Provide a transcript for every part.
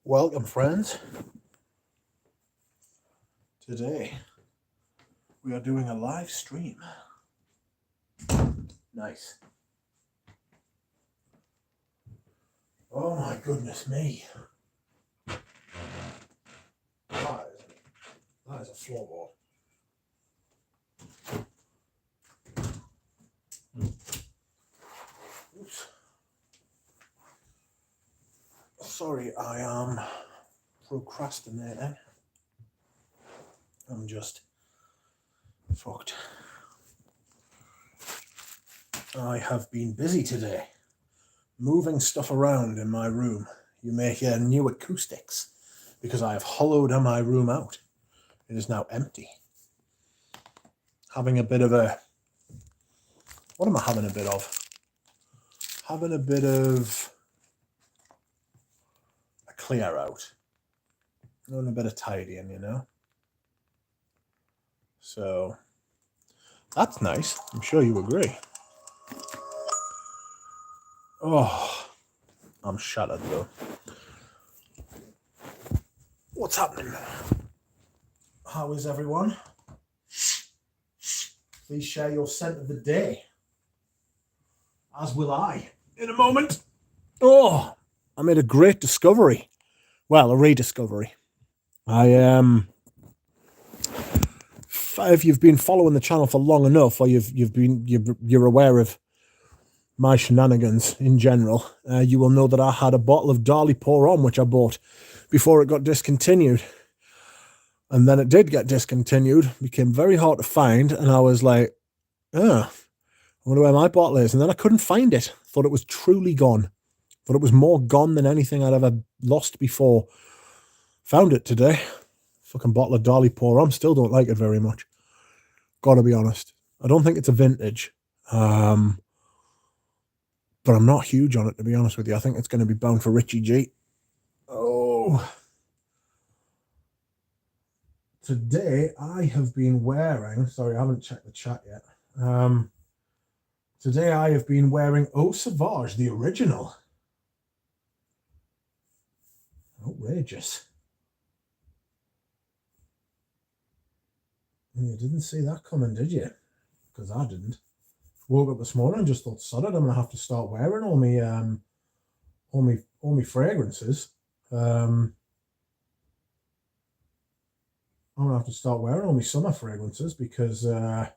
Welcome, friends. Today we are doing a live stream. Nice. Oh my goodness me. That is a floorboard. Oops. Sorry, I am procrastinating. I'm just fucked. I have been busy today, moving stuff around in my room. You may hear new acoustics because I have hollowed my room out. It is now empty. Having a bit of a... What am I having a bit of? Having a bit of a clear out. Doing a bit of tidying, you know? So, that's nice. I'm sure you agree. Oh, I'm shattered though. What's happening? How is everyone? Please share your scent of the day. As will I in a moment. Oh, I made a great discovery. Well, a rediscovery. If you've been following the channel for long enough, or you're aware of my shenanigans in general, you will know that I had a bottle of Darley Pour On, which I bought before it got discontinued. And then it did get discontinued, became very hard to find, and I was like, I wonder where my bottle is. And then I couldn't find it. Thought it was truly gone. Thought it was more gone than anything I'd ever lost before. Found it today. Fucking bottle of Darley Pour On. Still don't like it very much. Gotta be honest. I don't think it's a vintage. But I'm not huge on it, to be honest with you. I think it's going to be bound for Richie G. Oh. Today, I have been wearing... Sorry, I haven't checked the chat yet. Today, I have been wearing Eau Sauvage, the original. Outrageous. You didn't see that coming, did you? Because I didn't. Woke up this morning and just thought, sod it, I'm going to have to start wearing all my fragrances. I'm going to have to start wearing all my summer fragrances because the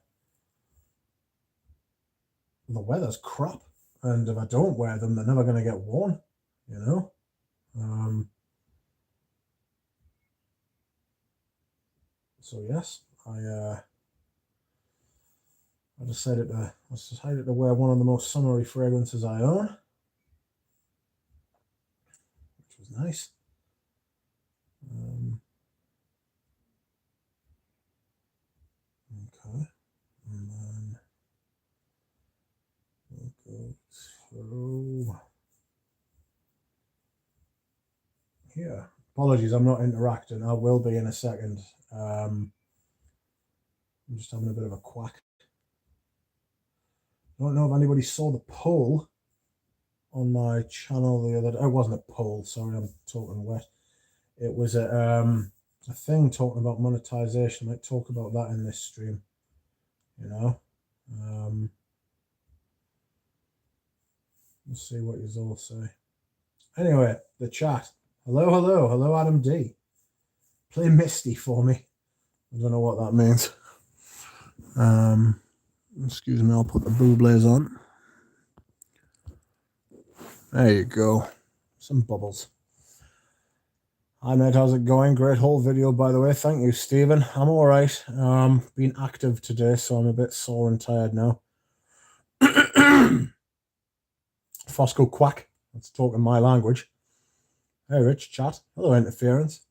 weather's crap. And if I don't wear them, they're never going to get worn, you know? So yes, I decided to wear one of the most summery fragrances I own, which was nice. Okay, and then we'll go through here. Apologies, I'm not interacting. I will be in a second. I'm just having a bit of a quack. I don't know if anybody saw the poll on my channel the other day. It wasn't a poll, sorry, I'm talking wet. It was a thing talking about monetization. I might talk about that in this stream, you know. Let's see what you all say. Anyway, the chat. Hello, Adam D. Play Misty for me. I don't know what that means. Excuse me, I'll put the Bublé's on. There you go. Some bubbles. Hi mate, how's it going? Great whole video, by the way. Thank you, Stephen. I'm all right. Been active today, so I'm a bit sore and tired now. Fosco Quack. Let's talk in my language. Hey, Rich, chat. Hello, interference.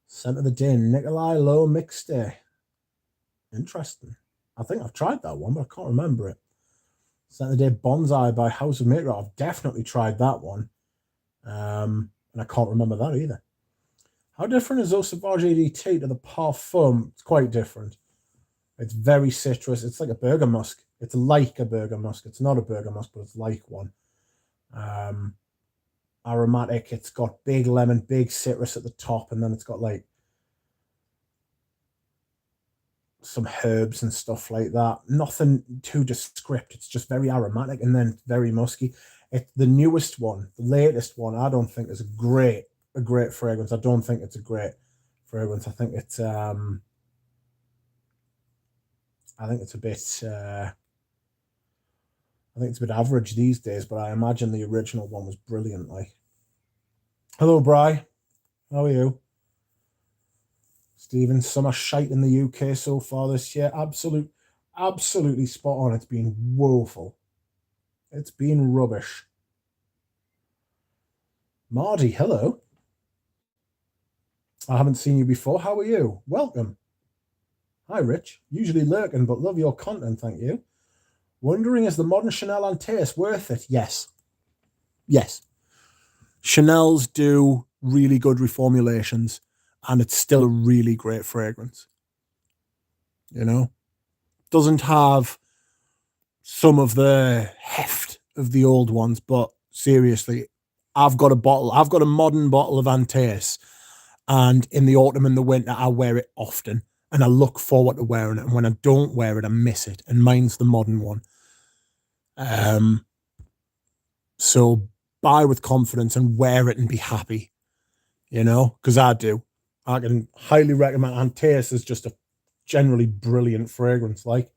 Scent of the day, Nikolai Low Mixed-Day. Interesting. I think I've tried that one, but I can't remember it. Scent of the day, Bonsai by House of Maker. I've definitely tried that one. And I can't remember that either. How different is Eau Sauvage ADT to the Parfum? It's quite different. It's very citrus. It's like a burger musk. It's like a burger musk. It's not a burger musk, but it's like one. aromatic. It's got big lemon, big citrus at the top, and then it's got like some herbs and stuff like that. Nothing too descriptive. It's just very aromatic and then very musky. The newest one, the latest one, I don't think is a great fragrance. I don't think it's a great fragrance. I think it's a bit I think it's a bit average these days, but I imagine the original one was brilliant. Like, hello, Bri. How are you? Stephen, summer shite in the UK so far this year. Absolutely spot on. It's been woeful. It's been rubbish. Marty, hello. I haven't seen you before. How are you? Welcome. Hi, Rich. Usually lurking, but love your content, thank you. Wondering, is the modern Chanel Antaeus worth it? Yes. Yes. Chanel's do really good reformulations, and it's still a really great fragrance. You know? Doesn't have some of the heft of the old ones, but seriously, I've got a modern bottle of Antaeus, and in the autumn and the winter, I wear it often, and I look forward to wearing it, and when I don't wear it, I miss it, and mine's the modern one. So buy with confidence and wear it and be happy, you know, because I do. I can highly recommend. Antaeus is just a generally brilliant fragrance, like.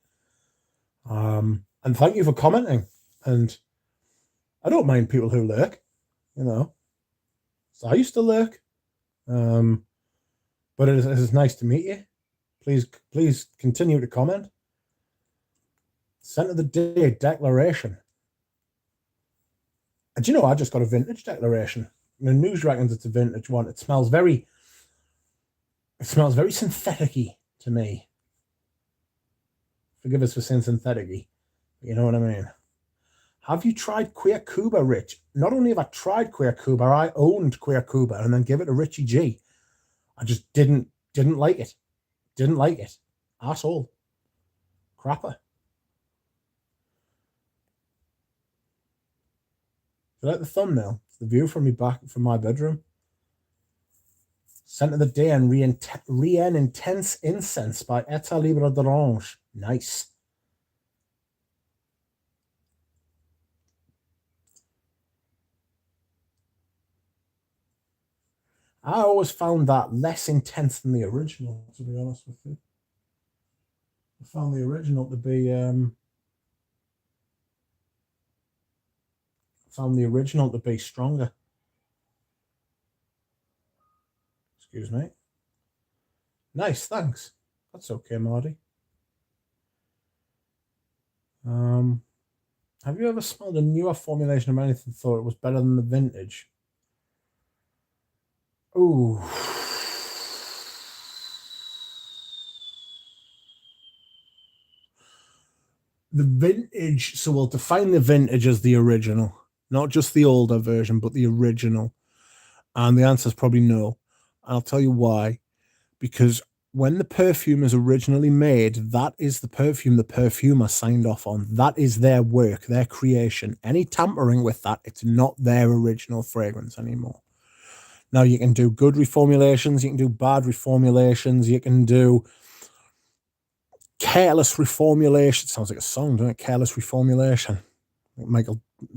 And thank you for commenting. And I don't mind people who lurk, you know. So I used to lurk, but it is nice to meet you. Please continue to comment. Scent of the day declaration. And do you know, I just got a vintage declaration. The news reckons it's a vintage one. It smells very synthetic-y to me. Forgive us for saying synthetic-y. You know what I mean? Have you tried Queer Cuba, Rich? Not only have I tried Queer Cuba, I owned Queer Cuba and then gave it to Richie G. I just didn't like it. Didn't like it at all. Crapper. Do you like the thumbnail? It's the view from me back from my bedroom. Scent of the day and Rien Intense Incense by Eta Libre d'Orange. Nice. I always found that less intense than the original, to be honest with you. I found the original to be stronger. Excuse me. Nice, thanks. That's okay, Marty. Have you ever smelled a newer formulation of anything and thought it was better than the vintage? Ooh. The vintage, so we'll define the vintage as the original, not just the older version, but the original. And the answer is probably no. I'll tell you why. Because when the perfume is originally made, that is the perfume the perfumer signed off on. That is their work, their creation. Any tampering with that, it's not their original fragrance anymore. Now, you can do good reformulations, you can do bad reformulations, you can do careless reformulation. Sounds like a song, doesn't it? Careless reformulation.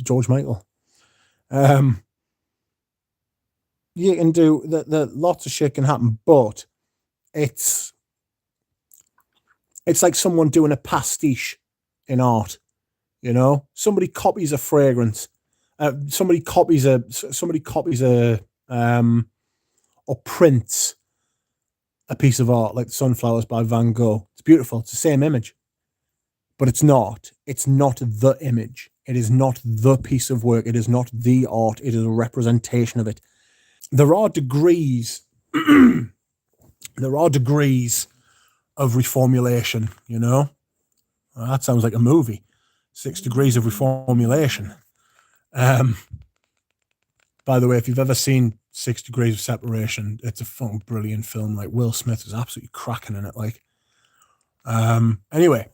George Michael. You can do the lots of shit can happen, but it's like someone doing a pastiche in art. You know, somebody copies a fragrance, somebody copies a or prints a piece of art like Sunflowers by Van Gogh. It's beautiful. It's the same image, but it's not. It's not the image. It is not the piece of work. It is not the art. It is a representation of it. There are degrees. There are degrees of reformulation, you know. Well, that sounds like a movie. 6 degrees of reformulation. By the way, if you've ever seen 6 Degrees of Separation, it's a fucking brilliant film. Like, Will Smith is absolutely cracking in it. Like, anyway,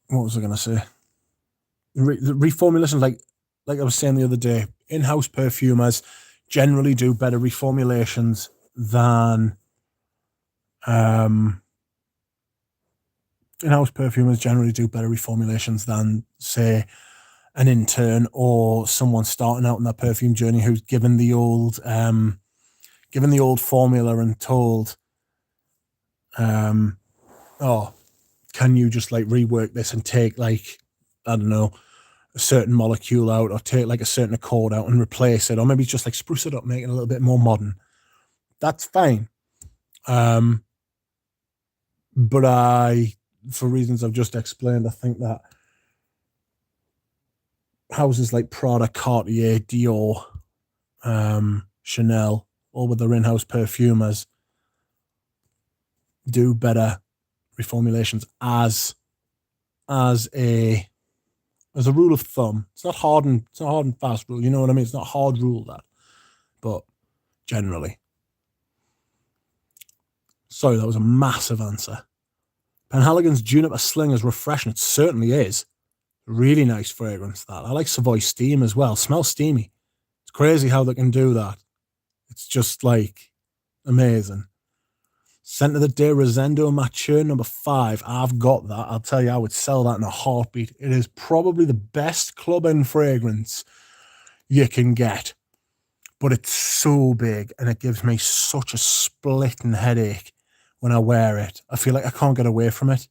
what was I going to say? the reformulation, like I was saying the other day, in-house perfumers generally do better reformulations than say an intern or someone starting out in their perfume journey who's given the old formula and told, oh, can you just like rework this and take like, I don't know, a certain molecule out, or take like a certain accord out and replace it, or maybe just like spruce it up, make it a little bit more modern. That's fine. But for reasons I've just explained, I think that houses like Prada, Cartier, Dior, Chanel, all with their in-house perfumers, do better reformulations as a rule of thumb. It's not hard and fast rule. You know what I mean? It's not a hard rule, that, but generally. Sorry, that was a massive answer. Penhaligon's Juniper Sling is refreshing. It certainly is. Really nice fragrance, that. I like Savoy Steam as well. Smells steamy. It's crazy how they can do that. It's just like amazing. Scent of the Day Rosendo Mature number 5. I've got that. I'll tell you, I would sell that in a heartbeat. It is probably the best clubbing fragrance you can get. But it's so big and it gives me such a splitting headache when I wear it. I feel like I can't get away from it.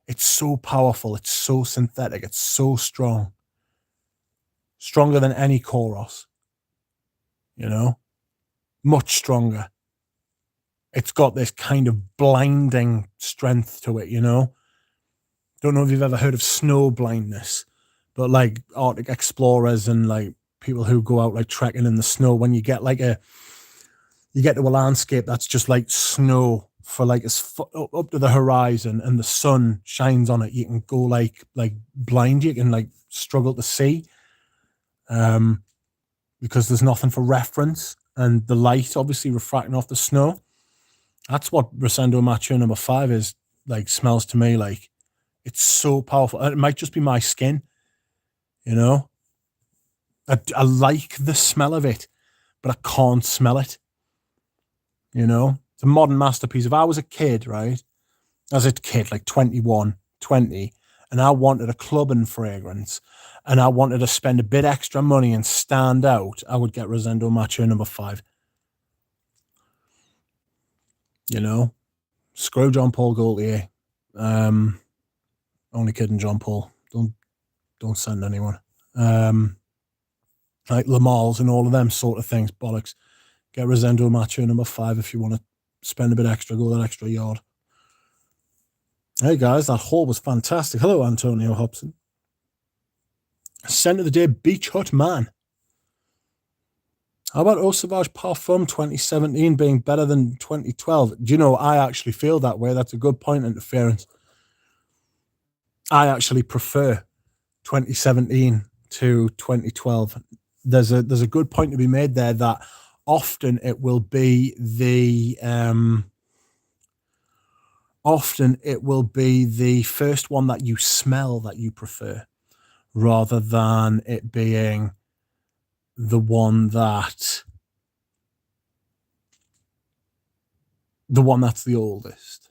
It's so powerful. It's so synthetic. It's so strong. Stronger than any Koros. You know? Much stronger. It's got this kind of blinding strength to it, you know? Don't know if you've ever heard of snow blindness, but like Arctic explorers and like people who go out like trekking in the snow, when you get to a landscape that's just like snow for like up to the horizon and the sun shines on it, you can go like blind. You can like struggle to see because there's nothing for reference, and the light obviously refracting off the snow. That's what Rosendo Mature number 5 is like. Smells to me like it's so powerful. It might just be my skin, you know. I like the smell of it, but I can't smell it. You know, it's a modern masterpiece. If I was a kid, right, as a kid, like 21, 20, and I wanted a clubbing fragrance and I wanted to spend a bit extra money and stand out, I would get Rosendo Mature number 5. You know, screw John Paul Gaultier. Only kidding, John Paul. Don't send anyone. Like Lamal's and all of them sort of things, bollocks. Get Rosendo Mature number 5 if you want to spend a bit extra, go that extra yard. Hey guys, that haul was fantastic. Hello, Antonio Hobson. Scent of the Day, Beach Hut Man. How about Eau Sauvage Parfum 2017 being better than 2012? Do you know, I actually feel that way. That's a good point, Interference. I actually prefer 2017 to 2012. There's a good point to be made there that often it will be the first one that you smell that you prefer, rather than it being the one that's the oldest.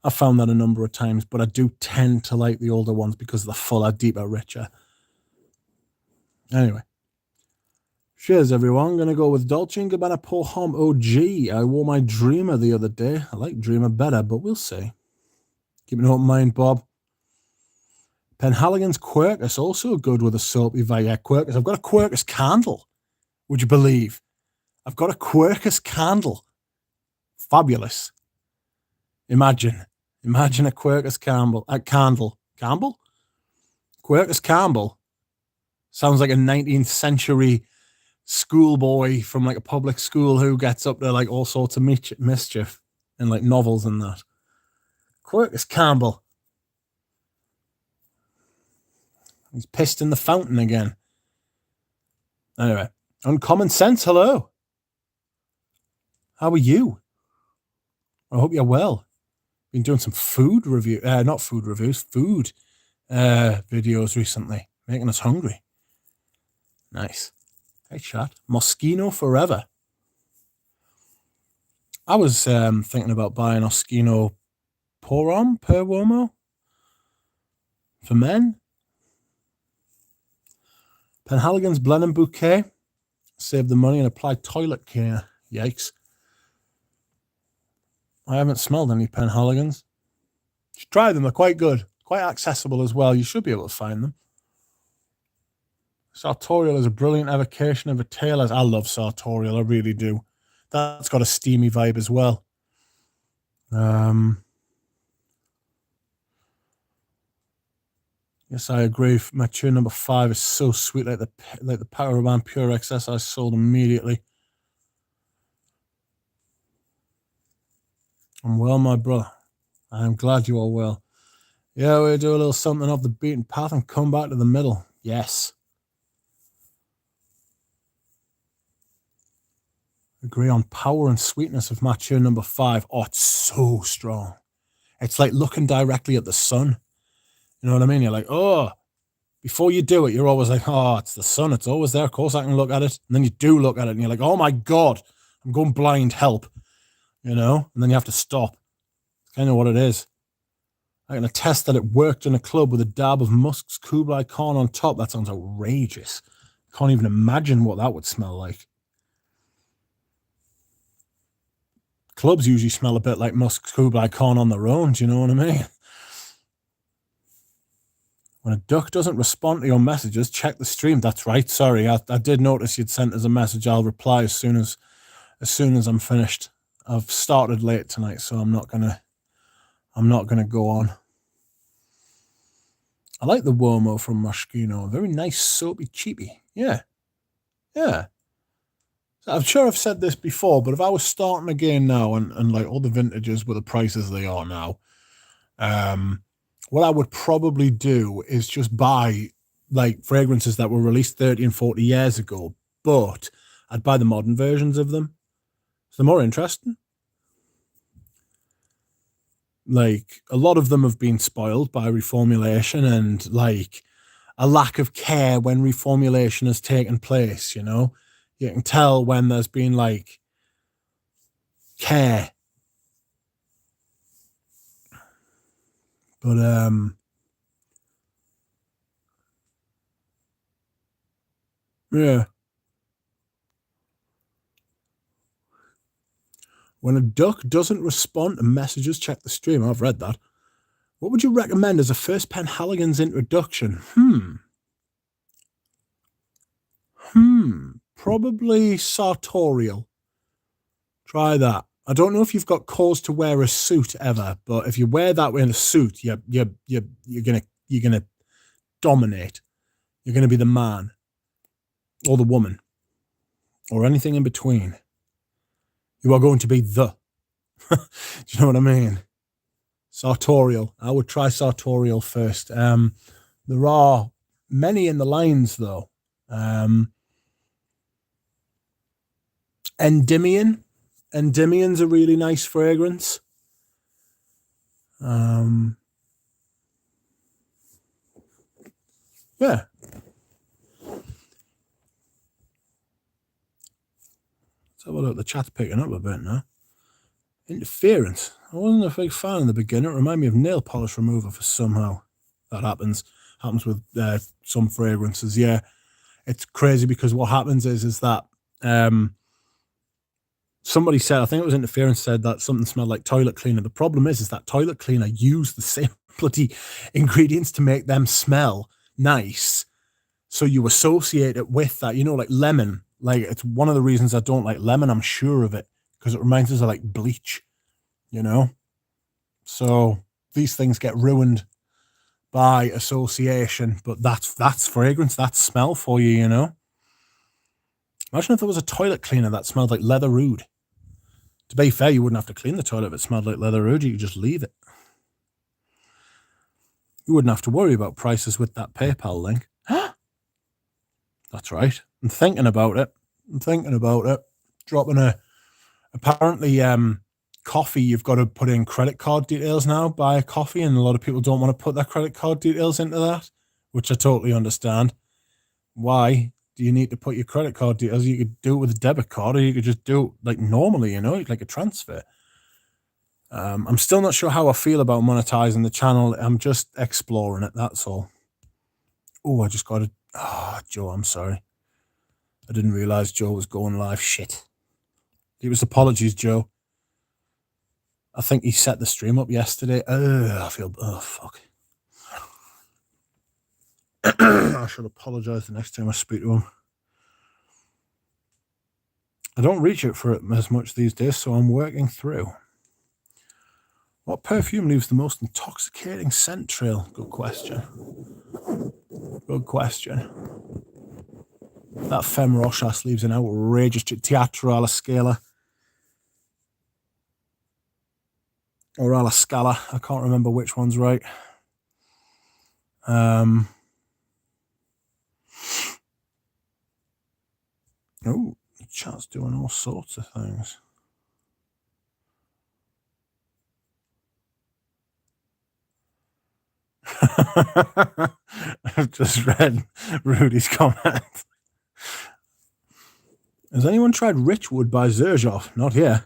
I've found that a number of times, but I do tend to like the older ones because they're fuller, deeper, richer. Anyway. Cheers, everyone. I'm going to go with Dolce & Gabbana Pour Homme OG. I wore my Dreamer the other day. I like Dreamer better, but we'll see. Keep an open mind, Bob. Penhaligon's Quercus, also good with a soapy vibe. Yeah, Quercus. I've got a Quercus candle. Would you believe? I've got a Quercus candle. Fabulous. Imagine a Quercus candle. Campbell? Quercus Campbell. Sounds like a 19th century schoolboy from like a public school who gets up to like all sorts of mischief in like novels and that. Quercus Campbell. He's pissed in the fountain again. Anyway, Uncommon Sense, hello. How are you? I hope you're well. Been doing some food videos recently, making us hungry. Nice. Hey, chat. Moschino forever. I was thinking about buying Moschino per Uomo for men. Penhaligon's Blending Bouquet. Save the money and apply toilet cleaner. Yikes. I haven't smelled any Penhaligons. You should try them. They're quite good. Quite accessible as well. You should be able to find them. Sartorial is a brilliant evocation of a tale. I love Sartorial. I really do. That's got a steamy vibe as well. Yes, I agree. Mature number 5 is so sweet, like the Paraban Pure XS I sold immediately. I'm well, my brother. I'm glad you are well. Yeah, we'll do a little something off the beaten path and come back to the middle. Yes. Agree on power and sweetness of Mature number 5. Oh, it's so strong. It's like looking directly at the sun. You know what I mean? You're like, oh, before you do it, you're always like, oh, it's the sun. It's always there. Of course I can look at it. And then you do look at it and you're like, oh my God, I'm going blind, help. You know? And then you have to stop. It's kind of what it is. I can attest that it worked in a club with a dab of Musk's Kublai Khan on top. That sounds outrageous. Can't even imagine what that would smell like. Clubs usually smell a bit like Musk's Kublai Khan on their own. Do you know what I mean? When a duck doesn't respond to your messages, check the stream. That's right. Sorry, I did notice you'd sent us a message. I'll reply as soon as I'm finished. I've started late tonight, so I'm not gonna go on. I like the Uomo from Moschino. Very nice, soapy, cheapy. Yeah. Yeah. I'm sure I've said this before, but if I was starting again now and like all the vintages with the prices they are now, what I would probably do is just buy like fragrances that were released 30 and 40 years ago, but I'd buy the modern versions of them. So they're more interesting. Like, a lot of them have been spoiled by reformulation and like a lack of care when reformulation has taken place, you know? You can tell when there's been like care. But yeah. When a duck doesn't respond to messages, check the stream. I've read that. What would you recommend as a first Penhaligon's introduction? Probably Sartorial. Try that. I don't know if you've got cause to wear a suit ever, but if you wear that in a suit, you're gonna dominate. You're gonna be the man or the woman or anything in between. You are going to be the. Do you know what I mean? Sartorial. I would try Sartorial first. There are many in the lines though. Endymion. Endymion's a really nice fragrance. Yeah. Let's have a look. The chat's picking up a bit now. Interference. I wasn't a big fan in the beginning. It reminded me of nail polish remover for somehow. That happens with some fragrances. Yeah. It's crazy because what happens is that somebody said, I think it was Interference, said that something smelled like toilet cleaner. The problem is that toilet cleaner used the same bloody ingredients to make them smell nice. So you associate it with that, you know, like lemon. Like, it's one of the reasons I don't like lemon. I'm sure of it because it reminds us of like bleach, you know? So these things get ruined by association, but that's fragrance, that's smell for you, you know? Imagine if there was a toilet cleaner that smelled like leather oud. To be fair, you wouldn't have to clean the toilet if it smelled like leather oud. You could just leave it. You wouldn't have to worry about prices with that PayPal link. That's right. I'm thinking about it. Dropping apparently, coffee, you've got to put in credit card details now, buy a coffee, and a lot of people don't want to put their credit card details into that, which I totally understand. Why do you need to put your credit card details? You could do it with a debit card, or you could just do it like normally, like a transfer. I'm still not sure how I feel about monetizing the channel. I'm just exploring it, that's all. Oh, I just got it. Joe, I'm sorry. I didn't realize Joe was going live. Shit. It was apologies, Joe. I think he set the stream up yesterday. I feel... Oh, fuck. I should apologize the next time I speak to him. I don't reach it for it as much these days, so I'm working through. What perfume leaves the most intoxicating scent trail? Good question. Good question. That Femme Rochas leaves an outrageous Teatro alla Scala. Or alla Scala. I can't remember which one's right. Oh, the chat's doing all sorts of things. I've just read Rudy's comment. Has anyone tried Richwood by Xerjoff? Not here.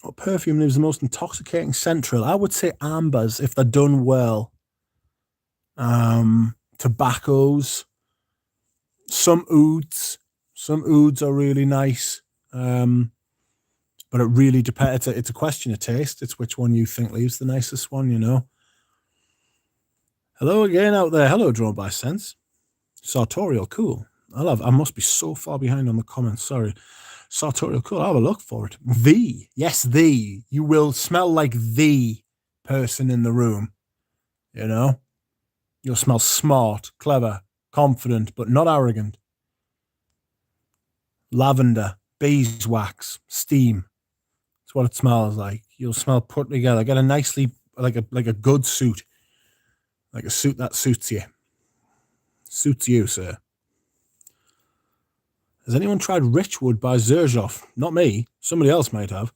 What perfume leaves the most intoxicating scent trail? I would say ambers, if they're done well. Tobaccos. Some ouds. Some ouds are really nice. But it really depends. It's a question of taste. It's which one you think leaves the nicest one, Hello again out there. Hello, Drawn by Sense. Sartorial, cool. I must be so far behind on the comments. Sorry. Sartorial, cool. I'll have a look for it. Yes, you will smell like the person in the room. You'll smell smart, clever, confident, but not arrogant. Lavender, beeswax, steam. That's what it smells like. You'll smell put together. Get a nicely, like a good suit. Like a suit that suits you. Suits you, sir. Has anyone tried Richwood by Xerjoff? Not me. Somebody else might have.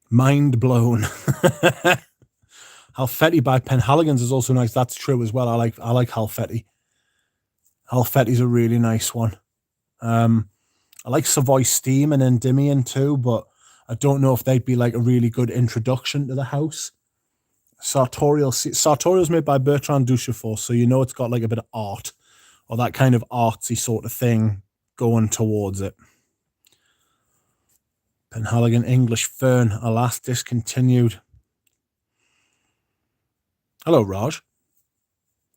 Mind blown. Halfetti by Penhaligon's is also nice. That's true as well. I like Halfetti. Halfetti's a really nice one. I like Savoy Steam and Endymion too, but I don't know if they'd be like a really good introduction to the house. Sartorial's made by Bertrand Duchefort, so it's got like a bit of art or that kind of artsy sort of thing going towards it. Penhaligon English Fern, alas, discontinued. Hello, Raj.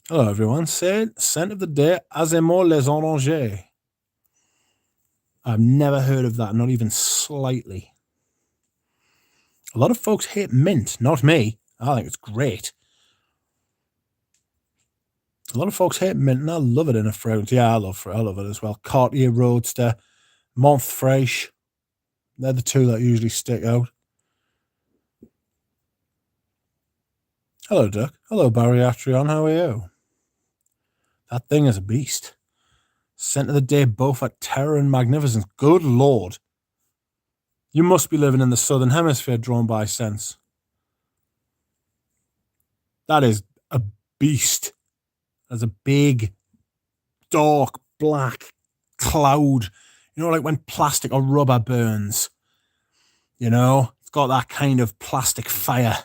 Hello, everyone. Scent of the day, Azémor les Orangers. I've never heard of that, not even slightly. A lot of folks hate mint, not me. I think it's great. A lot of folks hate mint, and I love it in a fragrance. Yeah, I love it as well. Cartier Roadster, Montfresh. They're the two that usually stick out. Hello, Duck. Hello, Bariatrion. How are you? That thing is a beast. Scent of the day, both at terror and magnificence. Good Lord. You must be living in the Southern Hemisphere, Drawn by Sense. That is a beast. There's a big, dark, black cloud. Like when plastic or rubber burns. It's got that kind of plastic fire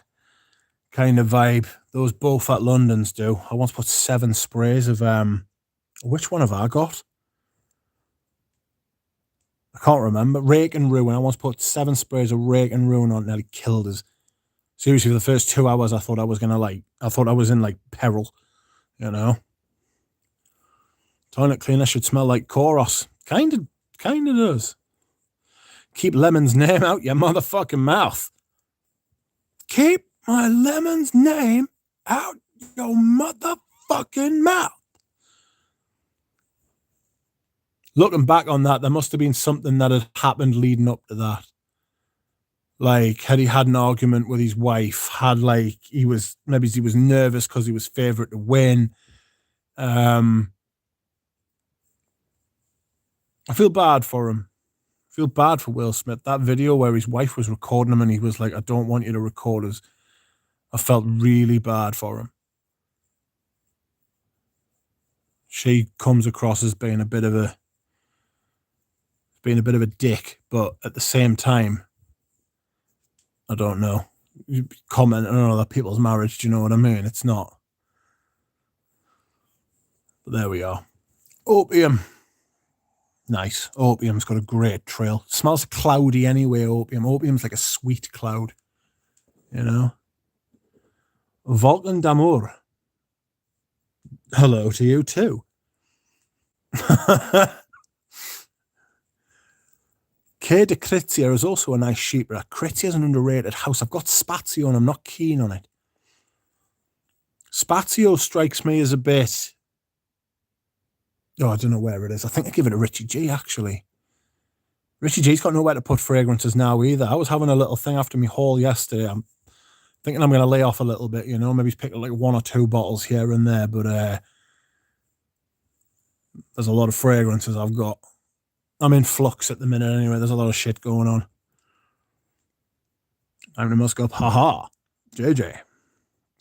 kind of vibe. Those Beaufort Londons do. I once put 7 sprays of, which one have I got? I can't remember. Rake and Ruin. I once put 7 sprays of Rake and Ruin on. It nearly killed us. Seriously, for the first 2 hours, I thought I was in peril. Toilet cleaner should smell like Koros. Kind of does. Keep Lemon's name out your motherfucking mouth. Keep my Lemon's name out your motherfucking mouth. Looking back on that, there must have been something that had happened leading up to that. Like, had he had an argument with his wife, he was nervous because he was favourite to win. I feel bad for him. Feel bad for Will Smith. That video where his wife was recording him and he was like, I don't want you to record us. I felt really bad for him. She comes across as being a bit of a dick, but at the same time, I don't know. Commenting on other people's marriage, do you know what I mean? It's not. But there we are. Opium. Nice. Opium's got a great trail. Smells cloudy anyway, opium. Opium's like a sweet cloud. You know? Volcan d'Amour. Hello to you too. Quai de Crizia is also a nice sheep. Crizia is an underrated house. I've got Spazio and I'm not keen on it. Spazio strikes me as a bit... Oh, I don't know where it is. I think I give it to Richie G, actually. Richie G's got nowhere to put fragrances now either. I was having a little thing after my haul yesterday. I'm thinking I'm going to lay off a little bit, you know, maybe pick up like 1 or 2 bottles here and there, but there's a lot of fragrances I've got. I'm in flux at the minute anyway. There's a lot of shit going on. I'm going to go, haha, JJ,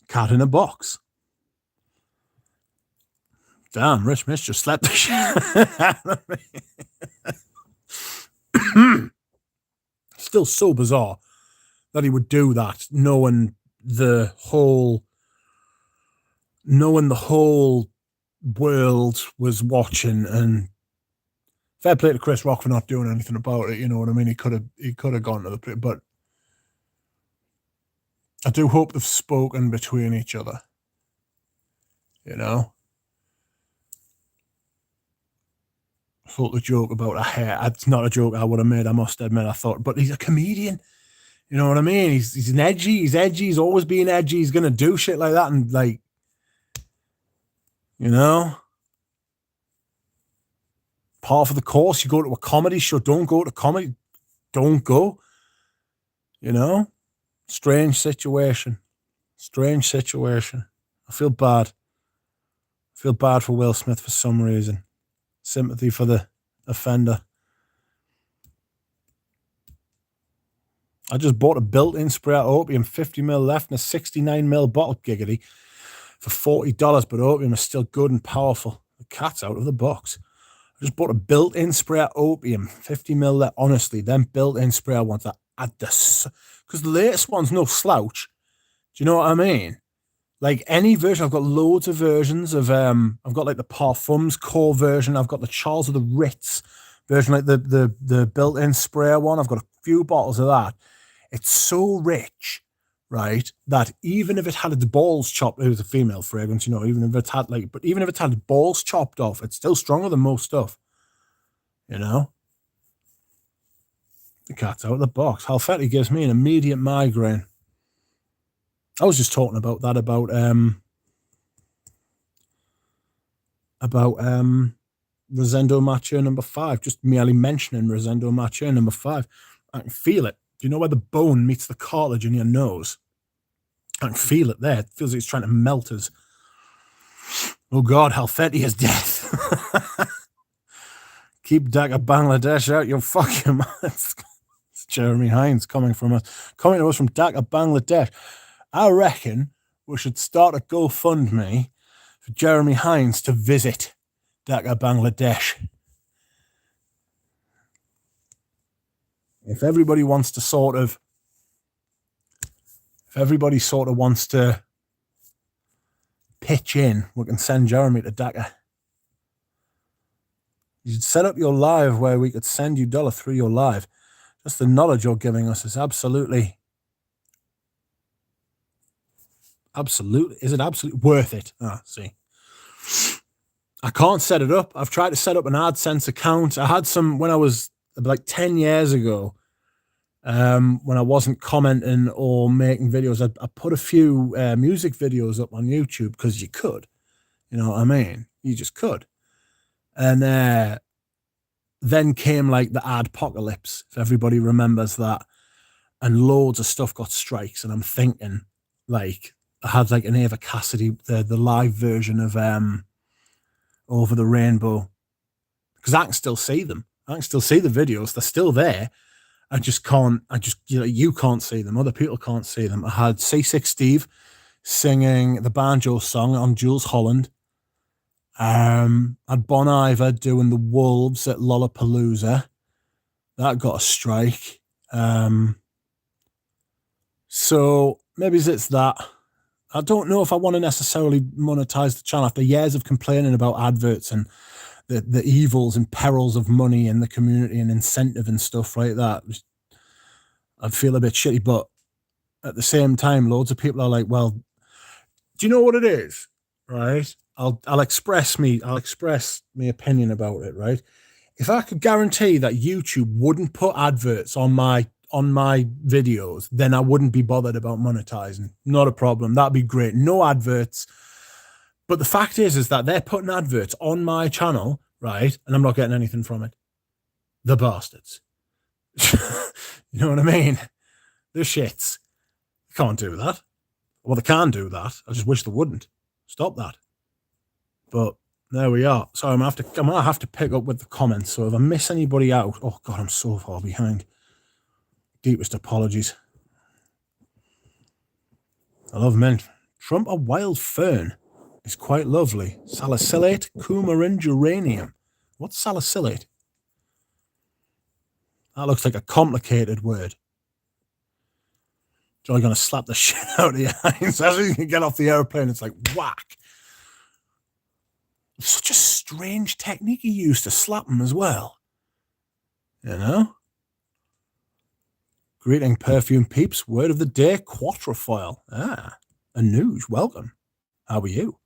cat in a box. Damn, Rich Mitch just slapped the shit out of me. Still so bizarre that he would do that, knowing the whole world was watching, and fair play to Chris Rock for not doing anything about it, you know what I mean? He could have gone to the pit, but I do hope they've spoken between each other. You know? I thought the joke about a hair, it's not a joke I would have made, I must admit. I thought, but he's a comedian. You know what I mean? He's an edgy, he's always been edgy, he's gonna do shit like that, and like, you know, part of the course, you go to a comedy show, don't go to comedy, don't go. You know? Strange situation. I feel bad. I feel bad for Will Smith for some reason. Sympathy for the offender. I just bought a built-in spray of opium, 50ml left in a 69ml bottle, giggity, for $40, but opium is still good and powerful. The cat's out of the box. I just bought a built-in spray of opium, 50ml left. Honestly, them built-in spray ones that add this, because the latest one's no slouch. Do you know what I mean? Like any version, I've got loads of versions of, I've got like the Parfums core version. I've got the Charles of the Ritz version, like the built-in sprayer one. I've got a few bottles of that. It's so rich, right, that even if it had its balls chopped, it was a female fragrance, you know, even if it had its balls chopped off, it's still stronger than most stuff, you know? The cat's out of the box. Halfetti gives me an immediate migraine. I was just talking about that, about Rosendo Mature number 5, just merely mentioning Rosendo Mature number 5. I can feel it. Do you know where the bone meets the cartilage in your nose? I can feel it there. It feels like it's trying to melt us. Oh God, Halfetti is death. Keep Dhaka Bangladesh out your fucking mouth. It's Jeremy Hines coming to us from Dhaka, Bangladesh. I reckon we should start a GoFundMe for Jeremy Hines to visit Dhaka, Bangladesh. If everybody wants to wants to pitch in, we can send Jeremy to Dhaka. You should set up your live where we could send you $1 through your live. Just the knowledge you're giving us is absolutely worth it? See. I can't set it up. I've tried to set up an AdSense account. I had some when I was like 10 years ago, when I wasn't commenting or making videos. I put a few music videos up on YouTube because you could. You know what I mean? You just could. And then came like the adpocalypse, if everybody remembers that. And loads of stuff got strikes. And I'm thinking, like, I had like an Ava Cassidy, the live version of Over the Rainbow, because I can still see them. I can still see the videos. They're still there. I just can't, you can't see them. Other people can't see them. I had C6 Steve singing the banjo song on Jules Holland. I had Bon Iver doing the Wolves at Lollapalooza. That got a strike. So maybe it's that. I don't know if I want to necessarily monetize the channel after years of complaining about adverts and the evils and perils of money in the community and incentive and stuff like that. I'd feel a bit shitty, but at the same time, loads of people are like, well, do you know what it is? Right? I'll express my opinion about it, right? If I could guarantee that YouTube wouldn't put adverts on my videos, then I wouldn't be bothered about monetizing. Not a problem. That'd be great. No adverts. But the fact is that they're putting adverts on my channel, right? And I'm not getting anything from it. The bastards. You know what I mean? They're shits. They can't do that. Well, they can do that. I just wish they wouldn't. Stop that. But there we are. So I'm gonna have to pick up with the comments. So if I miss anybody out, oh God, I'm so far behind. Deepest apologies. I love mint. Trump a wild fern is quite lovely. Salicylate, coumarin, geranium. What's salicylate? That looks like a complicated word. Johnny gonna slap the shit out of your hands as you can get off the airplane. It's like whack. It's such a strange technique he used to slap him as well. You know? Greeting perfume peeps. Word of the day, quatrefoil. Ah, Anuj, welcome. How are you?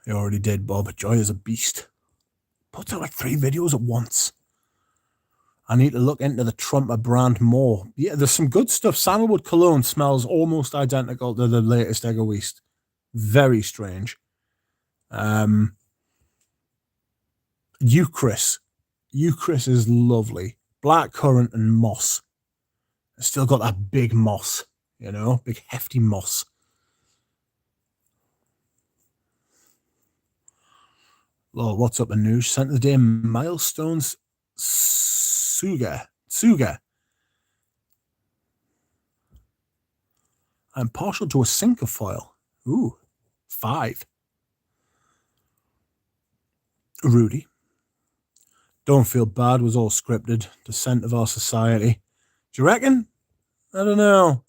I already did, Bob. Joy is a beast. Puts out like 3 videos at once. I need to look into the Trumper brand more. Yeah, there's some good stuff. Sandalwood cologne smells almost identical to the latest Egoist. Very strange. Euchris. Euchris is lovely. Blackcurrant and moss. It's still got that big moss, you know, big hefty moss. Lord, what's up, Anuj? Sent of the day, milestones. Tsuga. I'm partial to a cinquefoil. Ooh, 5. Rudy. Don't feel bad was all scripted. Descent of our society. Do you reckon? I don't know.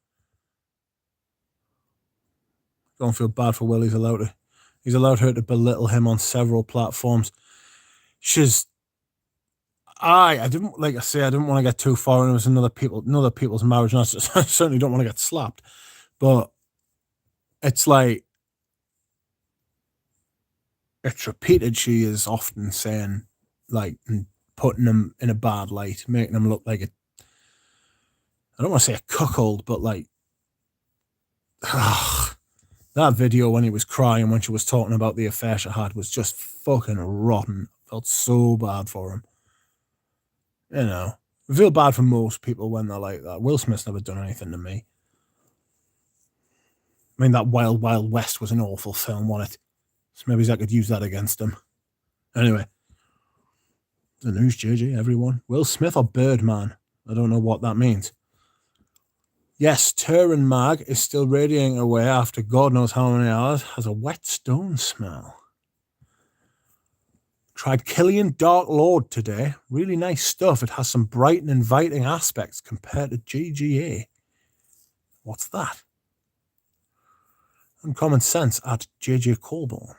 Don't feel bad for Will. He's allowed her to belittle him on several platforms. I didn't want to get too far, and it was another people's marriage, and I certainly don't want to get slapped. But it's like it's repeated. She is often saying, like, and putting them in a bad light, making them look like I don't want to say a cuckold, but like, that video when he was crying when she was talking about the affair she had was just fucking rotten. Felt so bad for him. You know, I feel bad for most people when they're like that. Will Smith's never done anything to me. I mean, that Wild Wild West was an awful film, wasn't it? So maybe I could use that against him. Anyway, the news, JJ, everyone. Will Smith or Birdman? I don't know what that means. Yes, Turin Mag is still radiating away after God knows how many hours. Has a wet stone smell. Tried Killian Dark Lord today. Really nice stuff. It has some bright and inviting aspects compared to GGA. What's that? Uncommon Sense at JJ Colborn.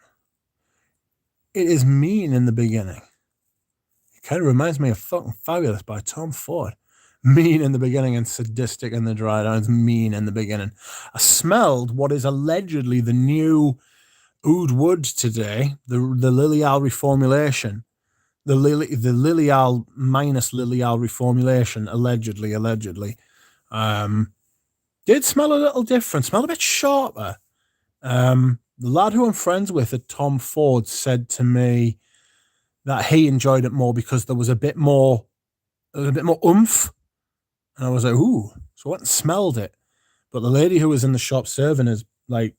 It is mean in the beginning. It kind of reminds me of Fucking Fabulous by Tom Ford. Mean in the beginning and sadistic in the dry down. It's mean in the beginning. I smelled what is allegedly the new Oud Wood today, the Lilial reformulation, the Lilial minus Lilial reformulation, allegedly, did smell a little different, smelled a bit sharper. The lad who I'm friends with at Tom Ford said to me that he enjoyed it more because there was a bit more oomph, and I was like, ooh. So I went and smelled it, but the lady who was in the shop serving is like,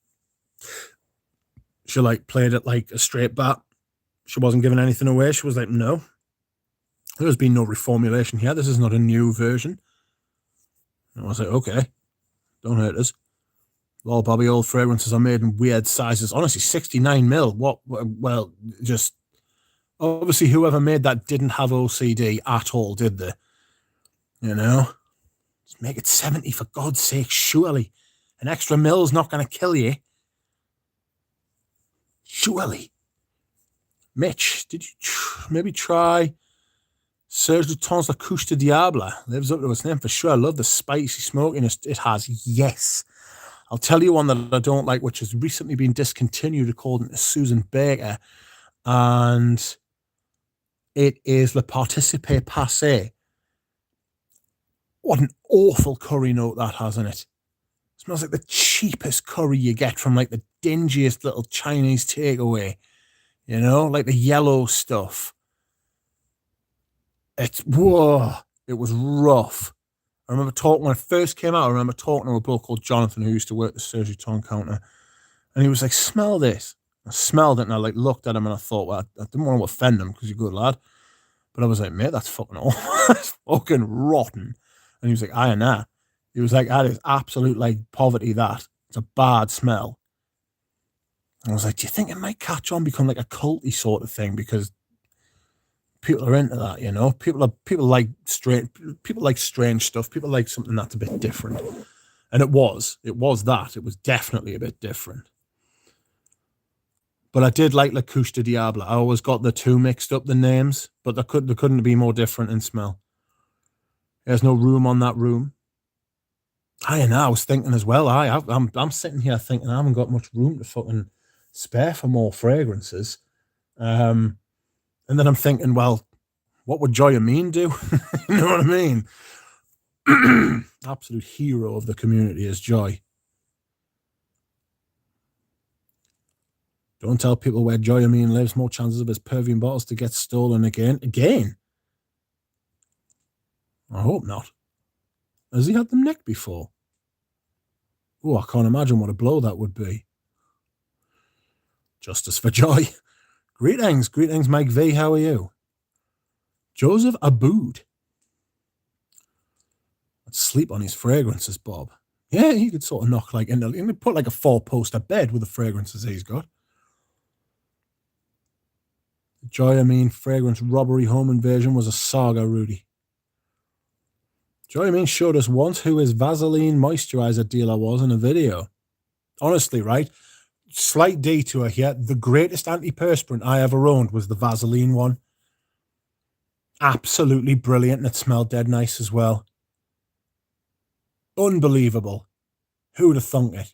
she like played it like a straight bat. She wasn't giving anything away. She was like, no. There's been no reformulation here. This is not a new version. And I was like, okay, don't hurt us. All Bobby old fragrances are made in weird sizes. Honestly, 69 mil. What? Well, just obviously whoever made that didn't have OCD at all, did they? You know, just make it 70 for God's sake. Surely, an extra mil's not going to kill you. Surely, Mitch, did you maybe try Serge Luton's La Couche de Diable? Lives up to its name for sure. I love the spicy smokiness it has. Yes. I'll tell you one that I don't like, which has recently been discontinued, according to Susan Baker, and it is Le Participe Passé. What an awful curry note that has in it. It smells like the cheapest curry you get from like the dingiest little Chinese takeaway, you know, like the yellow stuff. It was rough. I remember talking when it first came out. I remember talking to a bloke called Jonathan who used to work the Serge Luton counter, and he was like, "Smell this." I smelled it and I like looked at him and I thought, well, I didn't want to offend him because you're a good lad, but I was like, mate, that's fucking awful. That's fucking rotten. And he was like, I know. He was like, that is absolute like poverty. That it's a bad smell. And I was like, do you think it might catch on, become like a culty sort of thing because people are into that, you know? People like strange stuff. People like something that's a bit different. And it was definitely a bit different. But I did like La Couche de Diable. I always got the two mixed up, the names, but they couldn't be more different in smell. There's no room on that room. I was thinking as well. I'm sitting here thinking I haven't got much room to fucking spare for more fragrances. And then I'm thinking, well, what would Joy Amin do? You know what I mean? Absolute hero of the community is Joy. Don't tell people where Joy Amin lives. More chances of his perfume bottles to get stolen again. Again? I hope not. Has he had them nicked before? Oh, I can't imagine what a blow that would be. Justice for Joy. Greetings, Mike V. How are you? Joseph Aboud. Let's sleep on his fragrances, Bob. Yeah, he could sort of knock like into, he could put like a 4-poster bed with the fragrances he's got. Joy Amin fragrance robbery home invasion was a saga, Rudy. Joy Amin showed us once who his Vaseline moisturizer dealer was in a video. Honestly, right? Slight detour here. The greatest antiperspirant I ever owned was the Vaseline one. Absolutely brilliant, and it smelled dead nice as well. Unbelievable. Who'd have thunk it?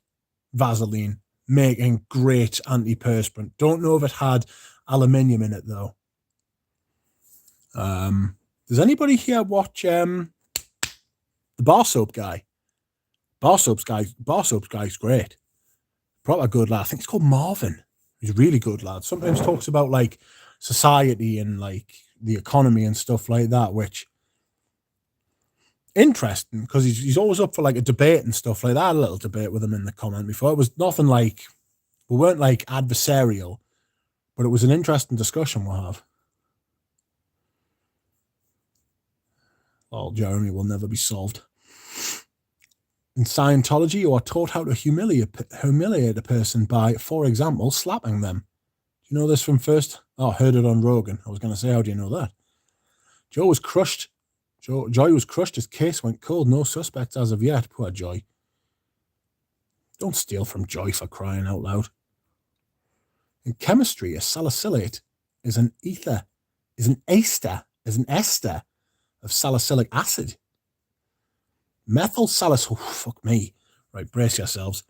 Vaseline making great antiperspirant. Don't know if it had aluminium in it though. Does anybody here watch the Bar Soap Guy? Bar Soap Guy's great. Proper good lad. I think it's called Marvin. He's a really good lad. Sometimes talks about like society and like the economy and stuff like that, which interesting because he's always up for like a debate and stuff like that. I had a little debate with him in the comment before. It was nothing like, we weren't like adversarial, but it was an interesting discussion we'll have. Oh, Jeremy will never be solved. In Scientology, you are taught how to humiliate a person by, for example, slapping them. Do you know this from first? Oh, I heard it on Rogan. I was going to say, how do you know that? Joy was crushed. His case went cold. No suspects as of yet. Poor Joy. Don't steal from Joy, for crying out loud. In chemistry, a salicylate is an ester of salicylic acid. Methyl salicylate, oh, fuck me. Right, brace yourselves.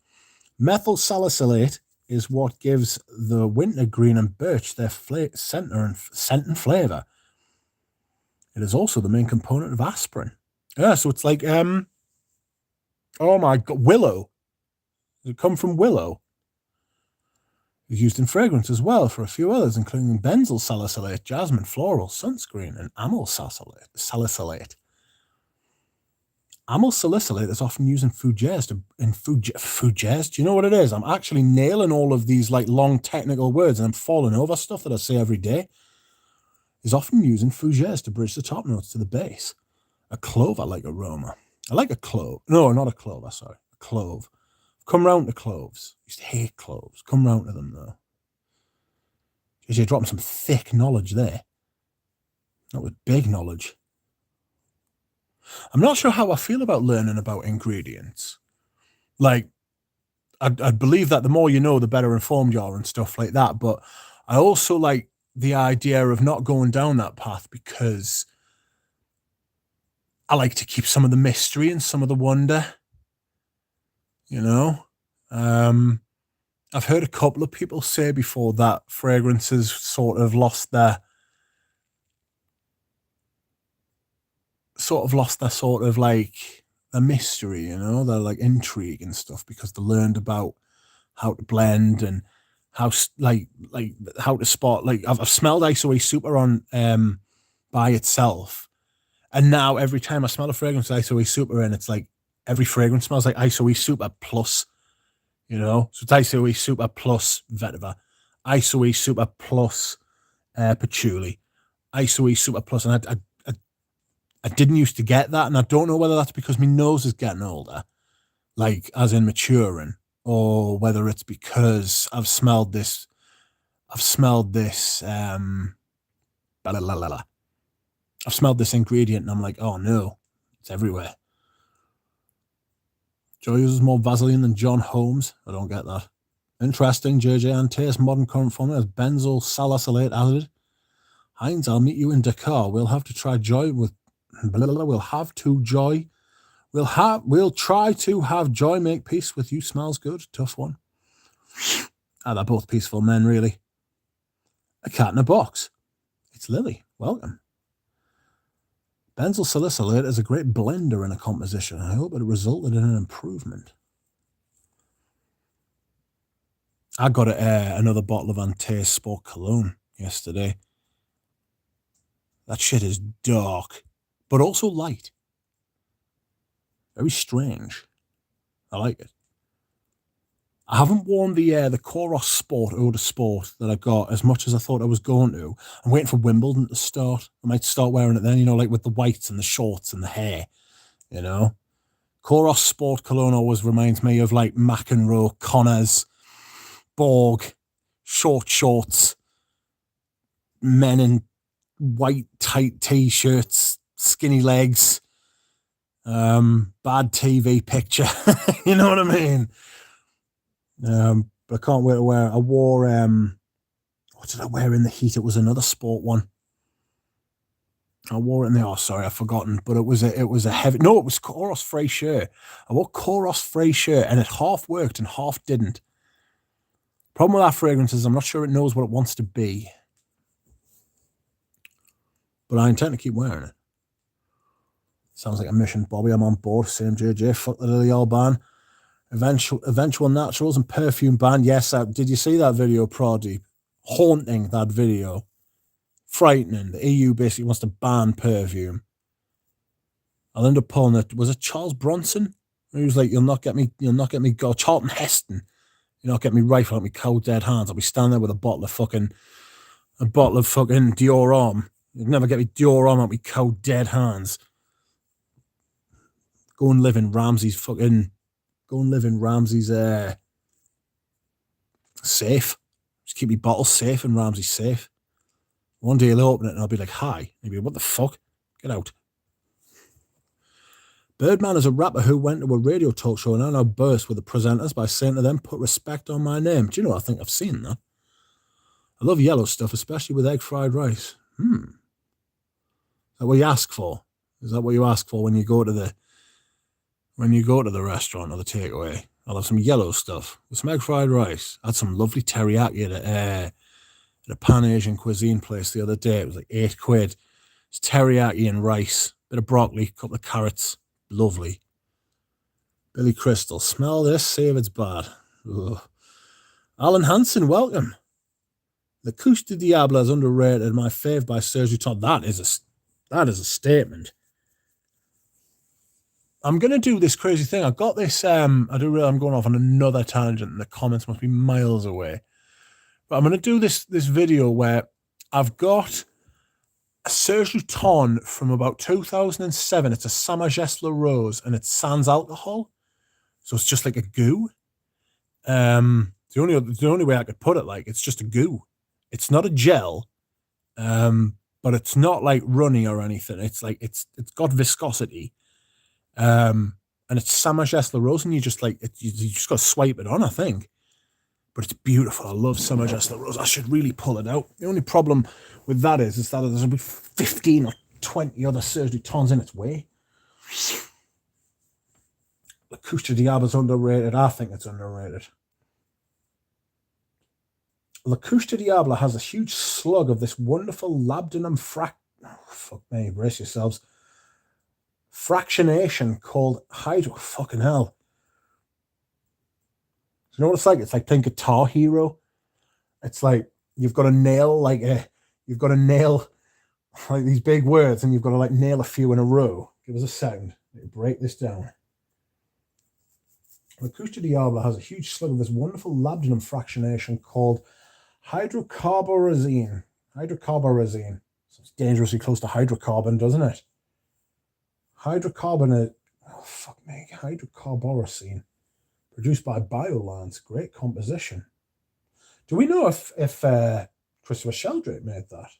Methyl salicylate is what gives the wintergreen and birch their scent and flavor. It is also the main component of aspirin. Yeah, so it's like, oh my God, willow. Does it come from willow? It's used in fragrance as well for a few others, including benzyl salicylate, jasmine, floral, sunscreen, and amyl salicylate. Amyl salicylate is often used in food jazz. Do you know what it is? I'm actually nailing all of these like long technical words and I'm falling over stuff that I say every day. is often used in fougères to bridge the top notes to the base. A clove-like aroma. I like a clove. No, not a clover, sorry. A clove. Come round to cloves. Used to hate cloves. Come round to them, though. Because you're dropping some thick knowledge there. That was big knowledge. I'm not sure how I feel about learning about ingredients. Like, I believe that the more you know, the better informed you are and stuff like that. But I also like the idea of not going down that path because I like to keep some of the mystery and some of the wonder. You know? I've heard a couple of people say before that fragrances sort of lost their like the mystery, you know, their like intrigue and stuff because they learned about how to blend and how like how to spot. Like I've smelled ISOE Super on by itself, and now every time I smell a fragrance with ISOE Super in, it's like every fragrance smells like ISOE Super plus, you know. So it's ISOE Super plus vetiver, ISOE Super plus patchouli, ISOE Super plus, and I didn't used to get that, and I don't know whether that's because my nose is getting older, like as in maturing, or whether it's because I've smelled this I've smelled this ingredient and I'm like, oh no, it's everywhere. Joe uses more Vaseline than John Holmes. I don't get that. Interesting. JJ Antaeus modern current formula has benzoyl salicylate added. Heinz, I'll meet you in Dakar. We'll have to try joy with we'll try to have joy make peace with you. Smells good. Tough one. They're both peaceful men, really. A cat in a box. It's Lily. Welcome. Benzoyl salicylate is a great blender in a composition. I hope it resulted in an improvement. I got another bottle of Antaeus Sport Cologne yesterday. That shit is dark, but also light. Very strange. I like it. I haven't worn the Koros Sport Eau de Sport that I got as much as I thought I was going to. I'm waiting for Wimbledon to start. I might start wearing it then, you know, like with the whites and the shorts and the hair, you know. Koros Sport Cologne always reminds me of like McEnroe, Connors, Borg, short shorts, men in white tight t-shirts, skinny legs, bad TV picture. You know what I mean? But I can't wait to wear. I wore what did I wear in the heat? It was another sport one. I wore it in the I've forgotten. But it was a heavy. No, it was Koros Fraîcheur. I wore Koros Fraîcheur, and it half worked and half didn't. Problem with that fragrance is I'm not sure it knows what it wants to be. But I intend to keep wearing it. Sounds like a mission, Bobby. I'm on board. Same JJ. Fuck the Lily all ban. Eventual naturals and perfume ban. Yes, did you see that video, Pradeep? Haunting, that video. Frightening. The EU basically wants to ban perfume. I'll end up pulling it. Was it Charles Bronson? He was like, you'll not get me go. Charlton Heston. You'll not get me rifle at me cold dead hands. I'll be standing there with a bottle of fucking Dior Homme. You'll never get me Dior Homme at me cold dead hands. Go and live in Ramsey's safe. Just keep me bottles safe in Ramsey's safe. One day he'll open it and I'll be like, hi. Maybe, what the fuck? Get out. Birdman is a rapper who went to a radio talk show and now burst with the presenters by saying to them, put respect on my name. Do you know, I think I've seen that. I love yellow stuff, especially with egg fried rice. Is that what you ask for? Is that what you ask for when you go to the restaurant or the takeaway? I'll have some yellow stuff with some egg fried rice. I had some lovely teriyaki at a Pan Asian cuisine place the other day. It was like £8. It's teriyaki and rice, bit of broccoli, couple of carrots. Lovely. Billy Crystal, smell this, see if it's bad. Ugh. Alan Hansen, welcome. The Couche du Diable is underrated. My fave by Sergio Tom. That is a statement. I'm going to do this crazy thing. I've got this, I do realize I'm going off on another tangent and the comments must be miles away. But I'm going to do this video where I've got a Serge Luton from about 2007. It's a Samagesla rose, and it's sans alcohol, so it's just like a goo. The only way I could put it, like, it's just a goo. It's not a gel, but it's not like runny or anything. It's like it's got viscosity, and it's Samagesla rose, and you just like you just got to swipe it on, I think. But it's beautiful. I love Samagesla rose. I should really pull it out. The only problem with that is that there's about 15 or 20 other Serge Lutons in its way. La Couche de Diable's underrated. I think it's underrated. La Couche de Diable has a huge slug of this wonderful labdanum fuck me, brace yourselves. Fractionation called hydro. Fucking hell. You know what it's like? It's like playing Guitar Hero. It's like you've got to nail like these big words, and you've got to like nail a few in a row. Give us a second. Break this down. La Couche de Diable has a huge slug of this wonderful labdanum fractionation called hydrocarborazine. Hydrocarborazine. So it's dangerously close to hydrocarbon, doesn't it? Hydrocarborazine. Produced by Biolance. Great composition. Do we know if Christopher Sheldrake made that?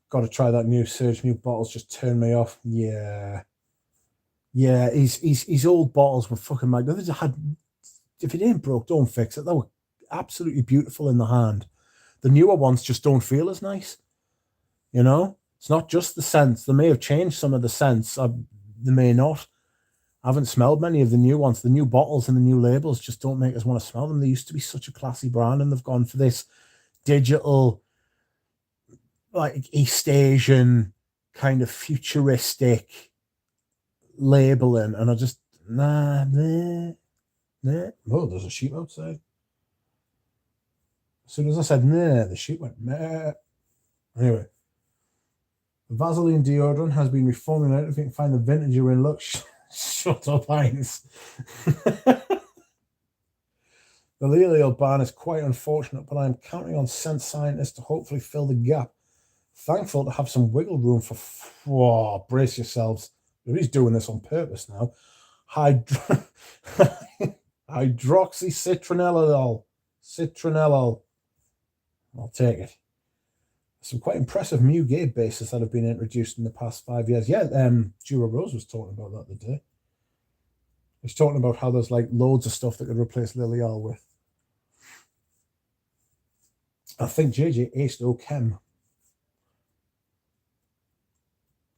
Got to try that new Serge. New bottles just turned me off. Yeah, his old bottles were fucking magnificent. If it ain't broke, don't fix it. They were absolutely beautiful in the hand. The newer ones just don't feel as nice. You know, it's not just the scents. They may have changed some of the scents. They may not. I haven't smelled many of the new ones. The new bottles and the new labels just don't make us want to smell them. They used to be such a classy brand, and they've gone for this digital, like East Asian kind of futuristic labeling, and I just nah. Oh, there's a sheep outside. As soon as I said nah, the sheep went meh. Anyway, the Vaseline deodorant has been reformulated. If you can find the vintage you're in, look. Shut up, Heinz. The Lelio ban is quite unfortunate, but I am counting on scent scientists to hopefully fill the gap. Thankful to have some wiggle room for. Whoa, brace yourselves. He's doing this on purpose now. Hydroxycitronellol. Citronellol. I'll take it. Some quite impressive Mugate bases that have been introduced in the past 5 years. Yeah, Dura Rose was talking about that today. He's talking about how there's like loads of stuff that could replace Lilial with. I think JJ aced Ochem.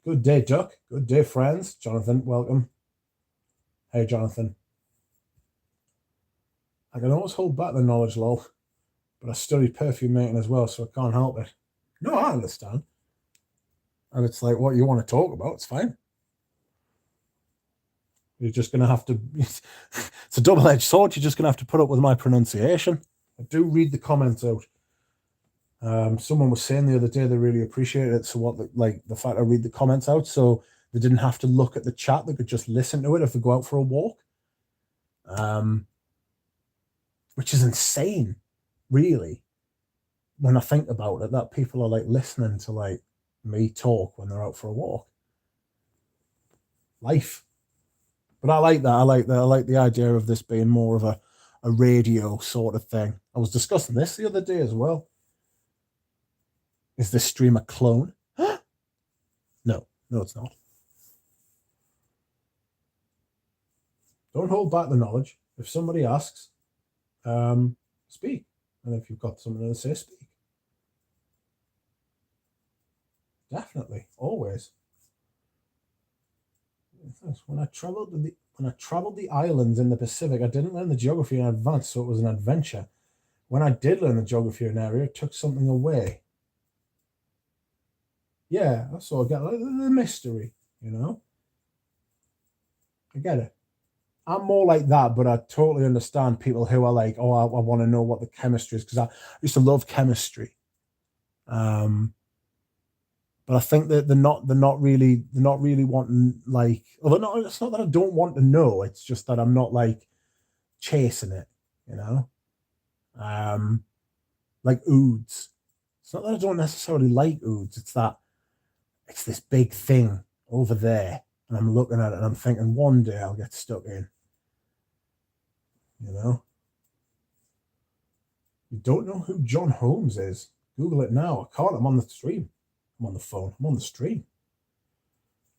Good day, Duck. Good day, friends. Jonathan, welcome. Hey, Jonathan. I can always hold back the knowledge, lol. But I studied perfume making as well, so I can't help it. No, I understand. And it's like, what you want to talk about, it's fine. You're just going to have to... It's a double-edged sword. You're just going to have to put up with my pronunciation. I do read the comments out. Someone was saying the other day they really appreciated it. So the fact I read the comments out, so they didn't have to look at the chat. They could just listen to it if they go out for a walk. Which is insane, really, when I think about it, that people are like listening to like me talk when they're out for a walk. Life. But I like that. I like the idea of this being more of a radio sort of thing. I was discussing this the other day as well. Is this stream a clone? No, it's not. Don't hold back the knowledge. If somebody asks, speak. And if you've got something to say, speak. Definitely, always. When I traveled the islands in the Pacific, I didn't learn the geography in advance, so it was an adventure. When I did learn the geography of an area, it took something away. Yeah, I sort of get like the mystery, you know. I get it. I'm more like that, but I totally understand people who are like, oh, I want to know what the chemistry is, because I used to love chemistry. But I think that they're not really wanting, like, although it's not that I don't want to know, it's just that I'm not like chasing it, you know. Like ouds. It's not that I don't necessarily like ouds. It's that it's this big thing over there, and I'm looking at it and I'm thinking one day I'll get stuck in. You know? You don't know who John Holmes is? Google it now. I can't. I'm on the stream. I'm on the phone. I'm on the stream.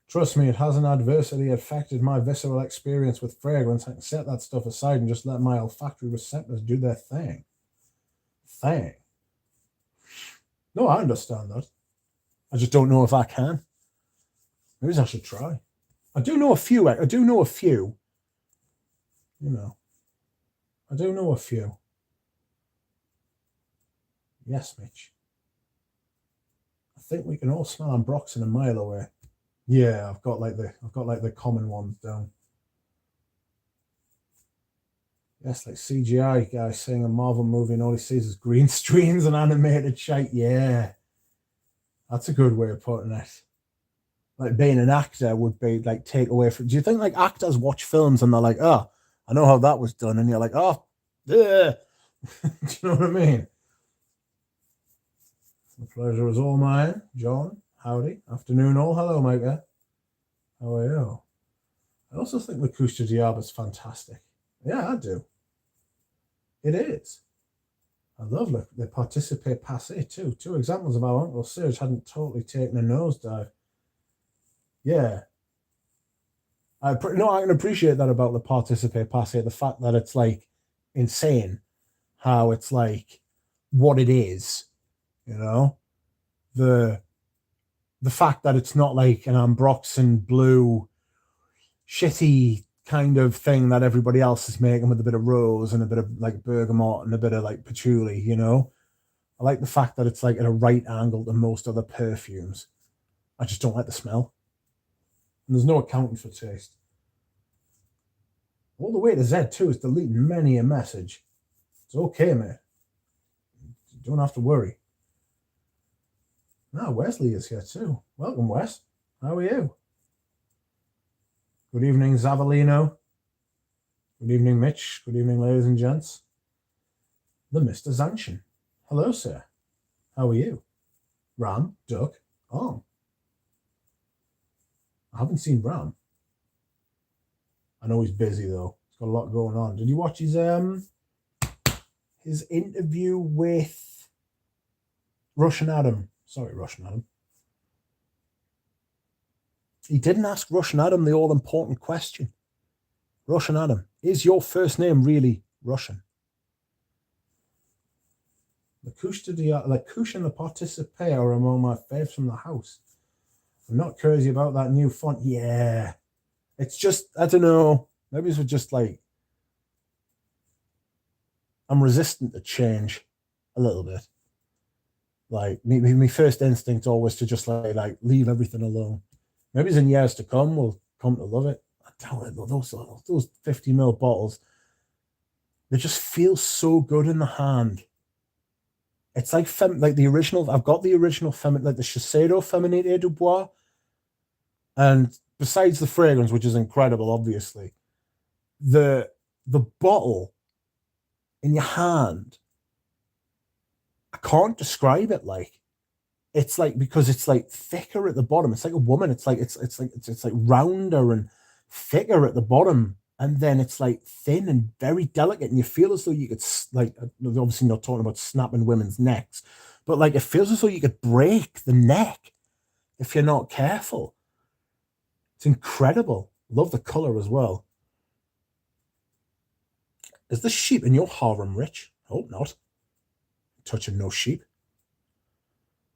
Trust me, it hasn't adversely affected my visceral experience with fragrance. I can set that stuff aside and just let my olfactory receptors do their thing. No, I understand that. I just don't know if I can. Maybe I should try. I do know a few. You know. I do know a few. Yes, Mitch. I think we can all smell Ambroxan a mile away. Yeah, I've got like the common ones down. Yes, like CGI guy seeing a Marvel movie and all he sees is green screens and animated shite. Yeah, that's a good way of putting it. Like being an actor would be like take away from. Do you think like actors watch films and they're like, oh, I know how that was done, and you're like, oh, yeah. Do you know what I mean? The pleasure is all mine, John. Howdy. Afternoon all. Hello, Micah. How are you? I also think the Couche de Diable is fantastic. Yeah, I do. It is. I love the Participate Passé too. Two examples of how Uncle Serge hadn't totally taken a nosedive. Yeah. I can appreciate that about the Participate Passé, the fact that it's like insane how it's like what it is, you know? The fact that it's not like an Ambroxan blue shitty kind of thing that everybody else is making with a bit of rose and a bit of like bergamot and a bit of like patchouli, you know? I like the fact that it's like at a right angle to most other perfumes. I just don't like the smell. And there's no accounting for taste. All the way to Z too is deleting many a message. It's okay, mate. You don't have to worry. Now Wesley is here too. Welcome, Wes. How are you? Good evening, Zavalino. Good evening, Mitch. Good evening, ladies and gents. The Mr. Zanshin. Hello, sir. How are you? Ram, Duck, Arm. I haven't seen Ram. I know he's busy though. He's got a lot going on. Did you watch his interview with Russian Adam? Sorry, Russian Adam. He didn't ask Russian Adam the all-important question. Russian Adam, is your first name really Russian? The Couche and the Participate are among my faves from the house. I'm not crazy about that new font. Yeah. It's just, I don't know. Maybe it's just like, I'm resistant to change a little bit. Like, my first instinct always to just like leave everything alone. Maybe in years to come, we'll come to love it. I doubt it, those 50ml bottles, they just feel so good in the hand. It's like the original. I've got the original like the Shiseido Feminité du Bois, and besides the fragrance, which is incredible, obviously, the bottle in your hand, I can't describe it. Like, it's like, because it's like thicker at the bottom. It's like a woman. It's like rounder and thicker at the bottom, and then it's like thin and very delicate, and you feel as though you could, like, obviously not talking about snapping women's necks, but like it feels as though you could break the neck if you're not careful. It's incredible. Love the color as well. Is the sheep in your harem rich? Hope not. Touching no sheep.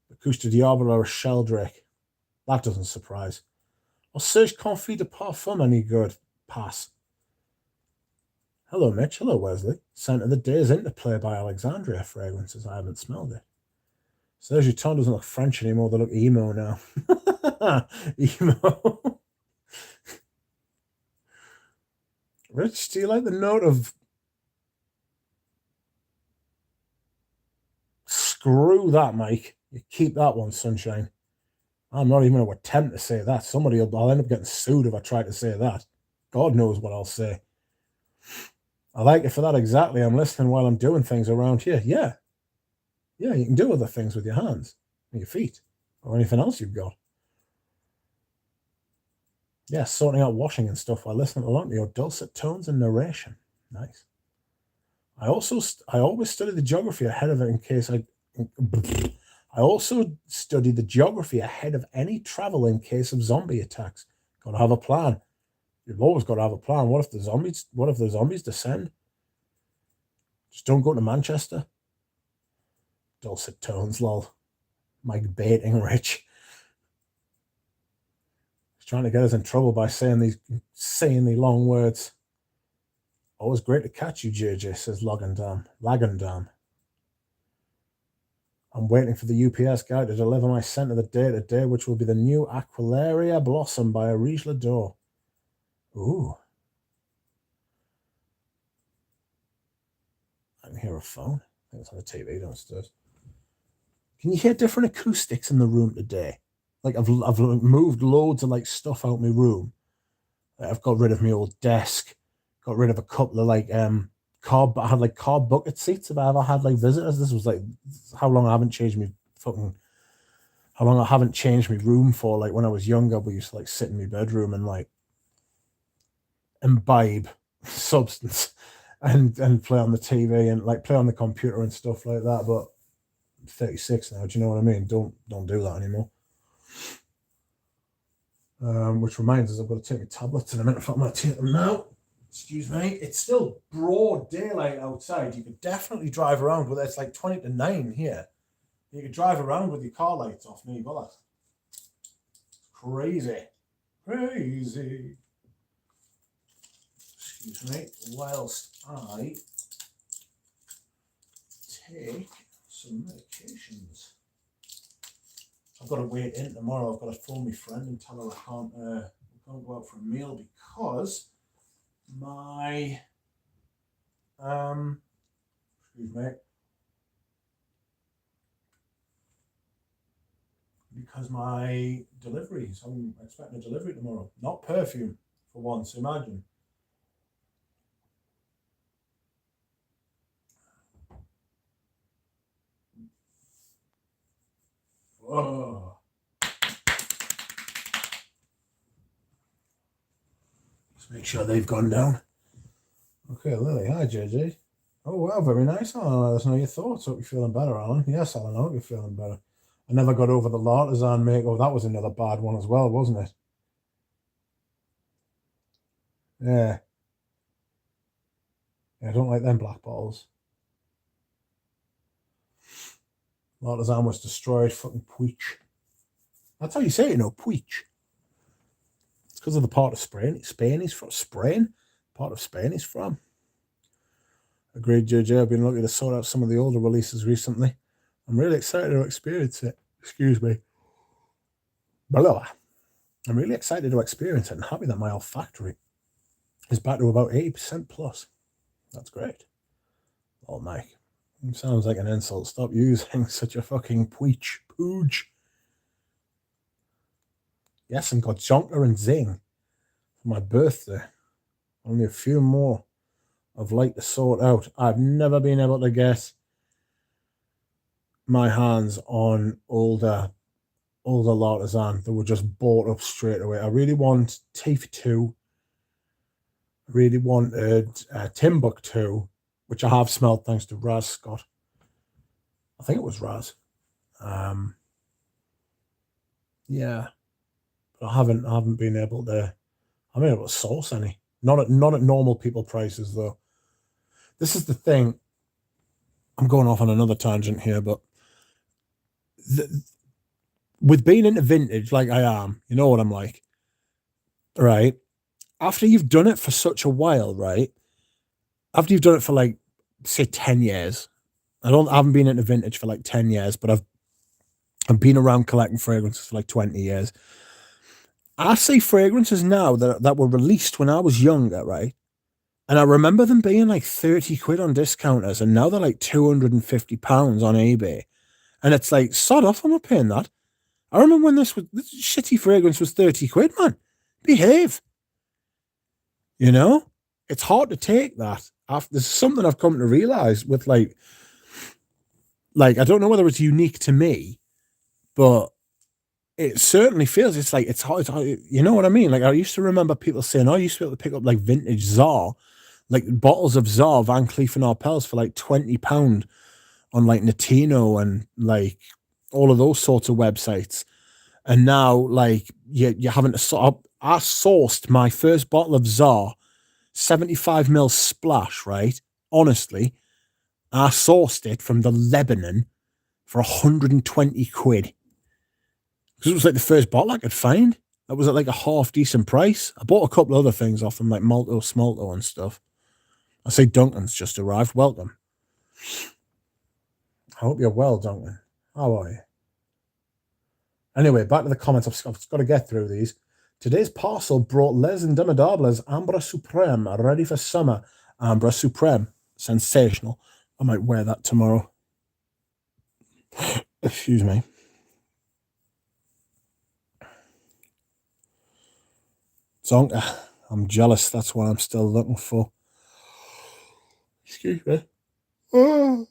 The Couche de Diable or a Sheldrake. That doesn't surprise. Or Serge Confit de Parfum any good? Pass. Hello, Mitch. Hello, Wesley. Scent of the Day is Interplay by Alexandria Fragrances. I haven't smelled it. Serge Vuitton doesn't look French anymore. They look emo now. Emo. Rich, do you like the note of... Screw that, Mike. You keep that one, sunshine. I'm not even going to attempt to say that. I'll end up getting sued if I try to say that. God knows what I'll say. I like it for that exactly. I'm listening while I'm doing things around here. Yeah. Yeah, you can do other things with your hands and your feet or anything else you've got. Yeah, sorting out washing and stuff while listening to your dulcet tones and narration. Nice. I always study the geography ahead of it in case I also study the geography ahead of any travel in case of zombie attacks. Got to have a plan. You've always got to have a plan. What if the zombies descend? Just don't go to Manchester. Dulcet tones, lol. Mike baiting Rich. He's trying to get us in trouble by saying these insanely long words. Always great to catch you, JJ, says Lagandam. I'm waiting for the UPS guy to deliver my scent of the day today, which will be the new Aquilaria Blossom by Arige Lador. Ooh. I can hear a phone. I think it's on the TV downstairs. Can you hear different acoustics in the room today? Like I've moved loads of like stuff out my room. I've got rid of my old desk. Got rid of a couple of like I had like car bucket seats. Have I ever had like visitors? This was like how long I haven't changed my room for. Like when I was younger, we used to like sit in my bedroom and like imbibe substance and play on the TV and like play on the computer and stuff like that. But I'm 36 now. Do you know what I mean? Don't do that anymore. Which reminds us, I've got to take my tablets in a minute. I'm going to take them now. Excuse me. It's still broad daylight outside. You could definitely drive around with it. It's like 20 to 9 here. You could drive around with your car lights off. No, you got that. It's crazy. Crazy. Excuse me. Whilst I take some medications. I've got to wait in tomorrow. I've got to phone my friend and tell her I can't go out for a meal because my excuse me, because my deliveries, I'm expecting a delivery tomorrow. Not perfume for once, imagine. Oh. Let's make sure they've gone down. Okay, Lily. Hi, JJ. Oh, wow, very nice, Alan. Let us know your thoughts. Hope you're feeling better, Alan. Yes, Alan, I hope you're feeling better. I never got over the Lartisan make. Oh, that was another bad one as well, wasn't it? Yeah. I don't like them black bottles. Lartisan was destroyed. Fucking Puig. That's how you say it, Puig. It's because of the part of Spain he's from. Part of Spain he's from. Agreed, JJ. I've been looking to sort out some of the older releases recently. I'm really excited to experience it. Excuse me. Blah. I'm really excited to experience it and happy that my olfactory is back to about 80% plus. That's great. Oh, Mike. It sounds like an insult. Stop using such a fucking pooch. Yes, and got Jonker and Zing for my birthday. Only a few more I've like to sort out. I've never been able to get my hands on older Lartisan that were just bought up straight away. I really want Teeth 2. I really wanted Timbuktu, which I have smelled thanks to Raz Scott. I think it was Raz. Yeah, but I haven't been able to. I haven't been able to source any. Not at normal people prices though. This is the thing. I'm going off on another tangent here, but with being into vintage like I am, you know what I'm like, right? After you've done it for such a while, right? After you've done it for like, say, 10 years. I haven't been into vintage for like 10 years, but I've been around collecting fragrances for like 20 years. I see fragrances now that were released when I was younger, right? And I remember them being like 30 quid on discounters, and now they're like £250 on eBay. And it's like, sod off, I'm not paying that. I remember when this shitty fragrance was 30 quid, man. Behave. You know? It's hard to take that. There's something I've come to realize with like Like, I don't know whether it's unique to me, but it certainly feels it's like it's hard. You know what I mean? Like, I used to remember people saying, "Oh, I used to be able to pick up like vintage Tsar, like bottles of Tsar Van Cleef and Arpels for like £20 on like Notino and like all of those sorts of websites." And now, like, you're having to sort. I sourced my first bottle of Tsar, 75 ml splash. Right, honestly, I sourced it from the Lebanon for 120 quid. Because it was like the first bottle I could find. That was at like a half decent price. I bought a couple other things off them, like Malto, Smalto, and stuff. I say Duncan's just arrived. Welcome. I hope you're well, Duncan. How are you? Anyway, back to the comments. I've got to get through these. Today's parcel brought Les Indomables Ambra Supreme, ready for summer. Ambra Supreme. Sensational. I might wear that tomorrow. Excuse me. Zonka. I'm jealous. That's what I'm still looking for. Excuse me. Oh.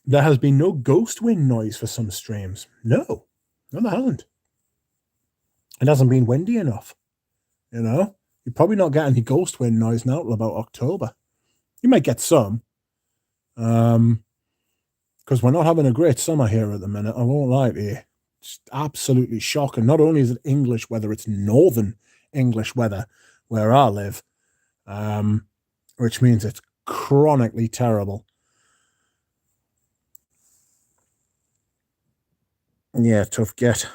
There has been no ghost wind noise for some streams. No, there hasn't. It hasn't been windy enough. You know, you're probably not getting any ghost wind noise now till about October. You might get some, because we're not having a great summer here at the minute. I won't lie to you. It's absolutely shocking. Not only is it English weather, it's northern English weather where I live, which means it's chronically terrible. Yeah, tough get.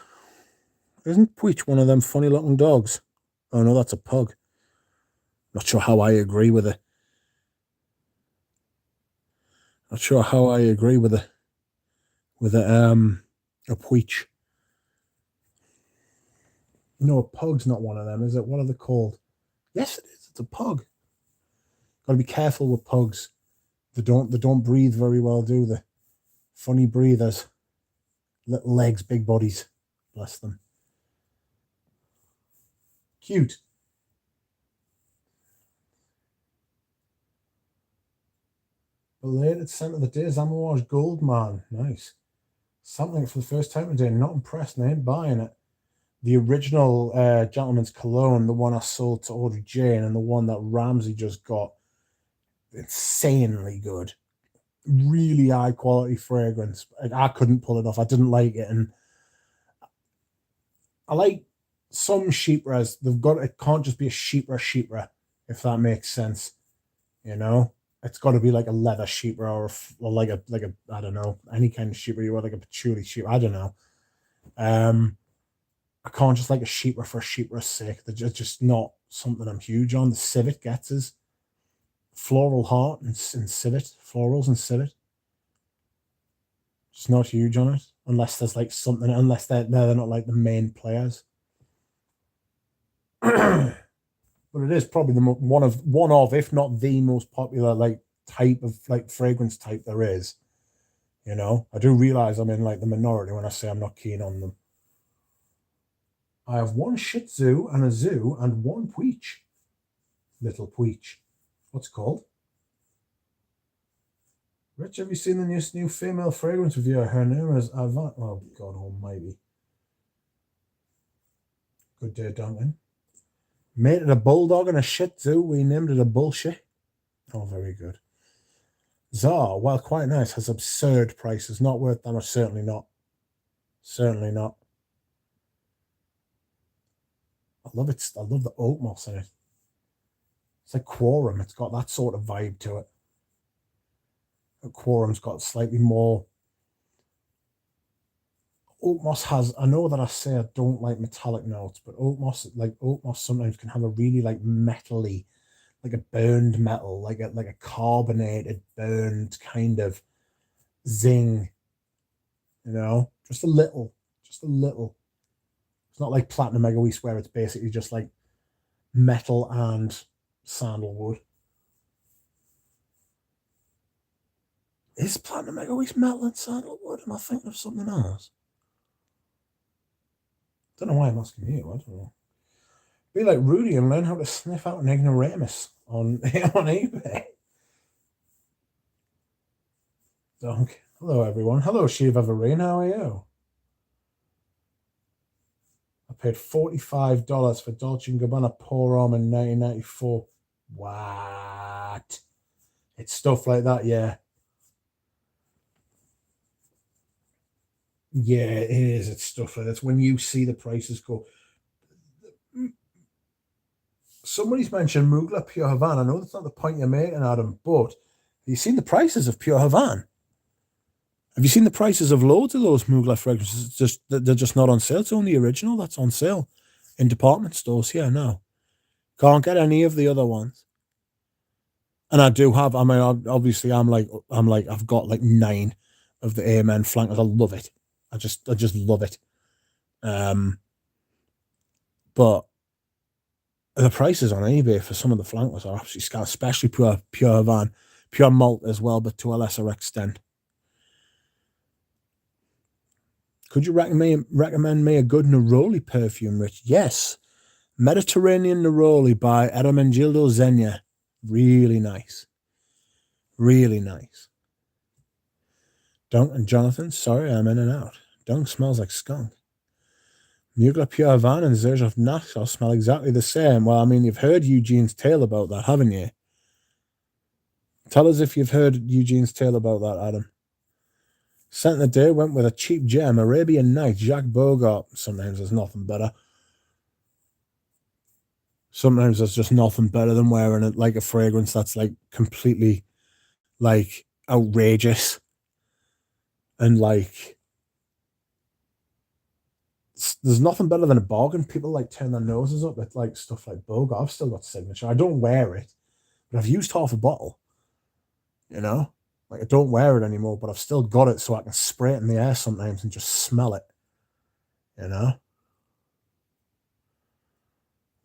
Isn't Peach one of them funny looking dogs? Oh no, that's a pug. Not sure how I agree with it. Not sure how I agree with it. With a Peach. No, a pug's not one of them, is it? What are they called? Yes, it is. It's a pug. Got to be careful with pugs. They don't breathe very well, do they? Funny breathers. Little legs, big bodies. Bless them. Cute. Belated scent of the day, Zamouage Gold Man. Nice. Something for the first time today. Not impressed. I ain't buying it. The original Gentleman's Cologne, the one I sold to Audrey Jane, and the one that Ramsey just got, insanely good. Really high quality fragrance. I couldn't pull it off. I didn't like it, and I like some sheepras. It can't just be a sheepra, if that makes sense. You know, it's got to be like a leather sheepra or like a I don't know, any kind of sheepra you want, like a patchouli sheep. I don't know. I can't just like a sheepra for a sheepra's sake. They're just not something I'm huge on. The civet gets us floral heart and civet, florals and civet. Just not huge on it unless there's like something. Unless they're not like the main players. But it is probably the one of if not the most popular like type of like fragrance type there is. You know, I do realize I'm in like the minority when I say I'm not keen on them. I have one Shih Tzu and a zoo and one Pweech. Little Pweech. What's it called? Rich, have you seen the new female fragrance reviewer? Her name is Avant. Oh, God almighty. Good day, Duncan. Made it a bulldog and a Shih Tzu. We named it a bullshit. Oh, very good. Tsar, while quite nice, has absurd prices. Not worth that much. Certainly not. Certainly not. I love it. I love the oak moss in it. It's like Quorum. It's got that sort of vibe to it. Quorum's got slightly more. Oak moss has. I know that I say I don't like metallic notes, but oak moss sometimes can have a really like metally, like a burned metal, like a carbonated burned kind of zing. You know, just a little, just a little. It's not like Platinum Egoist where it's basically just like metal and sandalwood. Is Platinum Egoist metal and sandalwood? Am I thinking of something else? Don't know why I'm asking you. I don't know. Be like Rudy and learn how to sniff out an ignoramus on eBay. Donk. Hello, everyone. Hello, Shiva Vareen. How are you? I paid $45 for Dolce & Gabbana Pour Homme in 1994. What? It's stuff like that, yeah. Yeah, it is. It's stuff like that. It's when you see the prices go. Somebody's mentioned Mugler Pure Havana. I know that's not the point you're making, Adam, but have you seen the prices of Pure Havana? Have you seen the prices of loads of those Mugler fragrances? It's just they're just not on sale. It's only original that's on sale in department stores here now. Can't get any of the other ones. And I do have. I mean, obviously, I've got like 9 of the Amen flankers. I love it. I just love it. But the prices on eBay for some of the flankers are absolutely scarce, especially pure Havana, pure malt as well, but to a lesser extent. Could you recommend me a good neroli perfume, Rich? Yes. Mediterranean Neroli by Ermenegildo Zegna. Really nice. Really nice. Dunk and Jonathan, sorry, I'm in and out. Dunk smells like skunk. Mugler Pure Havana and Xerjoff Naxos smell exactly the same. Well, I mean, you've heard Eugene's tale about that, haven't you? Tell us if you've heard Eugene's tale about that, Adam. Scent of the day went with a cheap gem, Arabian Night, Jacques Bogart. Sometimes there's nothing better. Sometimes there's just nothing better than wearing it like a fragrance that's like completely like outrageous and like there's nothing better than a bargain. People like turn their noses up at like stuff like Bogart. I've still got Signature. I don't wear it, but I've used half a bottle. You know, like I don't wear it anymore, but I've still got it so I can spray it in the air sometimes and just smell it. You know.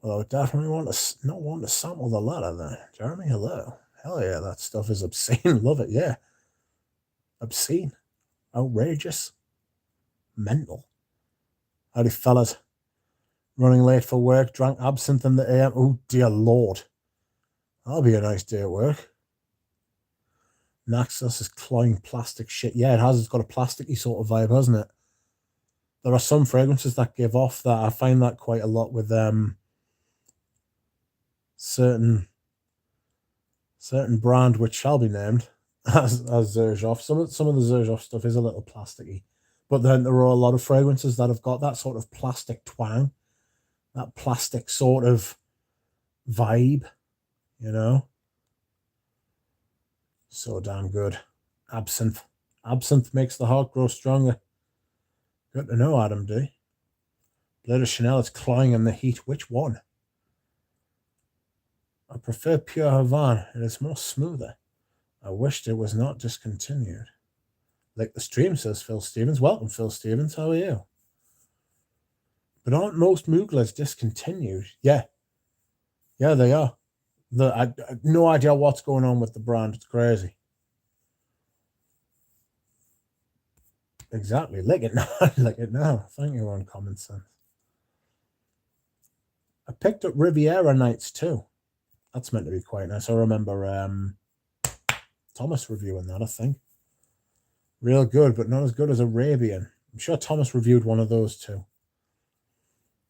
Well, I definitely not want to sample the latter there. Jeremy, hello. Hell yeah, that stuff is obscene. Love it, yeah. Obscene. Outrageous. Mental. Howdy, fellas. Running late for work, drank absinthe in the AM. Oh, dear Lord. That'll be a nice day at work. Naxos is cloying plastic shit. Yeah, it has. It's got a plasticky sort of vibe, hasn't it? There are some fragrances that give off that. I find that quite a lot with certain brand which shall be named as Xerjoff. Some of the Xerjoff stuff is a little plasticky, but then there are a lot of fragrances that have got that sort of plastic twang, that plastic sort of vibe, you know. So damn good. Absinthe. Absinthe makes the heart grow stronger. Good to know, Adam D. Blade of Chanel is clawing in the heat. Which one? I prefer Pure Havana. It is more smoother. I wished it was not discontinued. Like the stream, says Phil Stevens. Welcome, Phil Stevens. How are you? But aren't most Muglers discontinued? Yeah. Yeah, they are. I no idea what's going on with the brand. It's crazy. Exactly. Lick it now. Lick it now. Thank you, on Common Sense. I picked up Riviera Nights too. That's meant to be quite nice. I remember Thomas reviewing that, I think. Real good, but not as good as Arabian. I'm sure Thomas reviewed one of those too.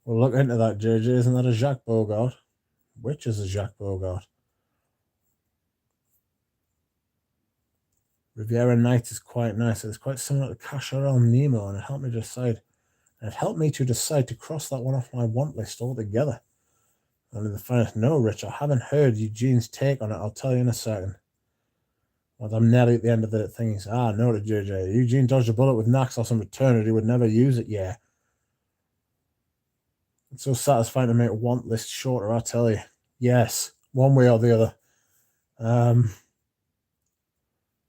We'll look into that, JJ. Isn't that a Jacques Bogart? Which is a Jacques Bogart? Riviera Night is quite nice. It's quite similar to Cacharel Nemo, and it helped me decide. And it helped me to decide to cross that one off my want list altogether. Only the finest. No, Rich, I haven't heard Eugene's take on it. I'll tell you in a second. Well, I'm nearly at the end of the thing. He's, no, to JJ. Eugene dodged a bullet with Naxos and returned it. He would never use it. Yeah. It's so satisfying to make a want list shorter, I tell you. Yes, one way or the other.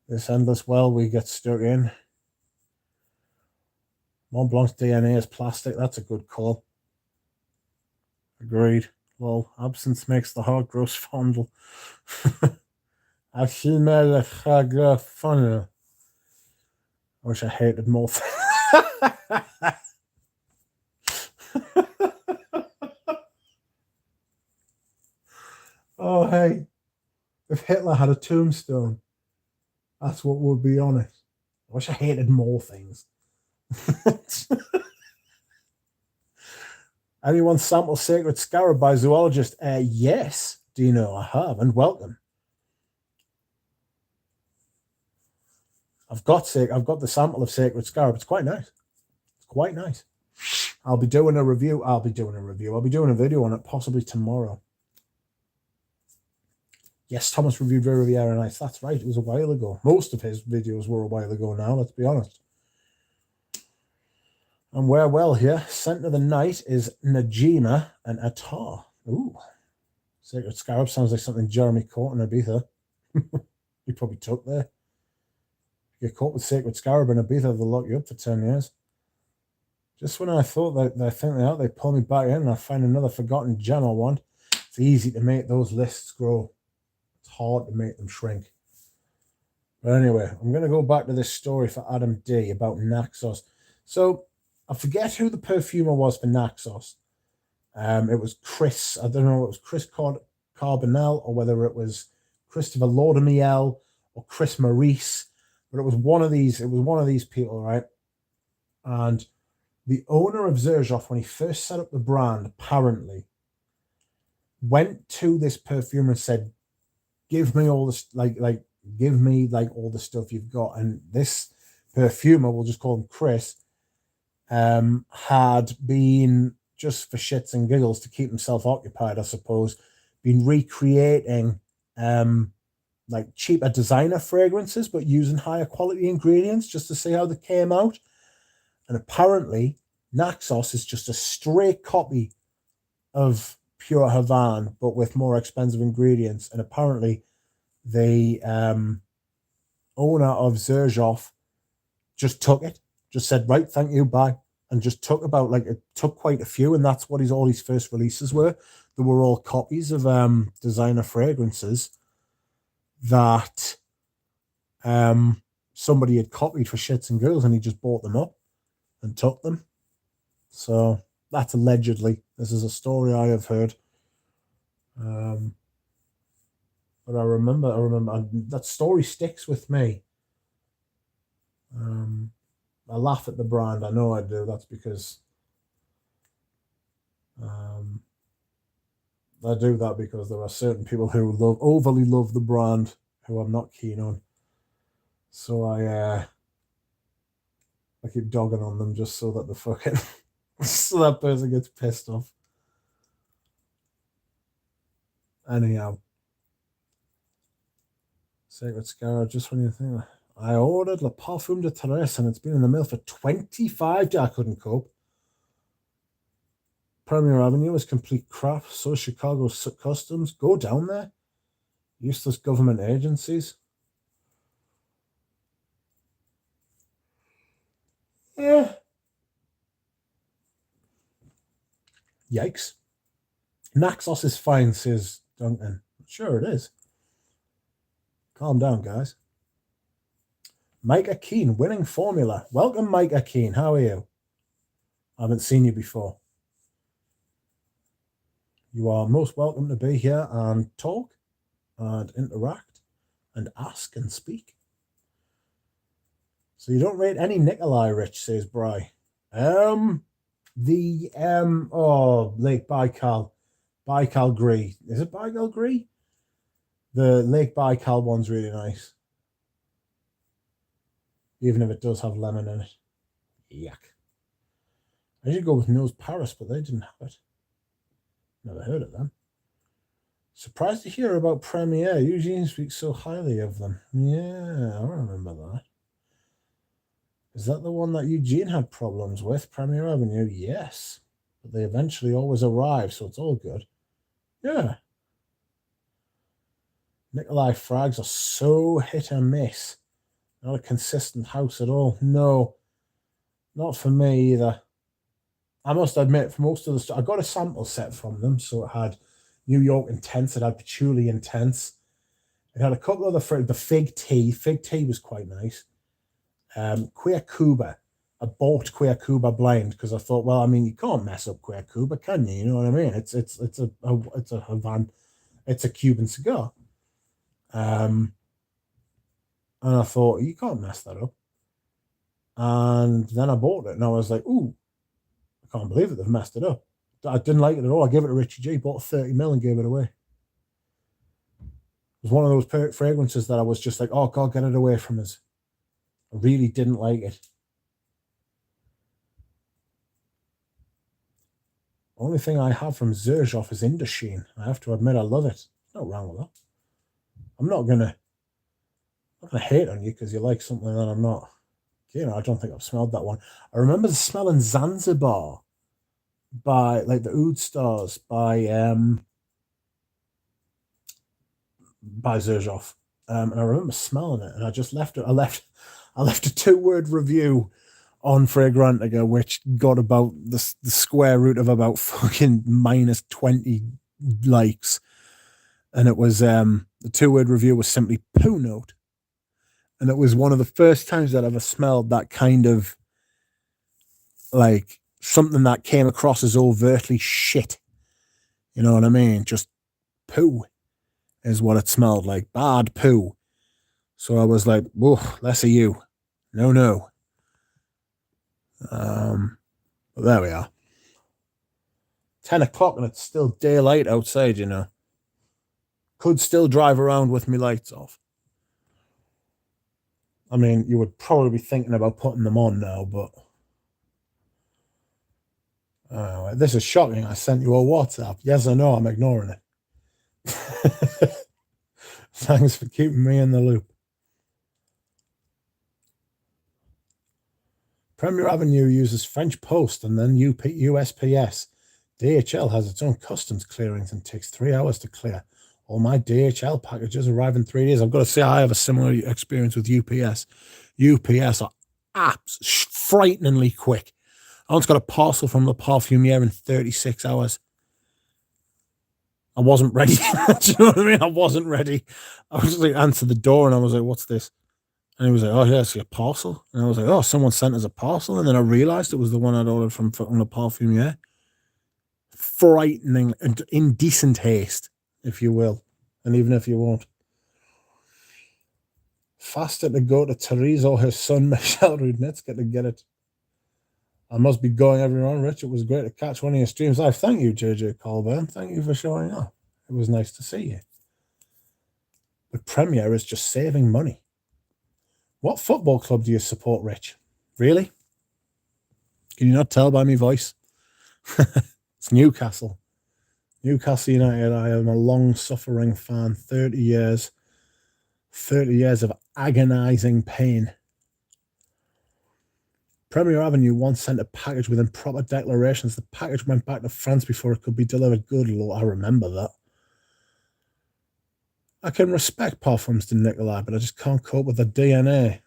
This endless well we get stuck in. Mont Blanc's DNA is plastic. That's a good call. Agreed. Well, absence makes the heart grow fondle. I wish I hated more. Oh, hey. If Hitler had a tombstone, that's what would be on it. I wish I hated more things. Anyone sample Sacred Scarab by Zoologist? Yes, Dino, I have, and welcome. I've got the sample of Sacred Scarab. It's quite nice. It's quite nice. I'll be doing a review. I'll be doing a video on it possibly tomorrow. Yes, Thomas reviewed Riviera Nights. That's right. It was a while ago. Most of his videos were a while ago now, let's be honest. And we're well here. Scent of the night is Najima and Attar. Ooh. Sacred Scarab sounds like something Jeremy caught in Ibiza. He probably took there. If you get caught with Sacred Scarab in Ibiza, they'll lock you up for 10 years. Just when I thought that they think they're out, they pull me back in and I find another forgotten gem I want. It's easy to make those lists grow. It's hard to make them shrink. But anyway, I'm going to go back to this story for Adam D about Naxos. So I forget who the perfumer was for Naxos. It was Chris. I don't know. It was Chris Carbonell or whether it was Christopher Laudamiel or Chris Maurice. But it was one of these. It was one of these people, right? And the owner of Xerjoff, when he first set up the brand, apparently went to this perfumer and said, "Give me all this, give me all the stuff you've got." And this perfumer, we'll just call him Chris, had been, just for shits and giggles to keep himself occupied, I suppose, been recreating cheaper designer fragrances, but using higher quality ingredients just to see how they came out. And apparently, Naxos is just a straight copy of Pure Havane, but with more expensive ingredients. And apparently, the owner of Xerjoff just took it, just said, "Right, thank you, bye," and just took it took quite a few, and that's what all his first releases were. They were all copies of designer fragrances that somebody had copied for shits and giggles, and he just bought them up and took them. So that's allegedly. This is a story I have heard. But I remember that story sticks with me. I laugh at the brand. I know I do. That's because I do that because there are certain people who overly love the brand who I'm not keen on. So I keep dogging on them just so that the fucking so that person gets pissed off. Anyhow, Sacred Scarab. Just when you think, I ordered Le Parfum de Terrasse and it's been in the mail for 25 days. I couldn't cope. Premier Avenue is complete crap. So is Chicago Customs. Go down there. Useless government agencies. Yeah. Yikes. Naxos is fine, says Duncan. Sure it is. Calm down, guys. Micah Keane, winning formula. Welcome, Micah Keane. How are you? I haven't seen you before. You are most welcome to be here and talk and interact and ask and speak. So you don't rate any Nikolai, Rich, says Bry. Lake Baikal. Baikal Gris. Is it Baikal Gris? The Lake Baikal one's really nice. Even if it does have lemon in it. Yuck. I should go with Nose Paris, but they didn't have it. Never heard of them. Surprised to hear about Premier. Eugene speaks so highly of them. Yeah, I remember that. Is that the one that Eugene had problems with? Premier Avenue? Yes. But they eventually always arrive, so it's all good. Yeah. Nikolai Frags are so hit and miss. Not a consistent house at all. No. Not for me either. I must admit, for most of the stuff, I got a sample set from them. So it had New York Intense, it had Patchouli Intense. It had a couple of the Fig Tea. Fig Tea was quite nice. Queer Cuba. I bought Queer Cuba blind because I thought, well, I mean, you can't mess up Queer Cuba, can you? You know what I mean? It's a Havana, it's a Cuban cigar. And I thought, you can't mess that up. And then I bought it, and I was like, ooh, I can't believe it, they've messed it up. I didn't like it at all. I gave it to Richie G, bought 30 mil and gave it away. It was one of those fragrances that I was just like, oh, God, get it away from us. I really didn't like it. Only thing I have from Xerjoff is Indochine. I have to admit, I love it. No wrong with that. I'm not gonna hate on you because you like something that I'm not. You know, I don't think I've smelled that one. I remember smelling Zanzibar by like the Oud Stars by Xerjoff. And I remember smelling it, and I just left it. I left a 2-word review on Fragrantica, which got about the square root of about fucking minus 20 likes. And it was the 2-word review was simply poo note. And it was one of the first times that I ever smelled that kind of like something that came across as overtly shit. You know what I mean? Just poo is what it smelled like. Bad poo. So I was like, whoa, less of you. No. But there we are. 10 o'clock and it's still daylight outside, you know. Could still drive around with me lights off. I mean, you would probably be thinking about putting them on now, but this is shocking. I sent you a WhatsApp. Yes or no, I'm ignoring it. Thanks for keeping me in the loop. Premier Avenue uses French Post and then USPS. DHL has its own customs clearings and takes 3 hours to clear. All my DHL packages arrive in 3 days. I've got to say, I have a similar experience with UPS. UPS are frighteningly quick. I once got a parcel from the Parfumier in 36 hours. I wasn't ready. Do you know what I mean? I wasn't ready. I was just like, answered the door and I was like, what's this? And he was like, oh, yeah, it's your parcel. And I was like, oh, someone sent us a parcel. And then I realized it was the one I'd ordered from the Parfumier. Frightening and indecent haste, if you will. And even if you won't. Faster to go to Therese or her son, Michelle Rudnitsky, to get it. I must be going everyone, Rich. It was great to catch one of your streams live. Thank you, JJ Colburn. Thank you for showing up. It was nice to see you. But Premier is just saving money. What football club do you support, Rich? Really? Can you not tell by my voice? It's Newcastle. Newcastle United. I am a long-suffering fan. 30 years. 30 years of agonizing pain. Premier Avenue once sent a package with improper declarations. The package went back to France before it could be delivered. Good Lord, I remember that. I can respect Parfums de Nicolas, but I just can't cope with the DNA.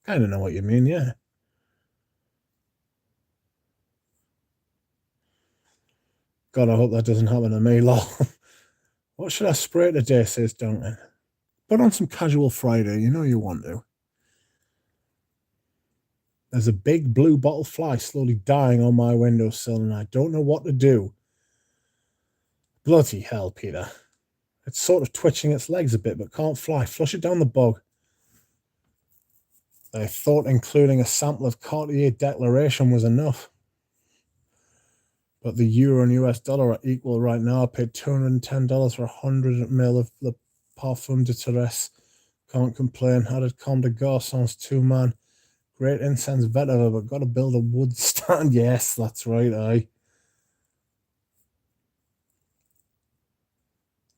Kind of know what you mean, yeah. God, I hope that doesn't happen to me, lol. What should I spray today, says Duncan. Put on some Casual Friday, you know you want to. There's a big blue bottle fly slowly dying on my windowsill, and I don't know what to do. Bloody hell, Peter. It's sort of twitching its legs a bit, but can't fly. Flush it down the bog. I thought including a sample of Cartier Declaration was enough. But the euro and US dollar are equal right now. I paid $210 for 100 ml of the Parfum de Therese. Can't complain. Added Comme de Garçons 2-man. Great incense vetiver, but got to build a wood stand. Yes, that's right, aye.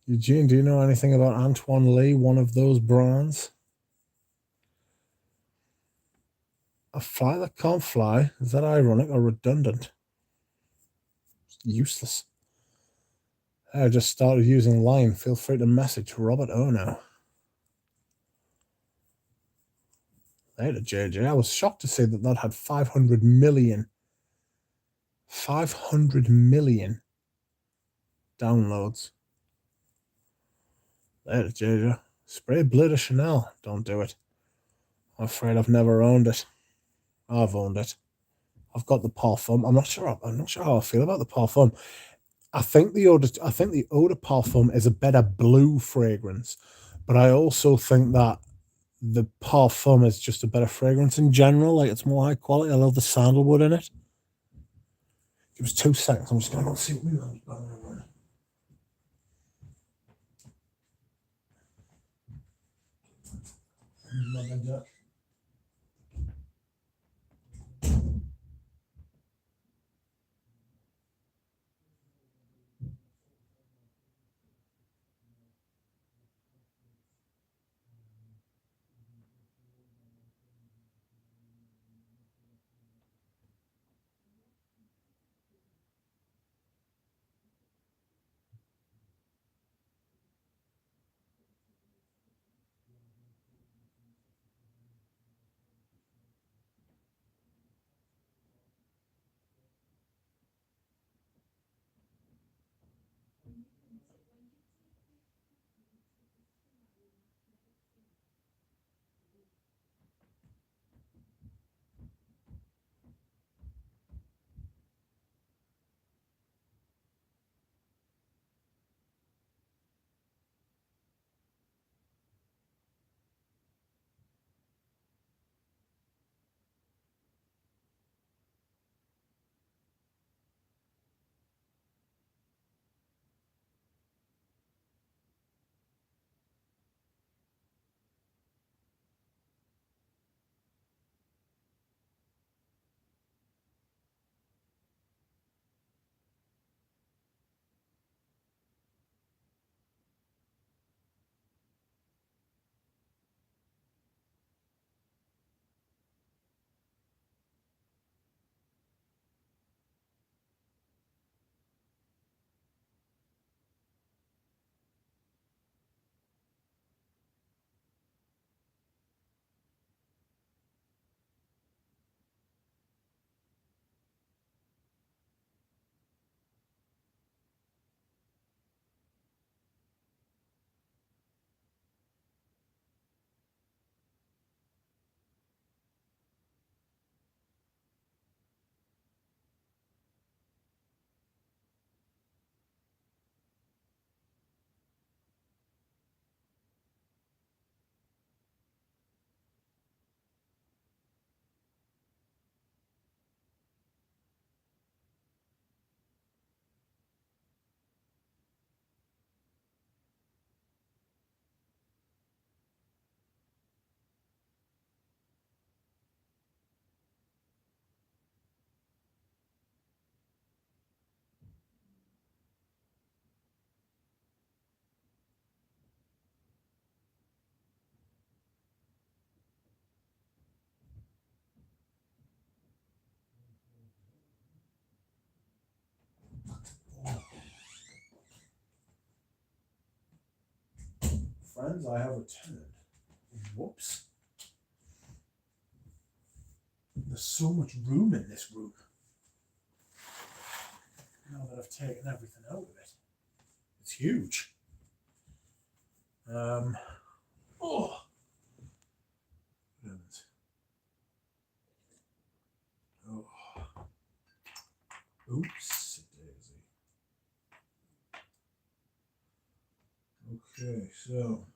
Eugene, do you know anything about Antoine Lee, one of those brands? A fly that can't fly? Is that ironic or redundant? It's useless. I just started using Line. Feel free to message Robert Ono. Later, JJ. I was shocked to see that had 500 million. 500 million downloads. Later, JJ. Spray Bleu de Chanel. Don't do it. I'm afraid I've never owned it. I've owned it. I've got the Parfum. I'm not sure how I feel about the Parfum. I think the Eau de Parfum is a better blue fragrance, but I also think that the perfume is just a better fragrance in general. Like, it's more high quality. I love the sandalwood in it. Give us 2 seconds. I'm just going to go see what we want. Friends, I have returned. Whoops. There's so much room in this room. Now that I've taken everything out of it. It's huge. Oh. Oh. Oops. Daisy. Okay, so.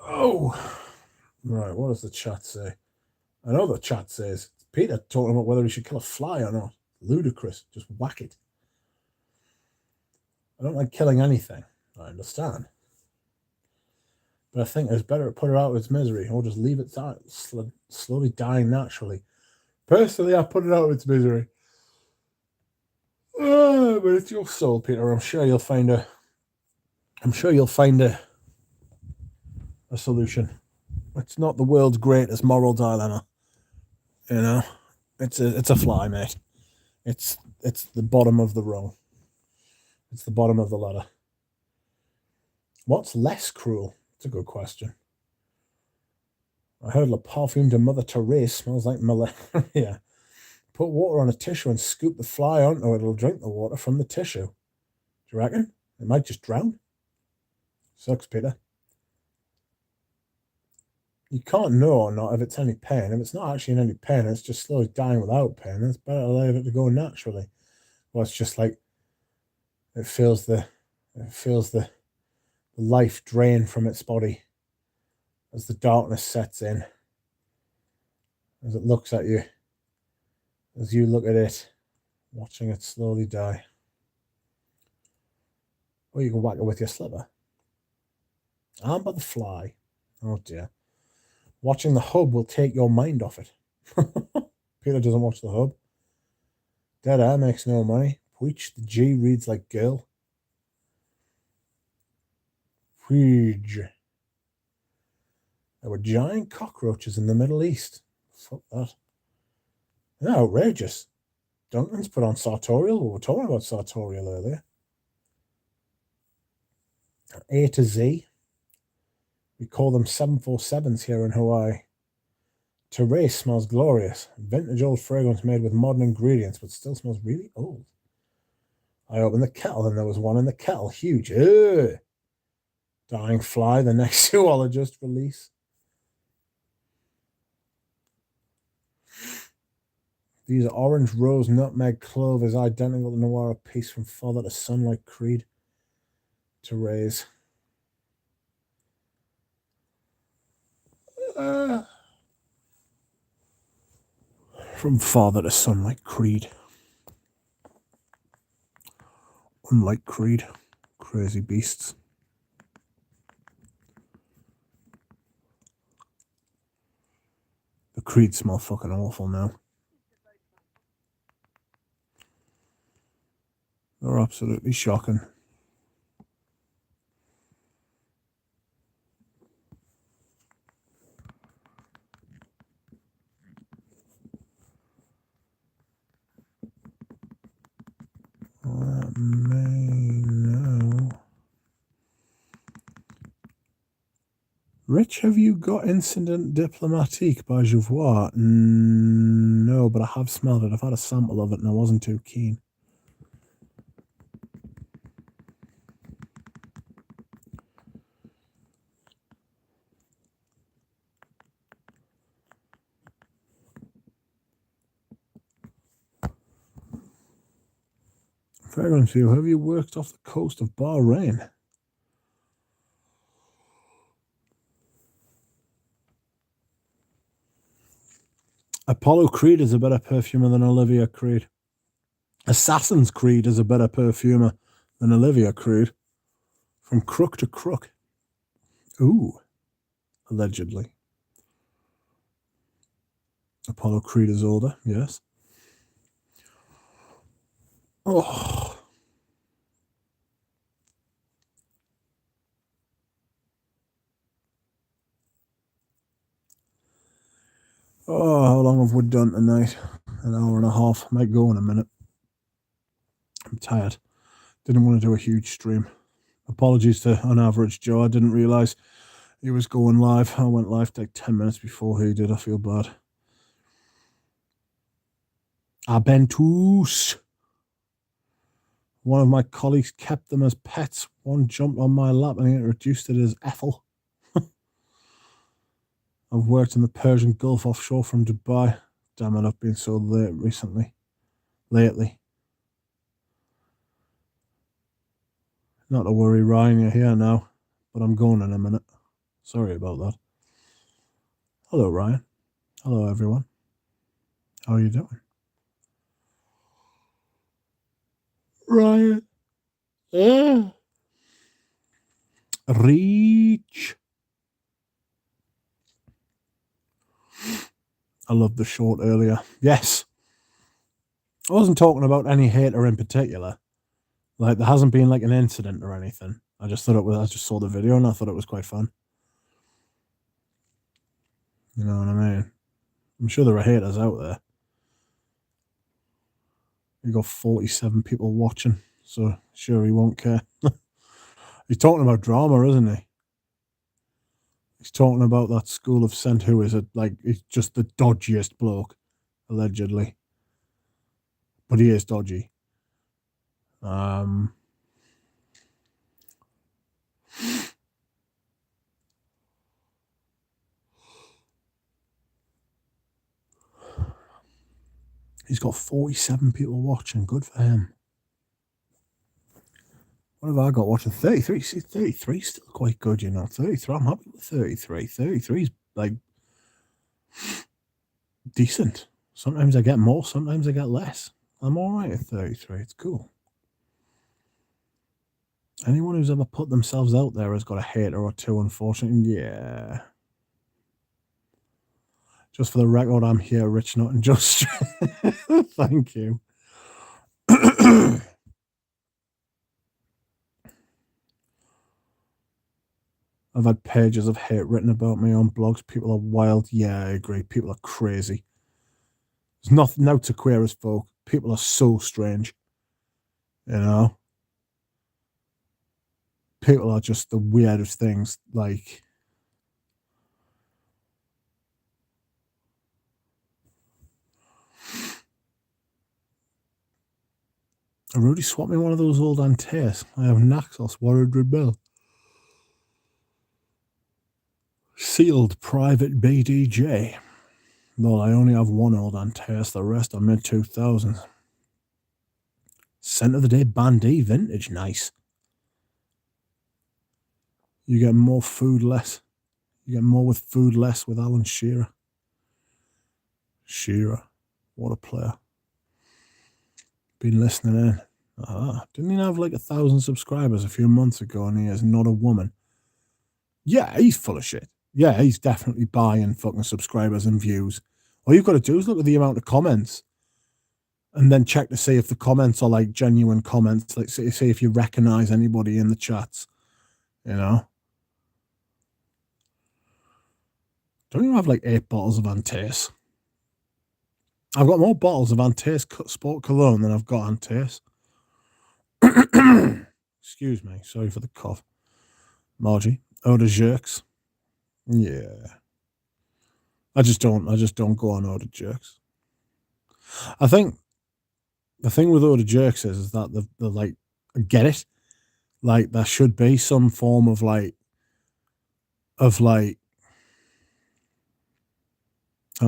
Oh. Right, what does the chat say? I know the chat says it's Peter talking about whether he should kill a fly or not. Ludicrous. Just whack it. I don't like killing anything. I understand. But I think it's better to put her out of its misery or just leave it slowly dying naturally. Personally, I put it out of its misery. But it's your soul, Peter. I'm sure you'll find a solution. It's not the world's greatest moral dilemma. You know, it's a fly, mate. It's the bottom of the rung. It's the bottom of the ladder. What's less cruel? It's a good question. I heard La Perfume de Mother Therese smells like malaria. Put water on a tissue and scoop the fly onto it. It'll drink the water from the tissue. Do you reckon? It might just drown. Sucks, Peter. You can't know or not if it's any pain. If it's not actually in any pain, it's just slowly dying without pain. It's better to leave it to go naturally. Well, it's just like it feels the life drain from its body as the darkness sets in, as it looks at you, as you look at it, watching it slowly die. Or you can whack it with your slipper. Armed by the fly. Oh dear. Watching the hub will take your mind off it. Peter doesn't watch the hub. Dead air makes no money. Preach, the G reads like girl. Preach. There were giant cockroaches in the Middle East. Fuck that. They're outrageous. Duncan's put on sartorial. We were talking about sartorial earlier. A to Z. We call them 747s here in Hawaii. Terrace smells glorious. Vintage old fragrance made with modern ingredients, but still smells really old. I opened the kettle and there was one in the kettle. Huge. Ugh. Dying fly, the next zoologist release. These orange rose nutmeg clove is identical to Noir piece from Father to Son like Creed. To raise. From Father to Son like Creed. Unlike Creed. Crazy beasts. The Creed smell fucking awful now. They're absolutely shocking. Let me know. Rich, have you got Incident Diplomatique by Jouvois? No, but I have smelled it. I've had a sample of it and I wasn't too keen. Fragrance you. Have you worked off the coast of Bahrain? Apollo Creed is a better perfumer than Olivia Creed. Assassin's Creed is a better perfumer than Olivia Creed. From crook to crook. Ooh. Allegedly. Apollo Creed is older, yes. Oh. Oh, how long have we done tonight? An hour and a half. Might go in a minute. I'm tired. Didn't want to do a huge stream. Apologies to On Average Joe. I didn't realise he was going live. I went live like 10 minutes before he did. I feel bad. Abentus. One of my colleagues kept them as pets. One jumped on my lap and he introduced it as Ethel. I've worked in the Persian Gulf offshore from Dubai. Damn it, I've been so late recently. Lately. Not to worry, Ryan, you're here now. But I'm going in a minute. Sorry about that. Hello, Ryan. Hello, everyone. How are you doing? Ryan. Yeah. Reach. I loved the short earlier. Yes. I wasn't talking about any hater in particular. Like, there hasn't been like an incident or anything. I just saw the video and I thought it was quite fun. You know what I mean? I'm sure there are haters out there. You got 47 people watching, so sure he won't care. He's talking about drama, isn't he? He's talking about that school of Cent who is he's just the dodgiest bloke, allegedly. But he is dodgy. He's got 47 people watching. Good for him. What have I got watching? 33. See, 33 is still quite good, you know. 33. I'm happy with 33. 33 is like decent. Sometimes I get more, sometimes I get less. I'm all right at 33. It's cool. Anyone who's ever put themselves out there has got a hater or two, unfortunately. Yeah. Just for the record, I'm here, Rich, not just. Thank you. I've had pages of hate written about me on blogs. People are wild. Yeah, I agree. People are crazy. There's nothing out to queer as folk. People are so strange. You know? People are just the weirdest things. Like, Rudy swapped me one of those old Antares. I have Naxos 100 mil. Sealed private BDJ. Well, I only have one old Antares. The rest are mid 2000s. Scent of the day Bandy vintage. Nice. You get more food less. You get more with food less with Alan Shearer. Shearer. What a player. Been listening in. Didn't he have like 1,000 subscribers a few months ago and he is not a woman? Yeah, he's full of shit. Yeah, he's definitely buying fucking subscribers and views. All you've got to do is look at the amount of comments and then check to see if the comments are like genuine comments. Like, see if you recognize anybody in the chats. You know? Don't you have like 8 bottles of Antares? I've got more bottles of Antares Sport Cologne than I've got Antares. Excuse me. Sorry for the cough. Margie. Eau de Jerks. Yeah. I just don't go on Eau de Jerks. I think the thing with Eau de Jerks is that the like, get it? Like, there should be some form of like, how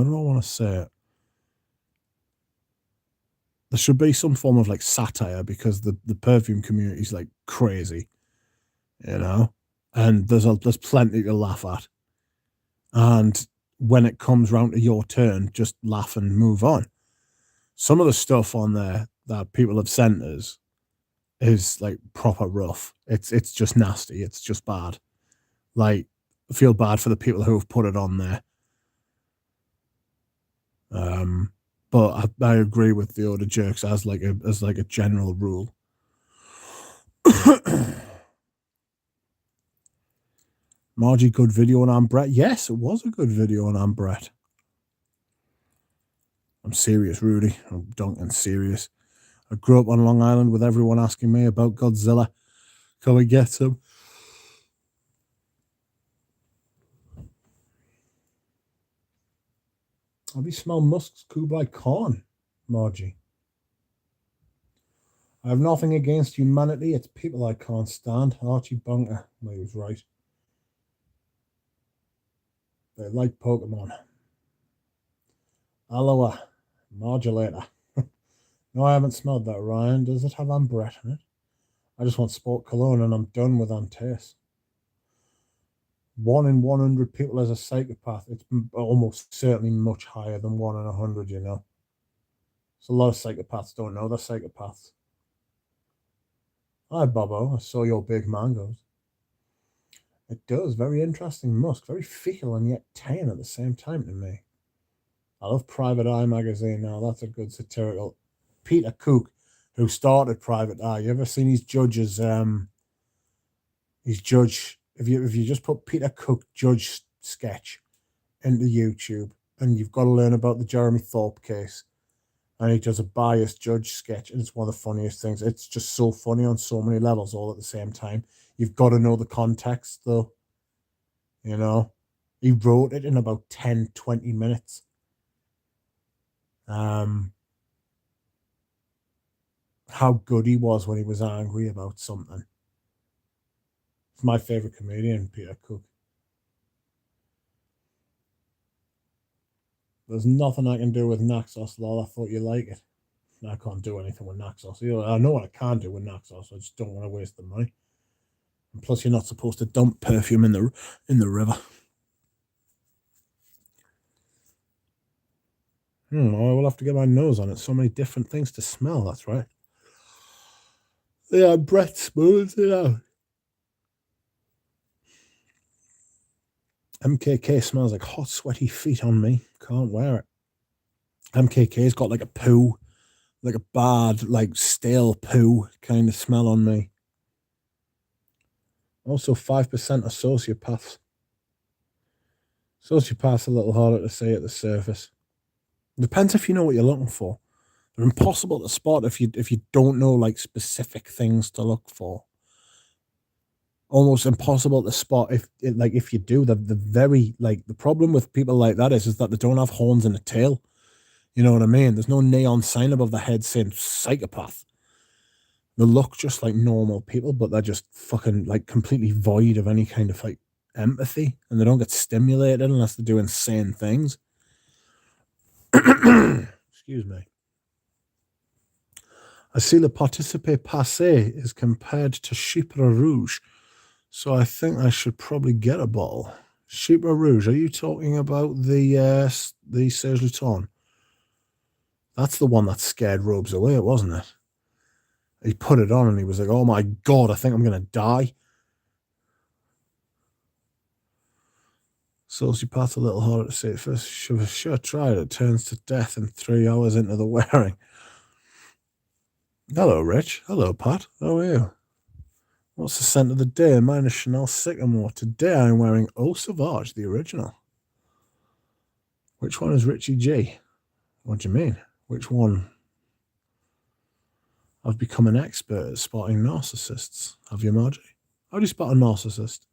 do I want to say it? There should be some form of like satire because the perfume community is like crazy, you know, and there's plenty to laugh at, and when it comes round to your turn, just laugh and move on. Some of the stuff on there that people have sent us is like proper rough. It's just nasty. It's just bad. Like, I feel bad for the people who have put it on there. But I agree with the Eau de Jerks as like a general rule. Margie, good video on Ambret. Yes, it was a good video on Ambret. I'm serious, Rudy. I'm dunking serious. I grew up on Long Island with everyone asking me about Godzilla. Come and get him. Have you smelled Musk's Kublai Khan, Margie? I have nothing against humanity. It's people I can't stand. Archie Bunker. Well, he was right. They like Pokemon. Aloha. Modulator. No, I haven't smelled that, Ryan. Does it have Ambret in it? I just want Sport Cologne and I'm done with Antares. 1 in 100 people as a psychopath. It's almost certainly much higher than 1 in 100, you know. So a lot of psychopaths don't know they're psychopaths. Hi, Bobo. I saw your big mangoes. It does. Very interesting musk. Very fecal and yet tame at the same time to me. I love Private Eye magazine now. That's a good satirical. Peter Cook, who started Private Eye. You ever seen his judges? His judge. If you just put Peter Cook judge sketch into YouTube, and you've got to learn about the Jeremy Thorpe case, and he does a biased judge sketch, and it's one of the funniest things. It's just so funny on so many levels, all at the same time. You've got to know the context, though. You know, he wrote it in about 10, 20 minutes. How good he was when he was angry about something. It's my favorite comedian, Peter Cook. There's nothing I can do with Naxos, lol. I thought you like it. I can't do anything with Naxos. I know what I can do with Naxos. I just don't want to waste the money. And plus, you're not supposed to dump perfume in the river. I will have to get my nose on it. So many different things to smell. That's right. Yeah, breath smooths it out. MKK smells like hot, sweaty feet on me. Can't wear it. MKK's got like a poo, like a bad, like stale poo kind of smell on me. Also, 5% are sociopaths. Sociopaths are a little harder to say at the surface. Depends if you know what you're looking for. They're impossible to spot if you don't know like specific things to look for. Almost impossible to spot if you do. The very like the problem with people like that is that they don't have horns and a tail. You know what I mean? There's no neon sign above the head saying psychopath. They look just like normal people, but they're just fucking like completely void of any kind of like empathy, and they don't get stimulated unless they do insane things. Excuse me. I see le participe passé is compared to Chypre Rouge, so I think I should probably get a bottle. Chypre Rouge, are you talking about the Serge Luton? That's the one that scared Robes away, wasn't it? He put it on and he was like, oh my God, I think I'm going to die. Sociopath a little harder to say at first. Sure tried. It turns to death in 3 hours into the wearing. Hello, Rich. Hello, Pat. How are you? What's the scent of the day? Mine is Chanel Sycamore. Today I'm wearing Eau Sauvage, the original. Which one is Richie G? What do you mean? Which one? I've become an expert at spotting narcissists. Have you, Margie? How do you spot a narcissist?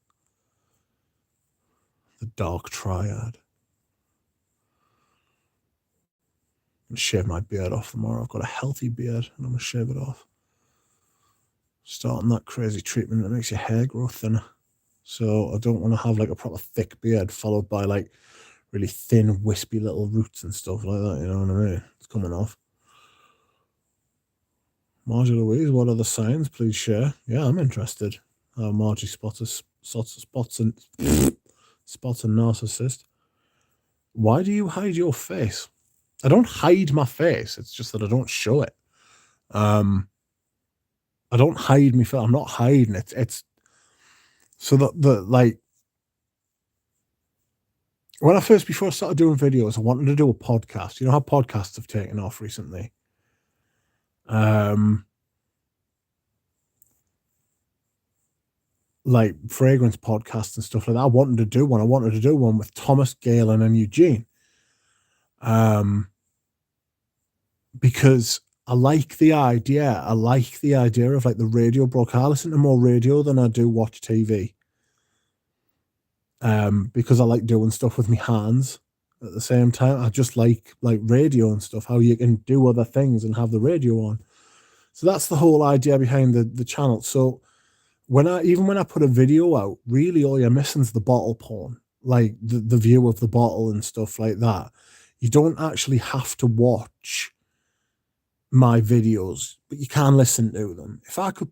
The dark triad. I'm going to shave my beard off tomorrow. I've got a healthy beard and I'm going to shave it off. Starting that crazy treatment that makes your hair grow thinner. So I don't want to have like a proper thick beard followed by like really thin, wispy little roots and stuff like that. You know what I mean? It's coming off. Margie Louise, what are the signs? Please share. Yeah, I'm interested. Margie spots and narcissist. Why do you hide your face? I don't hide my face. It's just that I don't show it. I don't hide my face. I'm not hiding it. It's so that like when before I started doing videos, I wanted to do a podcast. You know how podcasts have taken off recently. Like fragrance podcasts and stuff like that. I wanted to do one. I wanted to do one with Thomas, Galen, and Eugene. Because I like the idea. I like the idea of like the radio broadcast. I listen to more radio than I do watch TV. Because I like doing stuff with my hands at the same time. I just like radio and stuff, how you can do other things and have the radio on. So that's the whole idea behind the channel. So when I put a video out, really all you're missing is the bottle porn, like the view of the bottle and stuff like that. You don't actually have to watch my videos, but you can listen to them. If I could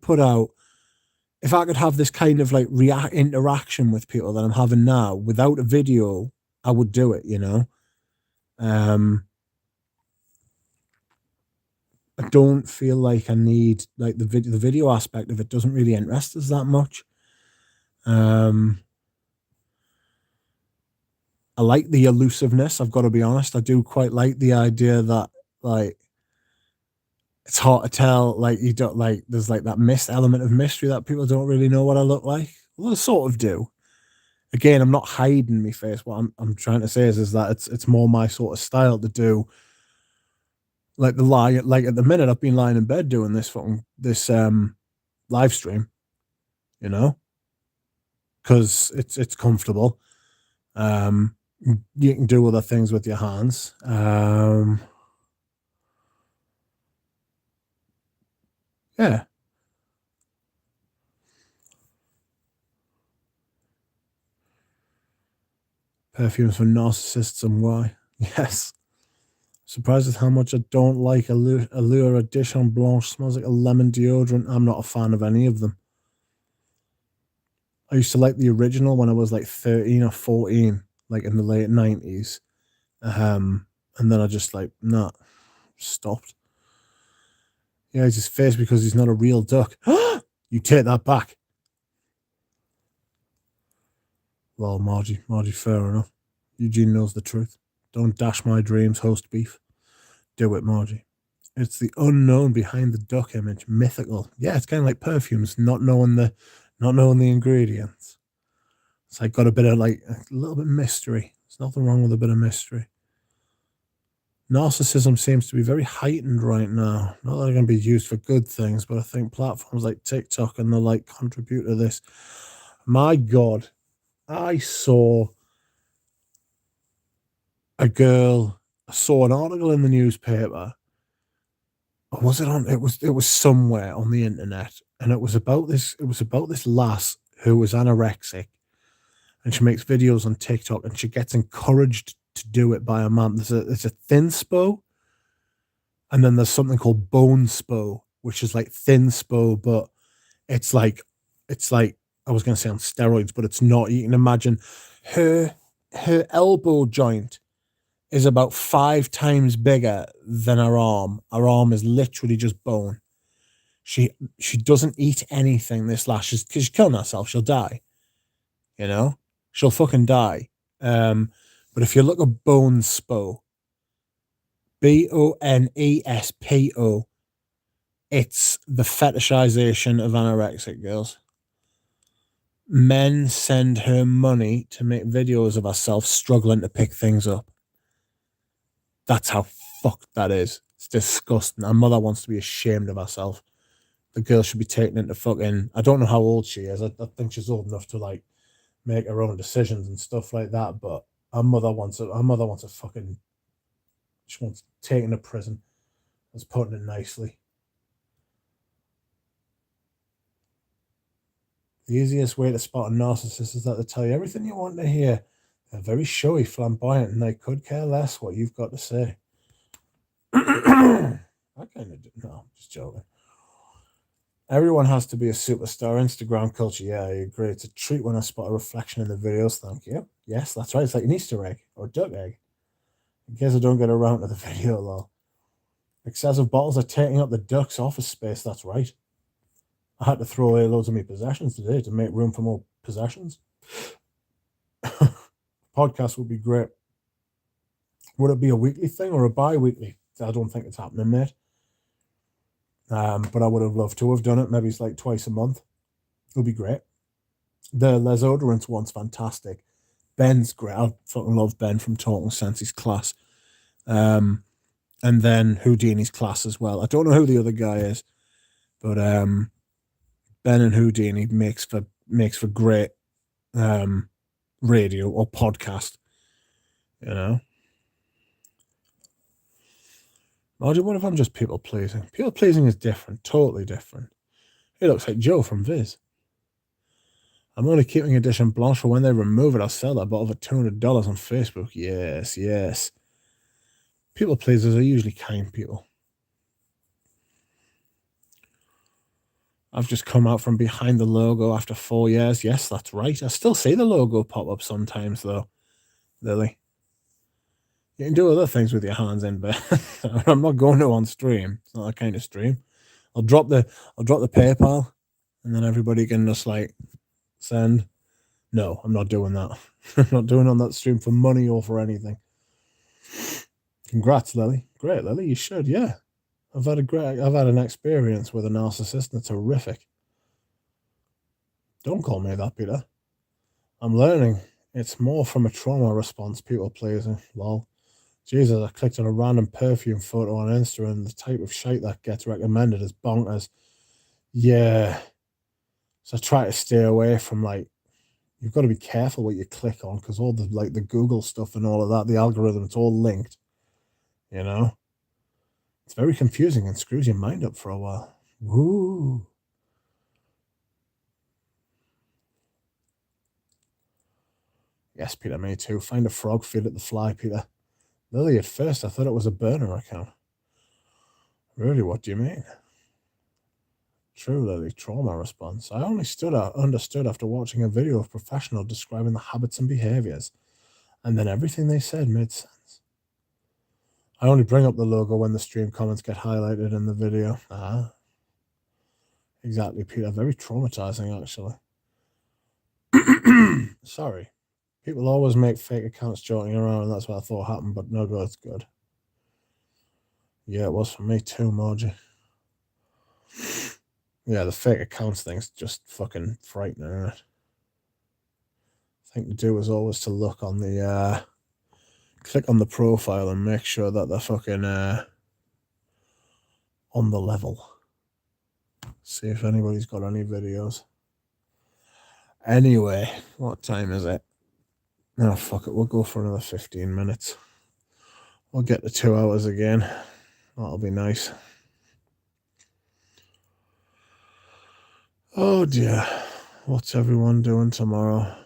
have this kind of like interaction with people that I'm having now without a video, I would do it, you know? I don't feel like I need like the video aspect of it doesn't really interest us that much. I like the elusiveness. I've got to be honest. I do quite like the idea that like it's hard to tell. Like you don't like there's like that element of mystery that people don't really know what I look like. Well, they sort of do. Again, I'm not hiding my face. What I'm trying to say is that it's more my sort of style to do. Like like at the minute I've been lying in bed doing this live stream, you know, because it's comfortable. You can do other things with your hands. Yeah. Perfumes for narcissists and why. Yes. Surprised at how much I don't like Allure Edition Blanche. Smells like a lemon deodorant. I'm not a fan of any of them. I used to like the original when I was like 13 or 14, like in the late 90s. And then I just like, nah, stopped. Yeah, he's his face because he's not a real duck. You take that back. Well, Margie, fair enough. Eugene knows the truth. Don't dash my dreams, host beef. Do it, Margie. It's the unknown behind the duck image, mythical. Yeah, it's kind of like perfumes, not knowing the ingredients. It's like got a bit of like a little bit of mystery. There's nothing wrong with a bit of mystery. Narcissism seems to be very heightened right now. Not that it can be used for good things, but I think platforms like TikTok and the like contribute to this. My God, I saw a girl. I saw an article in the newspaper. Or was it on? It was somewhere on the internet, and it was about this. It was about this lass who was anorexic, and she makes videos on TikTok, and she gets encouraged to do it by a man. There's a thin spo, and then there's something called bone spo, which is like thin spo, but it's like I was going to say on steroids, but it's not. You can imagine her her elbow joint is about 5 times bigger than her arm. Her arm is literally just bone. She doesn't eat anything. This lass, because she's killing herself. She'll die. You know, she'll fucking die. But if you look at Bone Spo, Bonespo, it's the fetishization of anorexic girls. Men send her money to make videos of herself struggling to pick things up. That's how fucked that is. It's disgusting. Her mother wants to be ashamed of herself. The girl should be taken into fucking. I don't know how old she is. I think she's old enough to like make her own decisions and stuff like that. But her mother wants a. Her mother wants a fucking. She wants taken to prison. That's putting it nicely. The easiest way to spot a narcissist is that they tell you everything you want to hear. They're very showy, flamboyant, and they could care less what you've got to say. I kind of do. No, just joking. Everyone has to be a superstar. Instagram culture, yeah, I agree. It's a treat when I spot a reflection in the videos. Thank you. Yes, that's right. It's like an Easter egg or a duck egg. In case I don't get around to the video, though. Excessive bottles are taking up the duck's office space. That's right. I had to throw away loads of my possessions today to make room for more possessions. Podcast would be great. Would it be a weekly thing or a bi-weekly? I don't think it's happening, mate. But I would have loved to have done it. Maybe it's like twice a month. It would be great. The Les Odorants one's fantastic. Ben's great. I fucking love Ben from Talking Sense. He's class. And then Houdini's class as well. I don't know who the other guy is, but Ben and Houdini makes for great radio or podcast. You know. Margie, what if I'm just people pleasing? People pleasing is different, totally different. He looks like Joe from Viz. I'm only keeping Edition Blanche for when they remove it. I'll sell that bottle for $200 on Facebook. Yes, yes. People pleasers are usually kind people. I've just come out from behind the logo after 4 years. Yes, that's right. I still see the logo pop up sometimes, though, Lily. You can do other things with your hands in, but I'm not going to on stream. It's not that kind of stream. I'll drop the PayPal, and then everybody can just like send. No, I'm not doing that. I'm not doing on that stream for money or for anything. Congrats, Lily. Great, Lily. You should, yeah. I've had an experience with a narcissist, and it's horrific. Don't call me that, Peter. I'm learning. It's more from a trauma response, people pleasing. Lol. Jesus, I clicked on a random perfume photo on Insta, and the type of shite that gets recommended is bonkers. Yeah. So I try to stay away from like. You've got to be careful what you click on because all the Google stuff and all of that, the algorithm, it's all linked. You know, it's very confusing and screws your mind up for a while. Woo. Yes, Peter, me too. Find a frog, feed it the fly, Peter. Lily, at first I thought it was a burner account. Really, what do you mean? True, Lily, trauma response. I only understood after watching a video of professional describing the habits and behaviors, and then everything they said made sense. I only bring up the logo when the stream comments get highlighted in the video. Ah, exactly, Peter. Very traumatizing, actually. Sorry. People always make fake accounts joking around, and that's what I thought happened, but no, it's good. Yeah, it was for me too, Margie. Yeah, the fake accounts thing's just fucking frightening, isn't it? Thing to do is always to look on the click on the profile and make sure that they're fucking on the level. See if anybody's got any videos. Anyway, what time is it? Oh, fuck it, we'll go for another 15 minutes. We'll get to 2 hours again. That'll be nice. Oh dear. What's everyone doing tomorrow?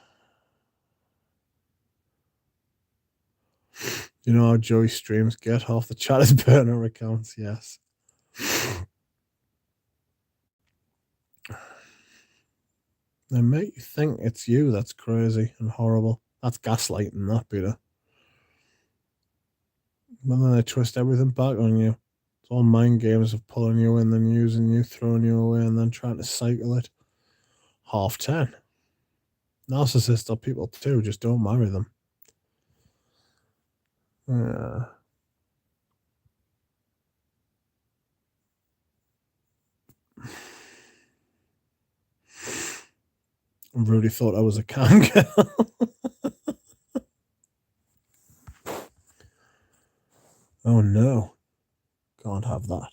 You know how Joey streams get half the chat is burner accounts, yes. They make you think it's you that's crazy and horrible. That's gaslighting, that, Peter. But then they twist everything back on you. It's all mind games of pulling you in, then using you, throwing you away, and then trying to cycle it. 10:30. Narcissists are people too, just don't marry them. Yeah. Rudy thought I was a cam girl. Oh no. Can't have that.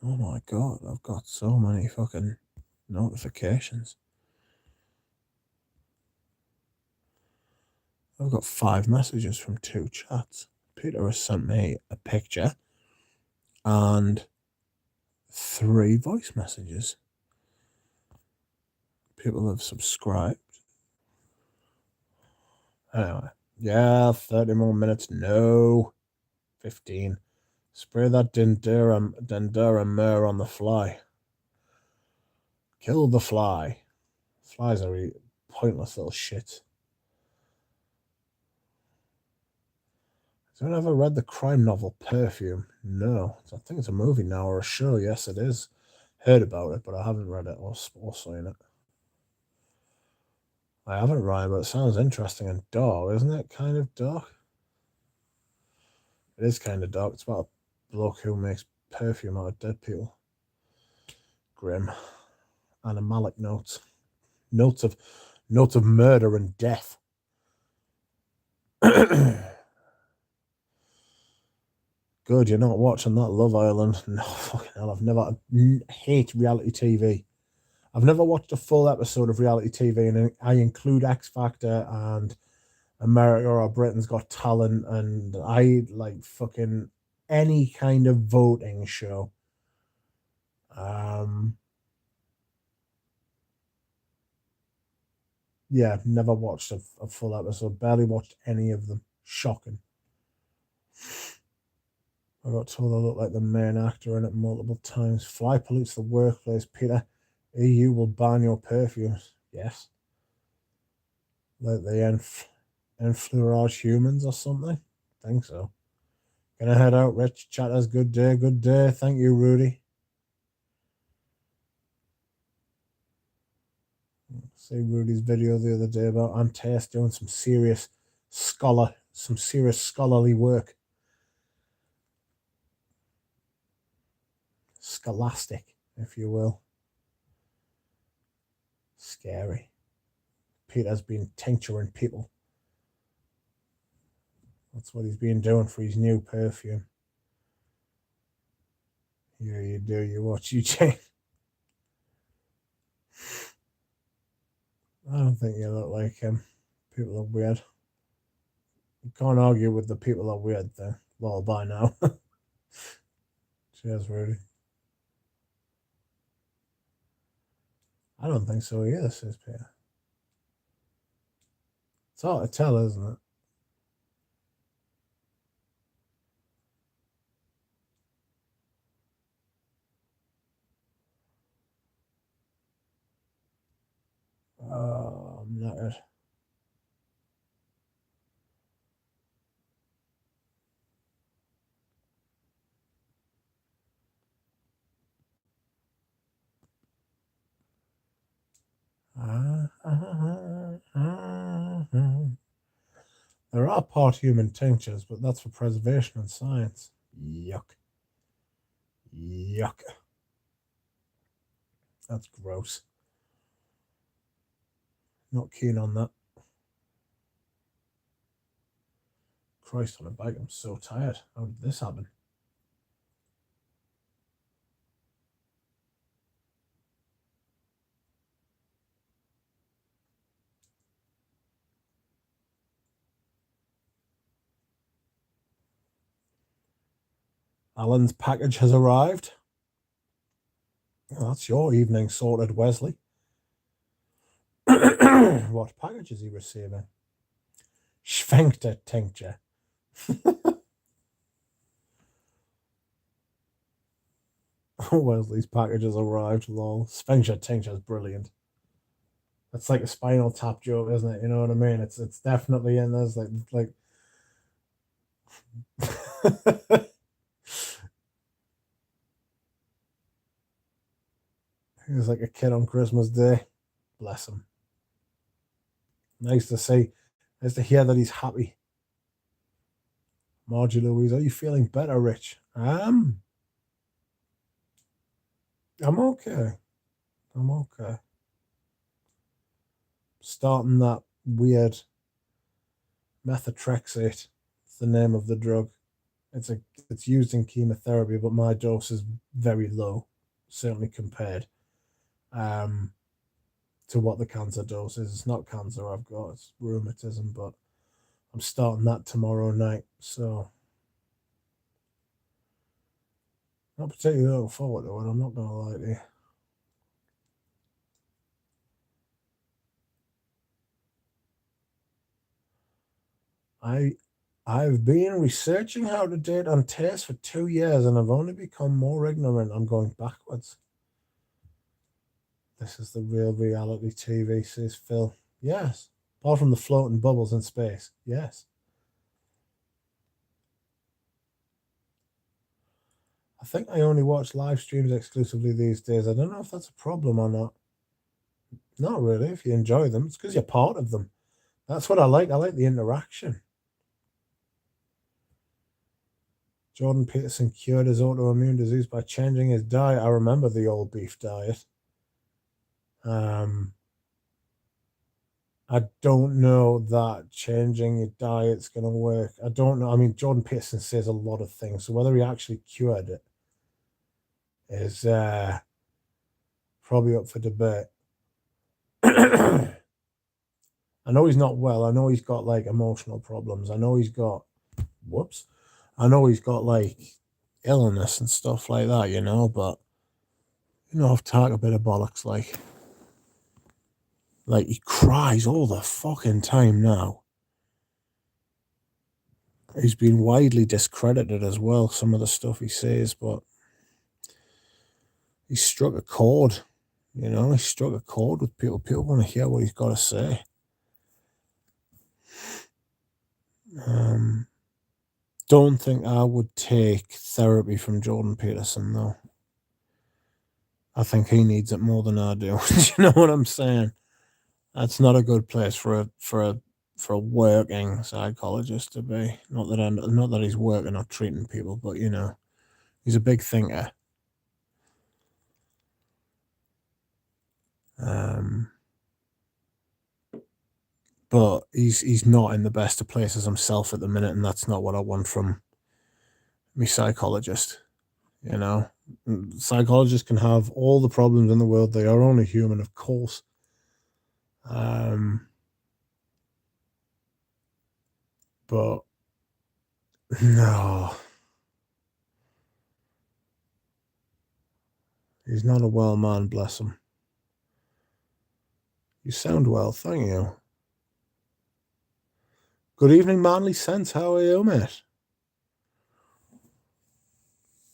Oh my god, I've got so many fucking notifications. I've got 5 messages from 2 chats. Peter has sent me a picture and 3 voice messages. People have subscribed. Anyway, yeah, 30 more minutes. No, 15. Spray that Dendera myrrh on the fly. Kill the fly. Flies are really pointless little shit. Has anyone ever read the crime novel Perfume? No. I think it's a movie now or a show. Yes, it is. Heard about it, but I haven't read it or seen it. I haven't, Ryan, but it sounds interesting and dark, isn't it? Kind of dark. It is kind of dark. It's about a bloke who makes perfume out of dead people. Grim. Animalic notes. Notes of murder and death. Good, you're not watching that Love Island. No, fucking hell, I hate reality TV. I've never watched a full episode of reality TV, and I include X Factor and America or Britain's Got Talent, and I like fucking any kind of voting show. Yeah, never watched a full episode. Barely watched any of them. Shocking. I got told I look like the main actor in it multiple times. Fly pollutes the workplace, Peter. EU will ban your perfumes. Yes. Like they enfleurage humans or something? I think so. Gonna head out, Rich. Chatters, good day, good day. Thank you, Rudy. See Rudy's video the other day about Antaeus doing some serious scholarly work. Scholastic, if you will. Scary. Peter's been tincturing people. That's what he's been doing for his new perfume. Yeah, you do. You watch you change. I don't think you look like him. People are weird. You can't argue with the people are weird thing. Well, by now. Cheers, Rudy. I don't think so either, says Peter. It's hard to tell, isn't it? I'm knackered. There are perfume tinctures, but that's for preservation and science. Yuck. Yuck. That's gross. Not keen on that. Christ on a bike, I'm so tired. How did this happen? Alan's package has arrived. Oh, that's your evening sorted, Wesley. What package is he receiving? Sphincter tincture. Wesley's package has arrived. Lol. Sphincter tincture is brilliant. That's like a Spinal Tap joke, isn't it? You know what I mean? It's definitely in there. Like he was like a kid on Christmas Day. Bless him. Nice to see. Nice to hear that he's happy. Margie Louise, are you feeling better, Rich? I'm okay. I'm okay. Starting that weird methotrexate. It's the name of the drug. It's used in chemotherapy, but my dose is very low, certainly compared to what the cancer dose is. It's not cancer I've got, it's rheumatism, but I'm starting that tomorrow night, so not particularly looking forward to it, I'm not gonna lie to you. I've been researching how to date on taste for 2 years and I've only become more ignorant. I'm going backwards. This is the real reality TV, says Phil. Yes. Apart from the floating bubbles in space. Yes. I think I only watch live streams exclusively these days. I don't know if that's a problem or not. Not really. If you enjoy them, it's because you're part of them. That's what I like. I like the interaction. Jordan Peterson cured his autoimmune disease by changing his diet. I remember the old beef diet. I don't know that changing your diet's going to work. I don't know. I mean, Jordan Peterson says a lot of things, so whether he actually cured it is probably up for debate. I know he's not well. I know he's got like emotional problems. I know he's got whoops. I know he's got like illness and stuff like that, you know, but I've talked a bit of bollocks like he cries all the fucking time now. He's been widely discredited as well, some of the stuff he says, but he struck a chord, he struck a chord with people. People want to hear what he's got to say. Don't think I would take therapy from Jordan Peterson, though. I think he needs it more than I do. Do you know what I'm saying? That's not a good place for a working psychologist to be. Not that he's working or treating people, but he's a big thinker. But he's not in the best of places himself at the minute, and that's not what I want from me psychologist. Psychologists can have all the problems in the world. They are only human, of course. But no, he's not a well man, bless him. You sound well, thank you. Good evening, Manly Sense. How are you, mate?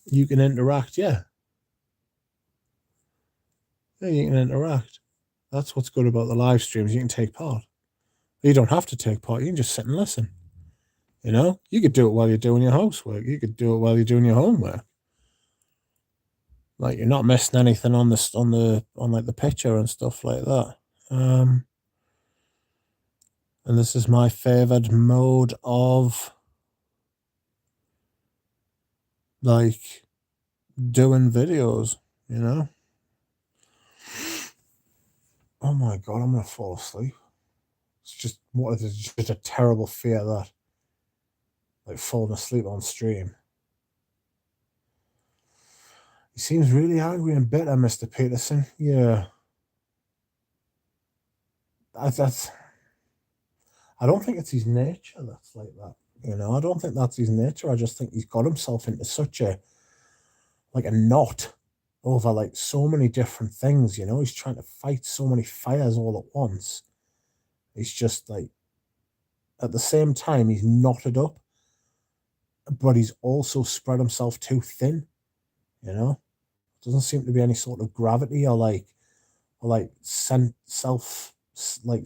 You can interact, yeah. Yeah, you can interact. That's what's good about the live streams. You can take part. You don't have to take part. You can just sit and listen. You know, you could do it while you're doing your housework. You could do it while you're doing your homework. Like, you're not missing anything on like the picture and stuff like that. And this is my favored mode of like doing videos, you know. Oh my god, I'm gonna fall asleep. It's just just a terrible fear that, like, falling asleep on stream. He seems really angry and bitter, Mr. Peterson. Yeah. I don't think it's his nature that's like that. You know, I don't think that's his nature. I just think he's got himself into such a knot over like so many different things, you know. He's trying to fight so many fires all at once. He's just like, at the same time, he's knotted up, but he's also spread himself too thin, you know. Doesn't seem to be any sort of gravity or self like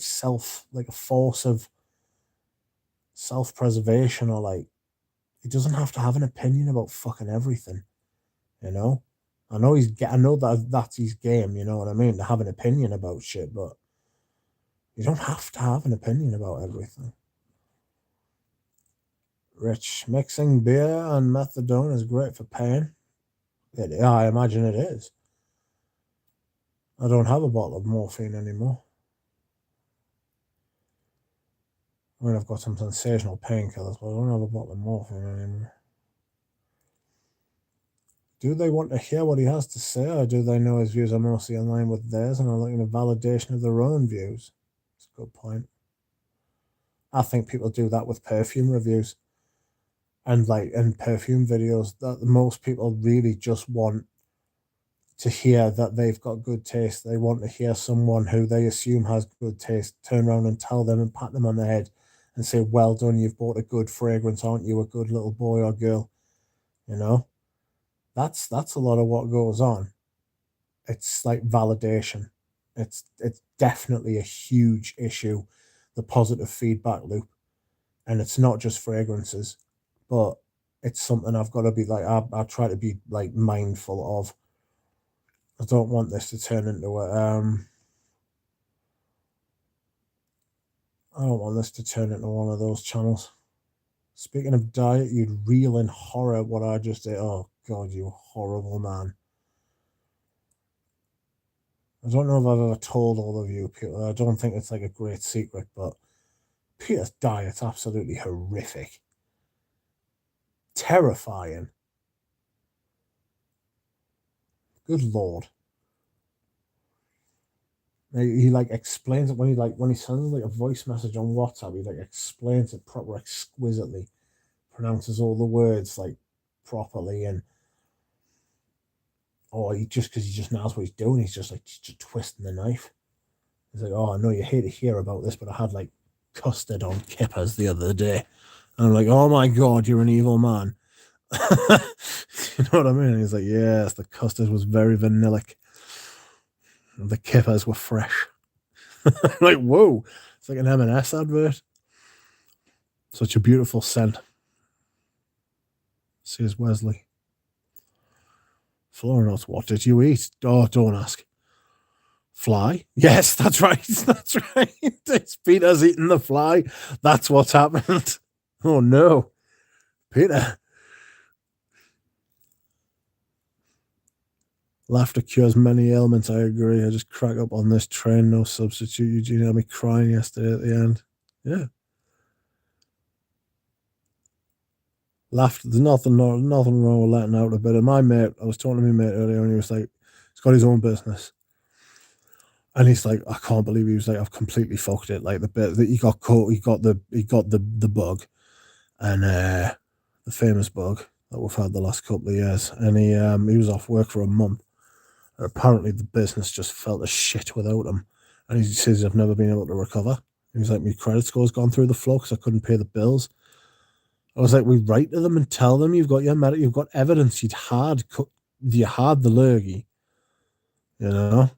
a force of self-preservation, or like, he doesn't have to have an opinion about fucking everything, you know. I know that's his game, you know what I mean, to have an opinion about shit, but you don't have to have an opinion about everything. Rich, mixing beer and methadone is great for pain. I imagine it is. I don't have a bottle of morphine anymore. I mean, I've got some sensational painkillers, but I don't have a bottle of morphine anymore. Do they want to hear what he has to say, or do they know his views are mostly in line with theirs and are looking at validation of their own views? That's a good point. I think people do that with perfume reviews and perfume videos. That most people really just want to hear that they've got good taste. They want to hear someone who they assume has good taste turn around and tell them and pat them on the head and say, "Well done, you've bought a good fragrance, aren't you? A good little boy or girl." You know, that's a lot of what goes on. It's like validation. It's definitely a huge issue, the positive feedback loop, and it's not just fragrances, but it's something I've got to be like. I try to be like mindful of. I don't want this to turn into a I don't want this to turn into one of those channels. Speaking of diet, you'd reel in horror at what I just did. Oh god, you horrible man. I don't know if I've ever told all of you people. I don't think it's like a great secret, but Peter's diet's absolutely horrific. Terrifying. Good lord. He like explains it when he sends like a voice message on WhatsApp. He like explains it proper exquisitely, pronounces all the words like properly, and he just, because he just knows what he's doing, he's just like just twisting the knife. He's like, "Oh, I know you hate to hear about this, but I had like custard on kippers the other day," and I'm like, "Oh my god, you're an evil man." You know what I mean? And he's like, "Yes, the custard was very vanillic. The kippers were fresh." I'm like, whoa, it's like an M&S advert. Such a beautiful scent, says Wesley. Florinos, what did you eat? Oh, don't ask. Fly? Yes, that's right. That's right. It's Peter's eating the fly. That's what's happened. Oh no, Peter. Laughter cures many ailments. I agree. I just crack up on this train. No substitute. Eugene had me crying yesterday at the end. Yeah. Laughter. There's nothing wrong with letting out a bit. And my mate, I was talking to my mate earlier, and he was like, he's got his own business. And he's like, I can't believe, he was like, I've completely fucked it. Like, the bit that he got caught, he got the bug, and the famous bug that we've had the last couple of years. And he was off work for a month. And apparently the business just felt as shit without him. And he says, I've never been able to recover. He was like, my credit score's gone through the floor because I couldn't pay the bills. I was like, we write to them and tell them you've got you've got evidence you had the lurgy, you know.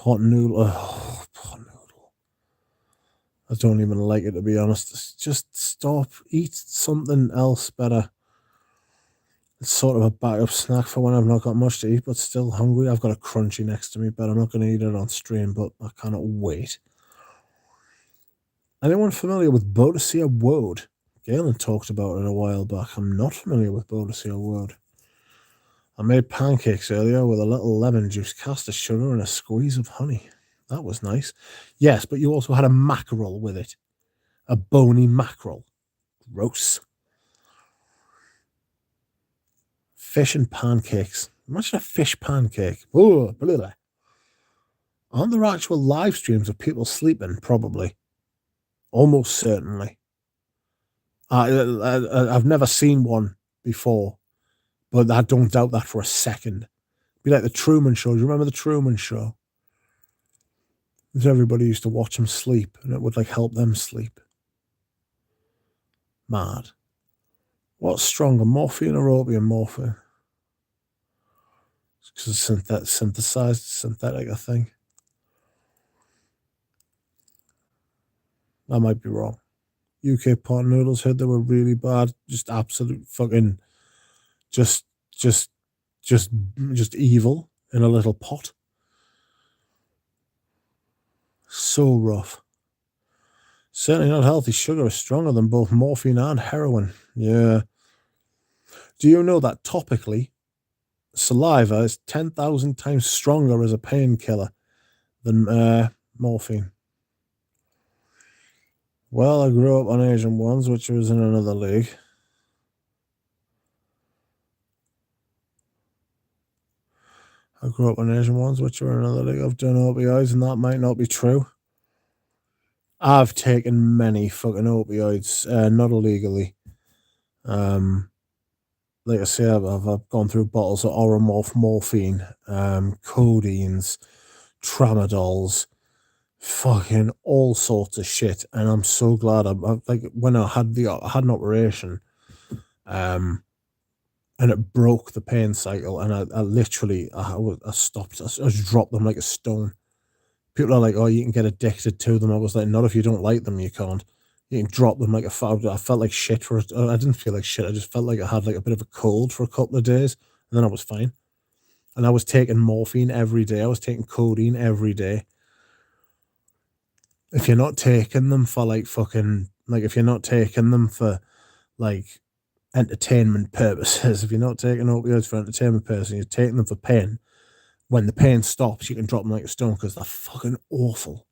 Pot noodle. Oh, pot noodle. I don't even like it, to be honest. Just stop. Eat something else better. It's sort of a backup snack for when I've not got much to eat, but still hungry. I've got a crunchy next to me, but I'm not going to eat it on stream, but I cannot wait. Anyone familiar with Boadicea Woad? Galen talked about it a while back. I'm not familiar with Boadicea Woad. I made pancakes earlier with a little lemon juice, caster sugar, and a squeeze of honey. That was nice. Yes, but you also had a mackerel with it. A bony mackerel. Gross. Fish and pancakes. Imagine a fish pancake. Oh, blah, blah. Aren't there actual live streams of people sleeping? Probably. Almost certainly. I've never seen one before, but I don't doubt that for a second. Be like the Truman Show. Do you remember the Truman Show? Everybody used to watch them sleep, and it would like help them sleep. Mad. What's stronger, morphine or opium? Morphine. Because it's synthesized, synthetic, I think. I might be wrong. UK pot noodles, heard they were really bad. Just absolute fucking, just evil in a little pot. So rough. Certainly not healthy. Sugar is stronger than both morphine and heroin. Yeah. Do you know that topically, saliva is 10,000 times stronger as a painkiller than morphine? Well, I grew up on Asian ones, which was in another league. I've done opioids, and that might not be true. I've taken many fucking opioids, not illegally. Like I say, I've gone through bottles of Oromorph morphine, codeines, tramadols, fucking all sorts of shit. And I'm so glad. I'm like when I had an operation, and it broke the pain cycle, and I literally I stopped. I just dropped them like a stone. People are like, "Oh, you can get addicted to them." I was like, "Not if you don't like them. You can't. You can drop them like a fat." I felt like shit for it. I didn't feel like shit. I just felt like I had like a bit of a cold for a couple of days, and then I was fine. And I was taking morphine every day. I was taking codeine every day. If you're not taking them for like fucking like, if you're not taking them for like entertainment purposes, if you're not taking opioids for entertainment purposes, you're taking them for pain. When the pain stops, you can drop them like a stone because they're fucking awful.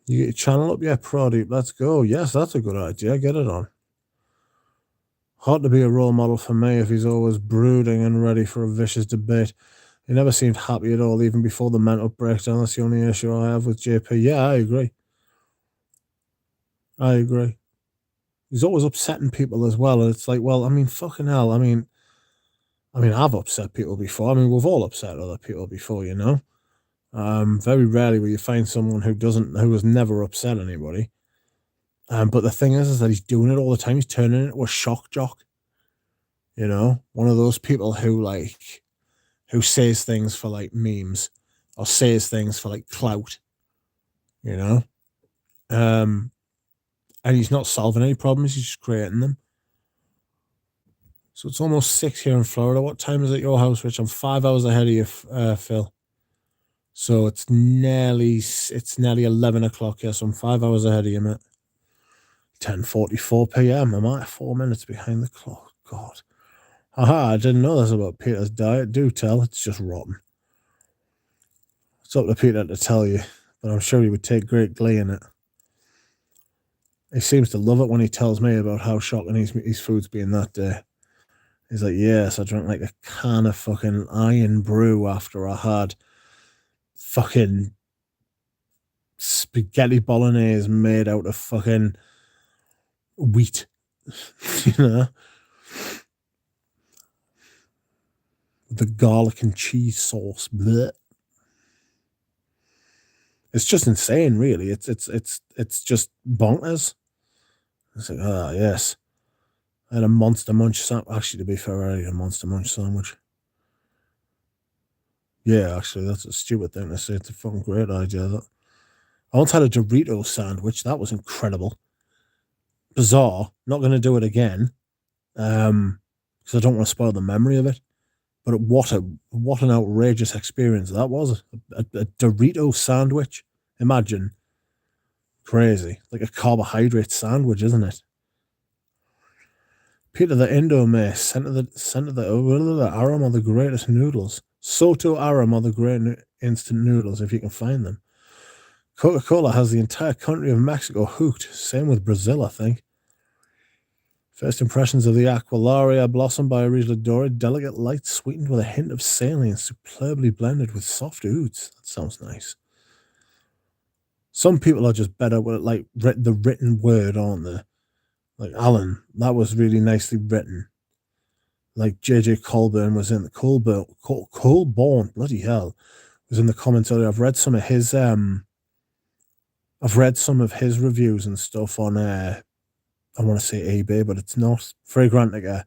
You get your channel up? Yeah, Pradeep, let's go. Yes, that's a good idea. Get it on. Hard to be a role model for me if he's always brooding and ready for a vicious debate. He never seemed happy at all, even before the mental breakdown. That's the only issue I have with JP. Yeah, I agree. He's always upsetting people as well. And it's like, well, I mean, fucking hell. I mean, I've upset people before. I mean, we've all upset other people before, you know? Very rarely will you find someone who has never upset anybody. But the thing is that he's doing it all the time. He's turning it into a shock jock. You know, one of those people who says things for like memes or says things for like clout. You know, and he's not solving any problems. He's just creating them. So it's almost 6 here in Florida. What time is it at your house, Rich? I'm 5 hours ahead of you, Phil. So it's nearly 11 o'clock. Yeah, so I'm 5 hours ahead of you, mate. 10:44 p.m. Am I 4 minutes behind the clock? God. Aha, I didn't know this about Peter's diet. Do tell, it's just rotten. It's up to Peter to tell you, but I'm sure he would take great glee in it. He seems to love it when he tells me about how shocking his food's been that day. He's like, yes, I drank like a can of fucking iron brew after I had fucking spaghetti bolognese made out of fucking wheat. You know? The garlic and cheese sauce. Blech. It's just insane, really. It's just bonkers. It's like, yes. I had a Monster Munch sandwich. Actually, to be fair, I ate a Monster Munch sandwich. Yeah, actually, that's a stupid thing to say. It's a fucking great idea. That I once had a Dorito sandwich. That was incredible. Bizarre. Not going to do it again. Because I don't want to spoil the memory of it. But what an outrageous experience that was. A Dorito sandwich. Imagine. Crazy. Like a carbohydrate sandwich, isn't it? Peter the Indomie, the Aram are the greatest noodles. Soto Aram are the great instant noodles if you can find them. Coca-Cola has the entire country of Mexico hooked. Same with Brazil, I think. First impressions of the Aquilaria blossom by Dorid, delicate light sweetened with a hint of saline, superbly blended with soft oods. That sounds nice. Some people are just better with like the written word, aren't they? Like Alan, that was really nicely written. Like JJ Colburn was in the Colborn, bloody hell, was in the commentary. I've read some of his reviews and stuff on I want to say eBay, but it's not. Fragrantica.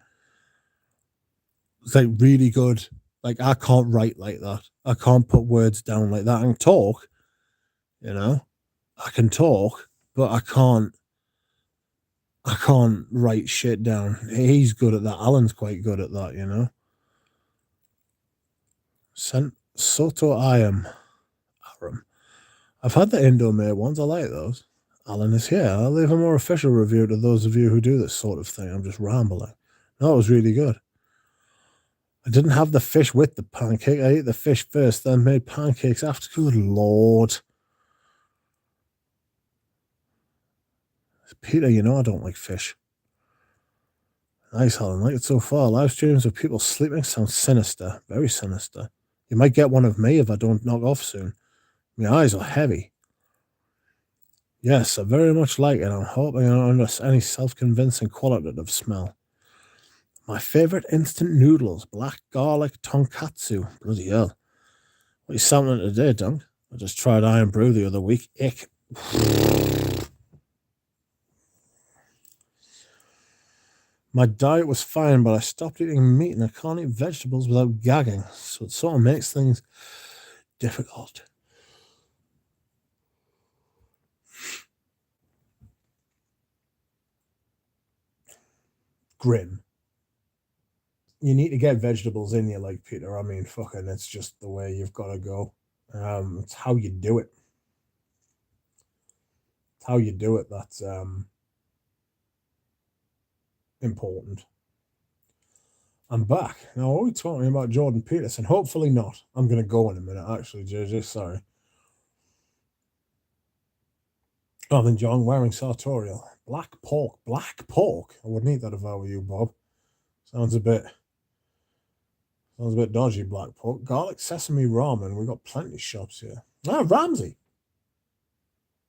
It's like really good. Like I can't write like that. I can't put words down like that. I can talk, you know. I can talk, but I can't write shit down. He's good at that. Alan's quite good at that, you know. Soto Aram. I've had the Indomare ones. I like those. Alan is here. I'll leave a more official review to those of you who do this sort of thing. I'm just rambling. No, it was really good. I didn't have the fish with the pancake. I ate the fish first, then made pancakes after. Good Lord. Peter, you know I don't like fish. Nice, Alan. Like it so far. Live streams of people sleeping sound sinister. Very sinister. You might get one of me if I don't knock off soon. My eyes are heavy. Yes, I very much like it. I'm hoping I don't under any self-convincing qualitative smell. My favourite instant noodles, black garlic tonkatsu. Bloody hell. What are you sampling today, Dunk? I just tried Iron Brew the other week. Ick. My diet was fine, but I stopped eating meat and I can't eat vegetables without gagging, so it sort of makes things difficult. Grim. You need to get vegetables in you, like Peter. I mean, fucking, it's just the way you've got to go. It's how you do it. It's how you do it that's important. I'm back. Now, are we talking about Jordan Peterson? Hopefully not. I'm going to go in a minute, actually, JJ. Sorry. Oh, then John wearing sartorial. Black pork. Black pork? I wouldn't eat that if I were you, Bob. Sounds a bit dodgy, black pork. Garlic sesame ramen. We've got plenty of shops here. Ah, Ramsey.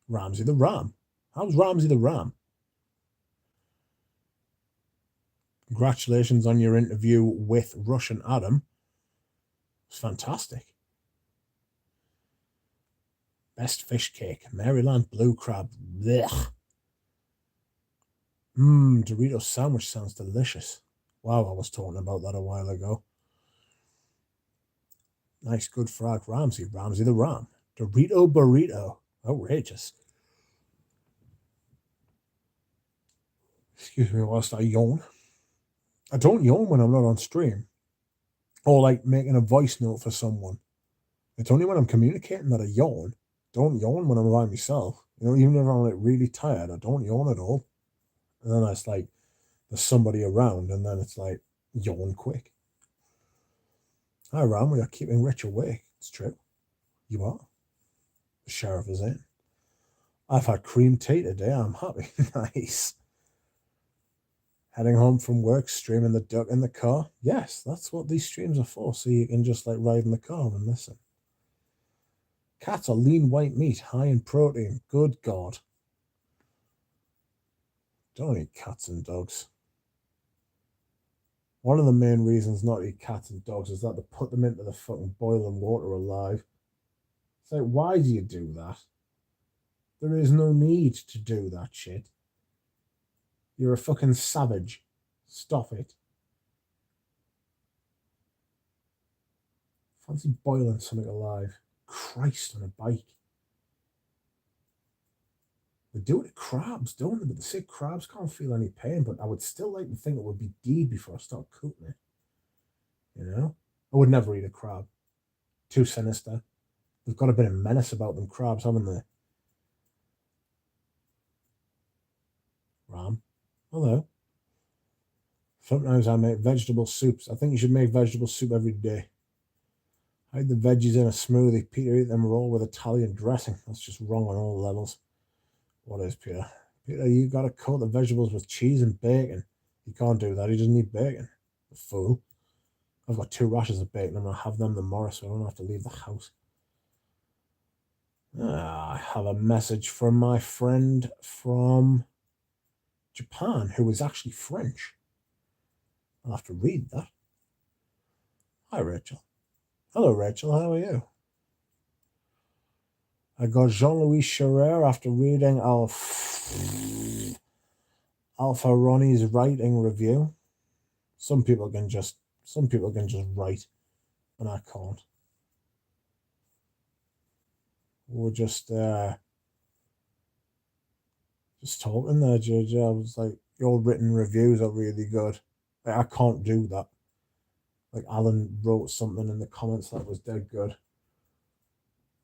Ramsey the Ram. How's Ramsey the Ram? Congratulations on your interview with Russian Adam. It's fantastic. Best fish cake. Maryland blue crab. Blech. Dorito sandwich sounds delicious. Wow, I was talking about that a while ago. Nice, good frog. Ramsey the Ram. Dorito burrito. Outrageous. Excuse me whilst I yawn. I don't yawn when I'm not on stream. Or like making a voice note for someone. It's only when I'm communicating that I yawn. Don't yawn when I'm by myself. You know, even if I'm like really tired, I don't yawn at all. And then it's like there's somebody around, and then it's like yawn quick. Hi Ram, we are keeping Rich awake. It's true. You are. The sheriff is in. I've had cream tea today. I'm happy. Nice. Heading home from work, streaming the duck in the car. Yes, that's what these streams are for. So you can just like ride in the car and listen. Cats are lean white meat, high in protein. Good God. Don't eat cats and dogs. One of the main reasons not to eat cats and dogs is that they put them into the fucking boiling water alive. It's like, why do you do that? There is no need to do that shit. You're a fucking savage. Stop it. Fancy boiling something alive. Christ, on a bike. They do it to crabs, don't they? But they say crabs can't feel any pain, but I would still like to think it would be dead before I start cooking it. You know? I would never eat a crab. Too sinister. They've got a bit of menace about them crabs, haven't they? Ram. Hello. Sometimes I make vegetable soups. I think you should make vegetable soup every day. Hide the veggies in a smoothie. Peter, eat them raw with Italian dressing. That's just wrong on all levels. What is, Peter? Peter, you gotta coat the vegetables with cheese and bacon. You can't do that. He doesn't need bacon. The fool. I've got 2 rashers of bacon. I'm gonna have them tomorrow so I don't have to leave the house. I have a message from my friend from Japan who is actually French. I'll have to read that. Hi, Rachel. Hello, Rachel. How are you? I got Jean-Louis Scherer after reading Alpha Ronnie's writing review. Some people can just write, and I can't. We're just talking there, JJ. I was like, your written reviews are really good. Like, I can't do that. Like, Alan wrote something in the comments that was dead good.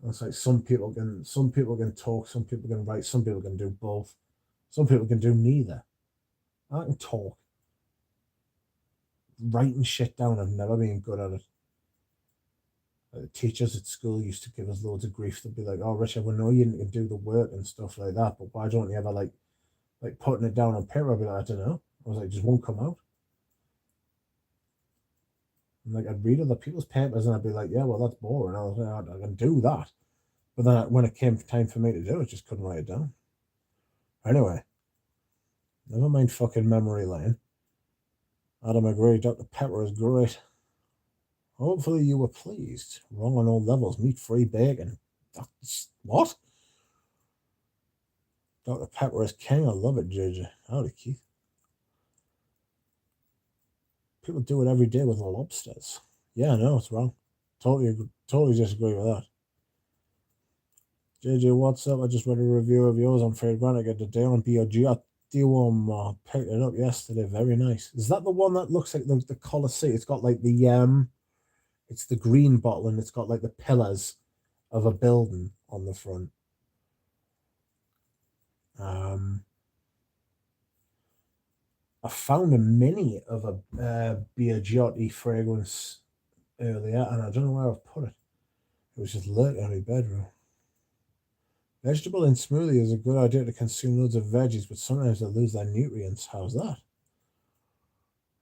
And it's like some people can talk, some people can write, some people can do both, some people can do neither. I can talk. Writing shit down, I've never been good at it. Like, the teachers at school used to give us loads of grief. They'd be like, "Oh, Richard, we know you can do the work and stuff like that, but why don't you ever like putting it down on paper?" I'd be like, "I don't know." I was like, "Just won't come out." And like, I'd read other people's papers and I'd be like, "Yeah, well, that's boring." I was like, "I can do that," but then when it came time for me to do it, I just couldn't write it down. Anyway, never mind fucking memory lane. Adam agreed. Dr. Pepper is great. Hopefully you were pleased. Wrong on all levels. Meat-free bacon. What? Dr. Pepper is king. I love it, JJ. Howdy, Keith. People do it every day with lobsters. Yeah, I know, it's wrong. Totally disagree with that. JJ, what's up? I just read a review of yours on Fair Grant. I get the day on BOG. I picked it up yesterday. Very nice. Is that the one that looks like the Colosseum? It's got like the it's the green bottle and it's got like the pillars of a building on the front. I found a mini of a Biagiotti fragrance earlier, and I don't know where I've put it. It was just lurking in my bedroom. Vegetable in smoothie is a good idea to consume loads of veggies, but sometimes they lose their nutrients. How's that?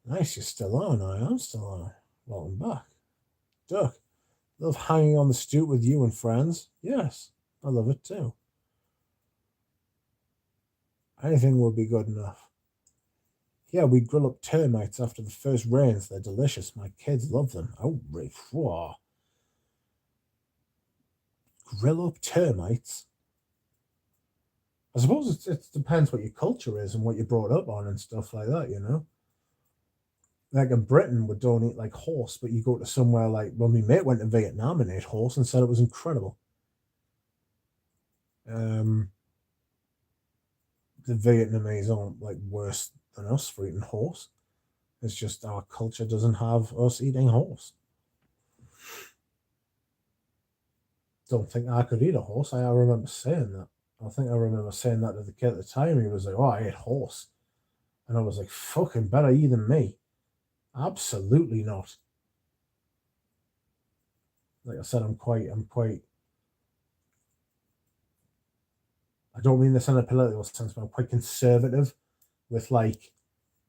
Nice, you're still on. I am still on. Welcome back. Duck, love hanging on the stoop with you and friends. Yes, I love it too. Anything will be good enough. Yeah, we grill up termites after the first rains. They're delicious. My kids love them. Oh, wow. Grill up termites? I suppose it depends what your culture is and what you're brought up on and stuff like that, you know? Like in Britain, we don't eat like horse, but you go to somewhere like, well, my mate went to Vietnam and ate horse and said it was incredible. The Vietnamese aren't like worse than us for eating horse. It's just our culture doesn't have us eating horse. Don't think I could eat a horse. I remember saying that. I think I remember saying that to the kid at the time. He was like, "Oh, I ate horse," and I was like, "Fucking better you than me." Absolutely not. Like I said, I'm quite. I don't mean this in a political sense, but I'm quite conservative with like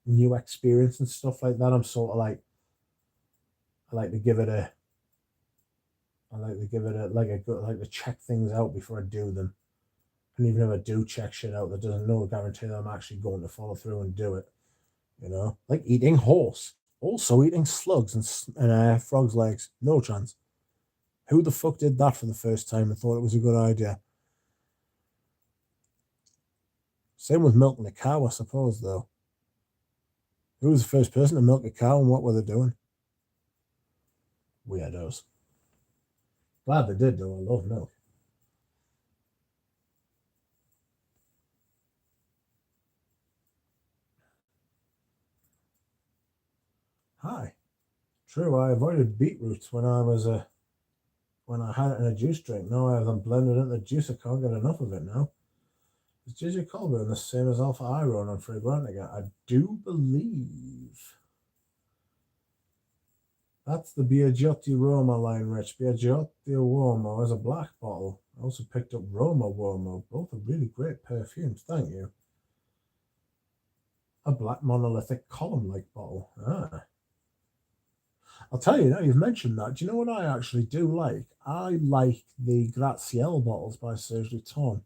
new experience and stuff like that. I'm sort of like, I like to give it a, I like to check things out before I do them. And even if I do check shit out, that doesn't no guarantee that I'm actually going to follow through and do it. You know, like eating horse, also eating slugs and frogs' legs. No chance. Who the fuck did that for the first time and thought it was a good idea? Same with milking a cow, I suppose, though. Who was the first person to milk a cow and what were they doing? Weirdos. Glad they did, though. I love milk. Hi. True, I avoided beetroots when I was when I had it in a juice drink. Now I have them blended into juice. I can't get enough of it now. Is JJ Colburn the same as Alpha Iron on Fragrantica? I do believe. That's the Biagiotti Roma line, Rich. Biagiotti Uomo is a black bottle. I also picked up Roma Uomo. Both are really great perfumes. Thank you. A black monolithic column-like bottle. Ah. I'll tell you now, you've mentioned that. Do you know what I actually do like? I like the Grazielle bottles by Serge Lutton.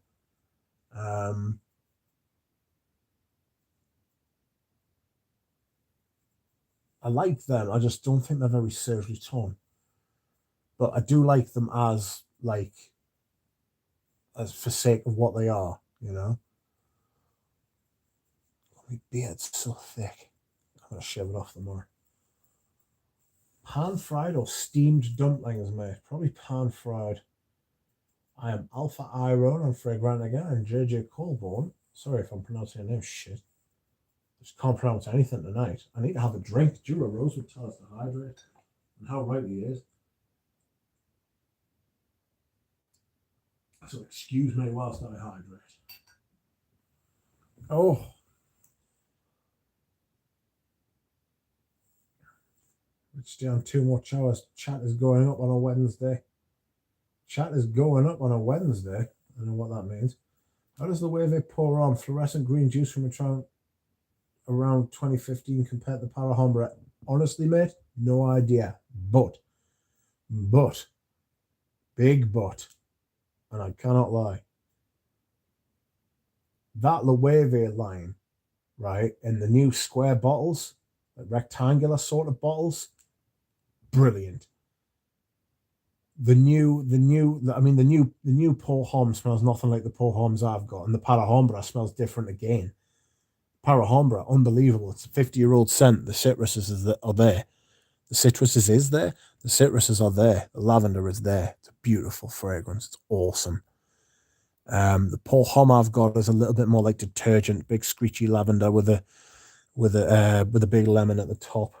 I like them. I just don't think they're very Serge Lutton. But I do like them as for sake of what they are, you know. My beard's so thick. I'm gonna shave it off the more. Pan fried or steamed dumplings, mate? Probably pan fried. I am Alpha Iron on Fragrantica and JJ Colborn. Sorry if I'm pronouncing your name shit. Just can't pronounce anything tonight. I need to have a drink. Jura Rose would tell us to hydrate. And how right he is. So excuse me whilst I hydrate. Oh. It's down 2 more hours. Chat is going up on a Wednesday. Chat is going up on a Wednesday. I don't know what that means. How does the way they pour on fluorescent green juice from a trunk around 2015 compare to Parahombra? Honestly, mate, no idea. But, big but, and I cannot lie, that Loewe line, right, in the new square bottles, like rectangular sort of bottles, brilliant. The new Paul Homme smells nothing like the Paul Hommes I've got, and the Parahombra smells different again. Parahombra, unbelievable. It's a 50-year-old scent. The citruses are there. The citruses is there. The citruses are there. The lavender is there. It's a beautiful fragrance. It's awesome. The Paul Homme I've got is a little bit more like detergent, big screechy lavender with a big lemon at the top.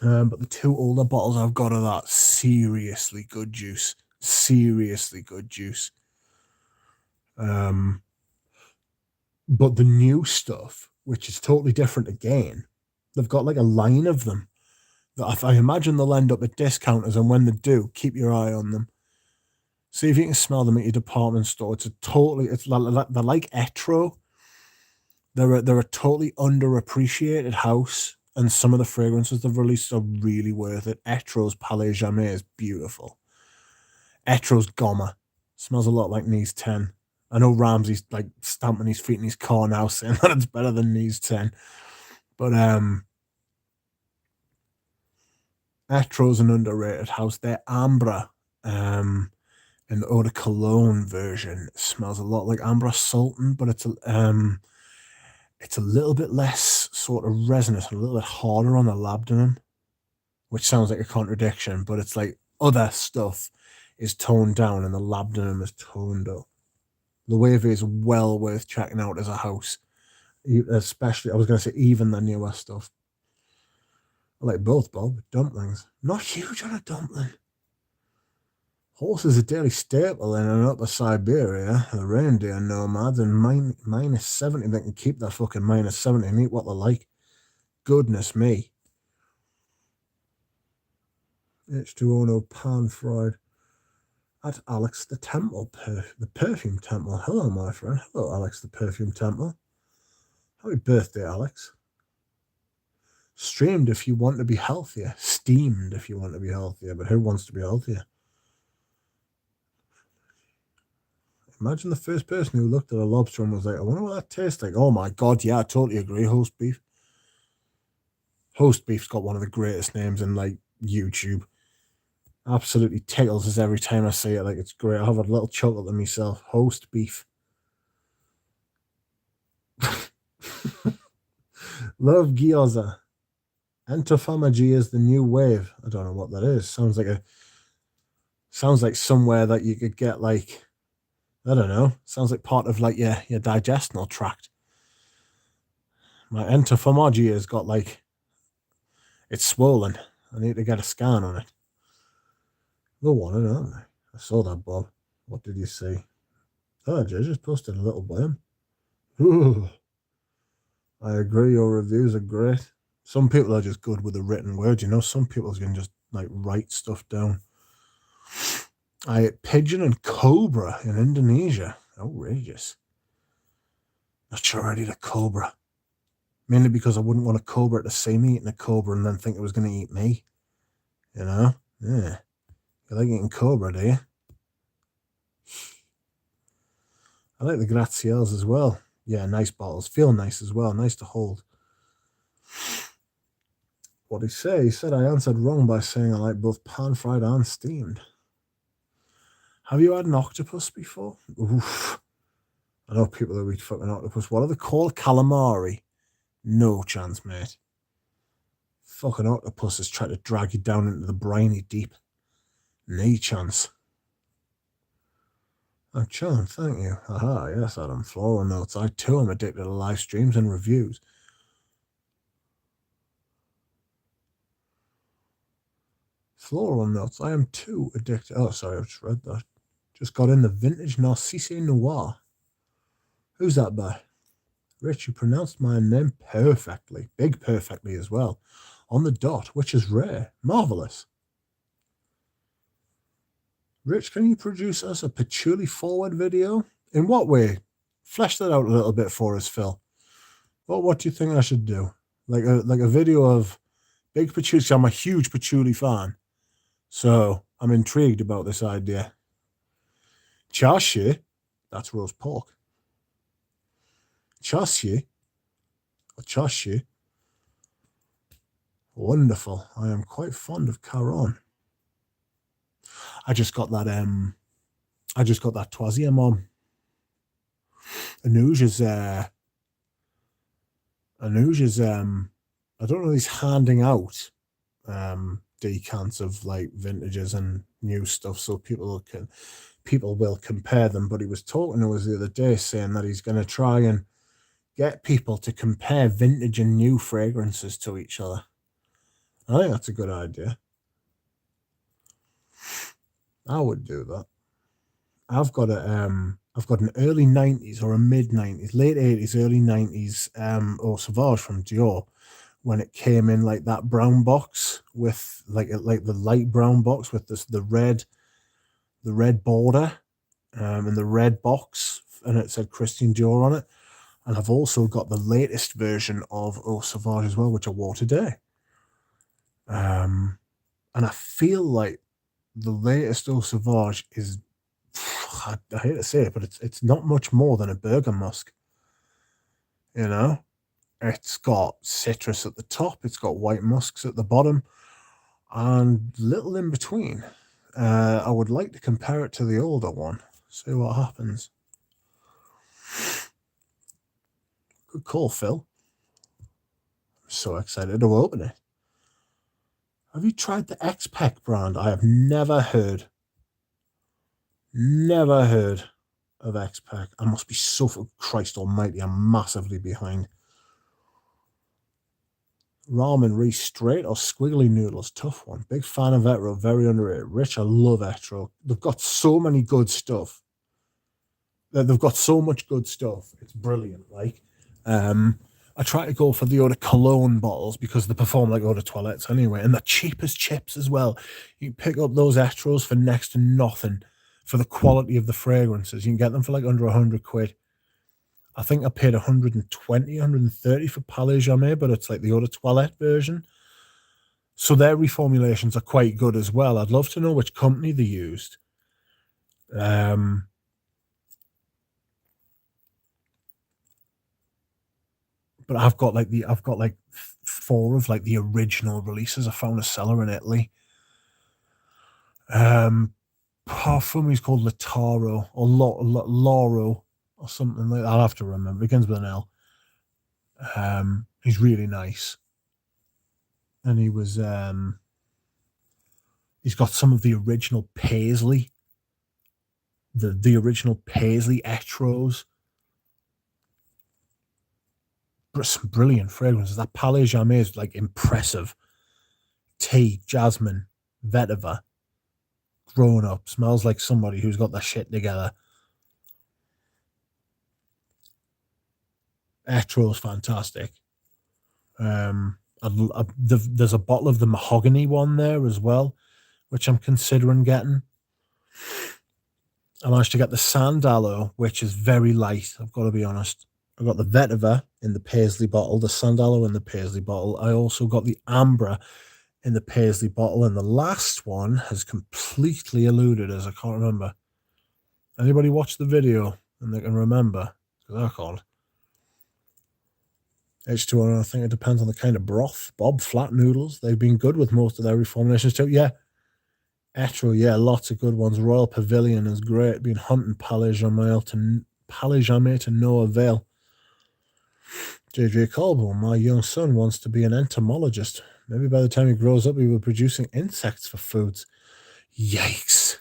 But the two older bottles I've got are that seriously good juice. Seriously good juice. But the new stuff, which is totally different again, they've got like a line of them that I imagine they'll end up at discounters, and when they do, keep your eye on them. See if you can smell them at your department store. They're like Etro. They're a totally underappreciated house, and some of the fragrances they've released are really worth it. Etro's Palais Jamais is beautiful. Etro's Goma smells a lot like Knees 10. I know Ramsey's like stamping his feet in his car now, saying that it's better than Knees 10. But Etro's an underrated house. Their Ambra, in the Eau de Cologne version, smells a lot like Ambra Sultan, but it's a little bit less sort of resonant, a little bit harder on the labdanum, which sounds like a contradiction, but it's like other stuff is toned down and the labdanum is toned up. Loewe is well worth checking out as a house, especially, I was going to say, even the newer stuff. I like both, Bob. Dumplings. Not huge on a dumpling. Horse is a daily staple in and upper Siberia. The reindeer nomads and minus 70. They can keep that fucking minus 70 and eat what they like. Goodness me. H2O no pan fried. At Alex the Temple, the Perfume Temple. Hello, my friend. Hello, Alex the Perfume Temple. Happy birthday, Alex. Streamed if you want to be healthier. Steamed if you want to be healthier. But who wants to be healthier? Imagine the first person who looked at a lobster and was like, I wonder what that tastes like. Oh my God, yeah, I totally agree. Host beef. Host beef's got one of the greatest names in like YouTube. Absolutely tickles us every time I see it. Like, it's great. I have a little chuckle to myself. Host beef. Love gyoza. Entofamagy is the new wave. I don't know what that is. Sounds like Sounds like somewhere that you could get like, I don't know. Sounds like part of like your digestional tract. My entophomology has got like, it's swollen. I need to get a scan on it. They wanted it, aren't they? I saw that, Bob. What did you see? Oh, Jay just posted a little bit. Ooh, I agree. Your reviews are great. Some people are just good with the written word. You know, some people can just like write stuff down. I ate pigeon and cobra in Indonesia. Outrageous. Not sure I'd eat a cobra. Mainly because I wouldn't want a cobra to see me eating a cobra and then think it was going to eat me. You know? Yeah. You like eating cobra, do you? I like the Graziels as well. Yeah, nice bottles. Feel nice as well. Nice to hold. What did he say? He said I answered wrong by saying I like both pan-fried and steamed. Have you had an octopus before? Oof. I know people who eat fucking octopus. What are they called? Calamari? No chance, mate. Fucking octopuses try to drag you down into the briny deep. No chance. I'm chilling, thank you. Aha, yes, Adam. Floral notes. I too am addicted to live streams and reviews. Floral notes. I am too addicted. Oh, sorry, I just read that. Just got in the vintage Narcisse Noir. Who's that by? Rich, you pronounced my name perfectly. Big perfectly as well. On the dot, which is rare. Marvelous. Rich, can you produce us a patchouli forward video? In what way? Flesh that out a little bit for us, Phil. What do you think I should do? Like a video of big patchouli. I'm a huge patchouli fan, so I'm intrigued about this idea. Chashi, that's roast pork. Chashi, or chashi. Wonderful. I am quite fond of Caron. I just got that Troisième on. Anuja's I don't know, he's handing out decants of like vintages and new stuff so people will compare them. But he was talking to us the other day saying that he's going to try and get people to compare vintage and new fragrances to each other. I think that's a good idea. I would do that. I've got an early 90s or a mid 90s, late 80s, early 90s Eau Sauvage from Dior when it came in like that brown box with like the light brown box with the red border and the red box, and it said Christian Dior on it. And I've also got the latest version of Eau Sauvage as well, which I wore today. And I feel like the latest Eau Sauvage is, I hate to say it, but it's not much more than a burger musk. You know, it's got citrus at the top, it's got white musks at the bottom, and little in between. I would like to compare it to the older one, see what happens. Good call, Phil. I'm so excited to open it. Have you tried the X-Pac brand? I have never heard of X-Pac. I must be so, for Christ almighty, I'm massively behind. Ramen Reese, straight or squiggly noodles? Tough one. Big fan of Etro, very underrated. Rich, I love Etro. They've got so many good stuff. They've got so much good stuff. It's brilliant. Like, I try to go for the eau de cologne bottles because they perform like eau de toilettes anyway, and the cheapest chips as well. You can pick up those Etros for next to nothing for the quality of the fragrances. You can get them for like under 100 quid. I think I paid 120, 130 for Palais Jamais, but it's like the eau de toilette version. So their reformulations are quite good as well. I'd love to know which company they used. But I've got like 4 of like the original releases. I found a cellar in Italy. Perfume is called Lataro or Loro or something like that. I'll have to remember. It begins with an L. He's really nice. And he was He's got some of the original Paisley, the original Paisley Etros. Some brilliant fragrances. That Palais Jamais is like impressive. Tea, jasmine, vetiver, grown up. Smells like somebody who's got their shit together. Etro's fantastic. There's a bottle of the mahogany one there as well, which I'm considering getting. I managed to get the sandalwood, which is very light, I've got to be honest. I got the vetiver in the Paisley bottle, the sandalwood in the Paisley bottle. I also got the amber in the Paisley bottle, and the last one has completely eluded us. I can't remember. Anybody watch the video and they can remember? Because I can't. H2O, I think it depends on the kind of broth. Bob Flat Noodles, they've been good with most of their reformulations too. Yeah. Etro, yeah, lots of good ones. Royal Pavilion is great. Been hunting Palais Jamais to no avail. JJ Colbo, my young son wants to be an entomologist. Maybe by the time he grows up, he will be producing insects for foods. Yikes.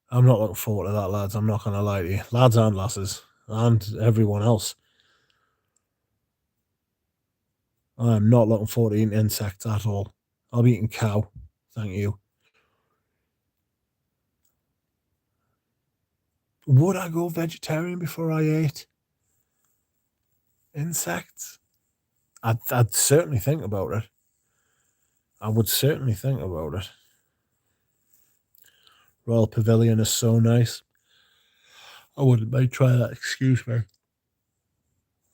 I'm not looking forward to that, lads. I'm not going to lie to you. Lads and lasses. And everyone else. I am not looking forward to eating insects at all. I'll be eating cow. Thank you. Would I go vegetarian before I ate insects? I'd certainly think about it. I would certainly think about it. Royal Pavilion is so nice. I wouldn't mind try that. Excuse me.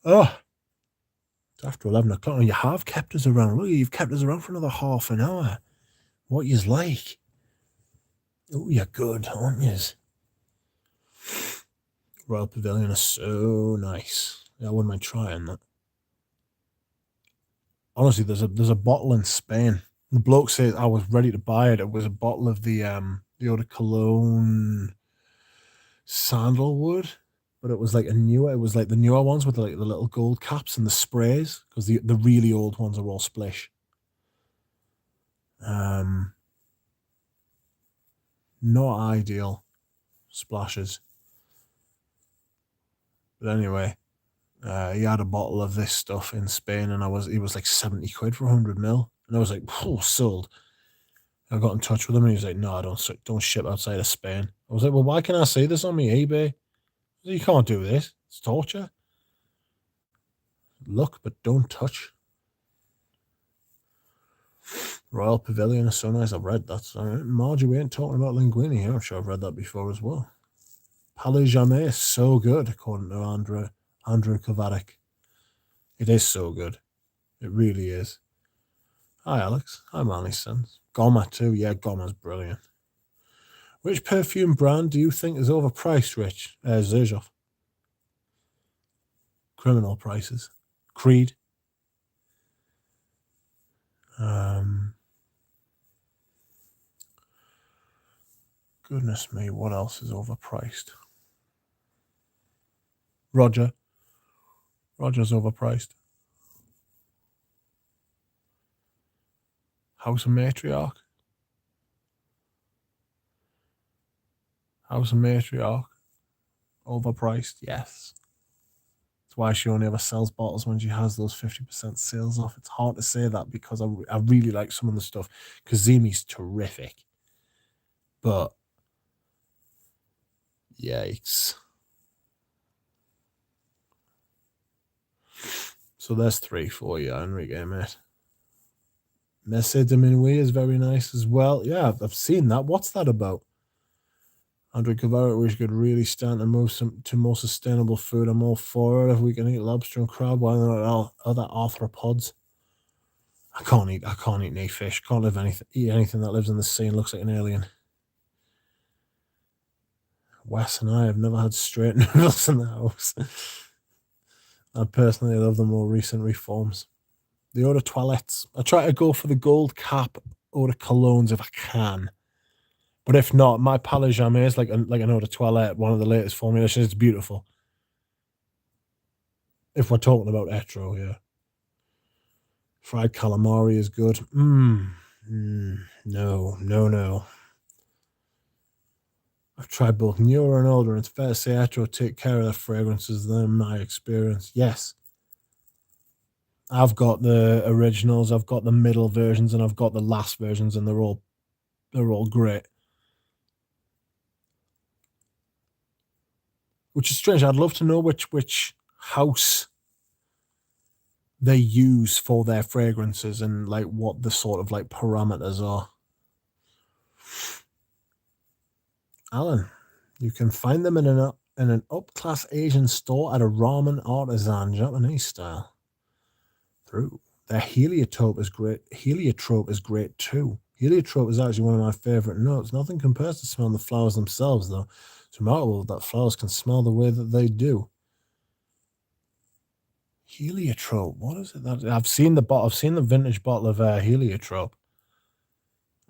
Oh, it's after 11 o'clock. And you have kept us around. Look, you've kept us around for another half an hour. What yous like? Oh, you're good, aren't yous? Royal Pavilion is so nice. Yeah, I wouldn't mind trying that. Honestly, there's a bottle in Spain. The bloke said I was ready to buy it. It was a bottle of the eau de cologne sandalwood, but it was like it was like the newer ones with like the little gold caps and the sprays, because the really old ones are all splish. Not ideal splashes. But anyway, he had a bottle of this stuff in Spain, and he was like 70 quid for 100 ml, and I was like, oh, sold. I got in touch with him, and he was like, no, I don't ship outside of Spain. I was like, well, why can't I see this on my eBay? You can't do this. It's torture. Look, but don't touch. Royal Pavilion is so nice. I've read that. Margie, we ain't talking about linguine here. I'm sure I've read that before as well. Palais Jamais is so good, according to Andrew Kovacic. It is so good. It really is. Hi, Alex. Hi, Manly Sons. Goma, too. Yeah, Goma's brilliant. Which perfume brand do you think is overpriced, Rich? Zerjoff. Criminal prices. Creed. Goodness me, what else is overpriced? Roger's overpriced. House of Matriarch. Overpriced, yes. That's why she only ever sells bottles when she has those 50% sales off. It's hard to say that because I really like some of the stuff. Kazimi's terrific. But, yikes. So there's 3 for you, Enrique, mate. Messe de Minuit is very nice as well. Yeah, I've seen that. What's that about? Andrew Kovacic, we could really stand to move to more sustainable food. I'm all for it. If we can eat lobster and crab, why not other arthropods? I can't eat any fish. Can't eat anything that lives in the sea and looks like an alien. Wes and I have never had straight noodles in the house. I personally love the more recent reforms. The eau de toilettes. I try to go for the gold cap eau de colognes if I can. But if not, my Palais Jamais is like an eau de toilette, one of the latest formulations. It's beautiful. If we're talking about Etro, yeah. Fried calamari is good. No. I've tried both newer and older, and it's fair to say Etro take care of their fragrances than my experience. Yes. I've got the originals, I've got the middle versions, and I've got the last versions, and they're all great. Which is strange. I'd love to know which house they use for their fragrances and like what the sort of like parameters are. Alan, you can find them in an up-class Asian store at a ramen artisan, Japanese style. Through their heliotrope is great. Heliotrope is great too. Heliotrope is actually one of my favorite notes. Nothing compares to smelling the flowers themselves, though. It's remarkable that flowers can smell the way that they do. Heliotrope. What is it? That I've seen the bottle. I've seen the vintage bottle of heliotrope.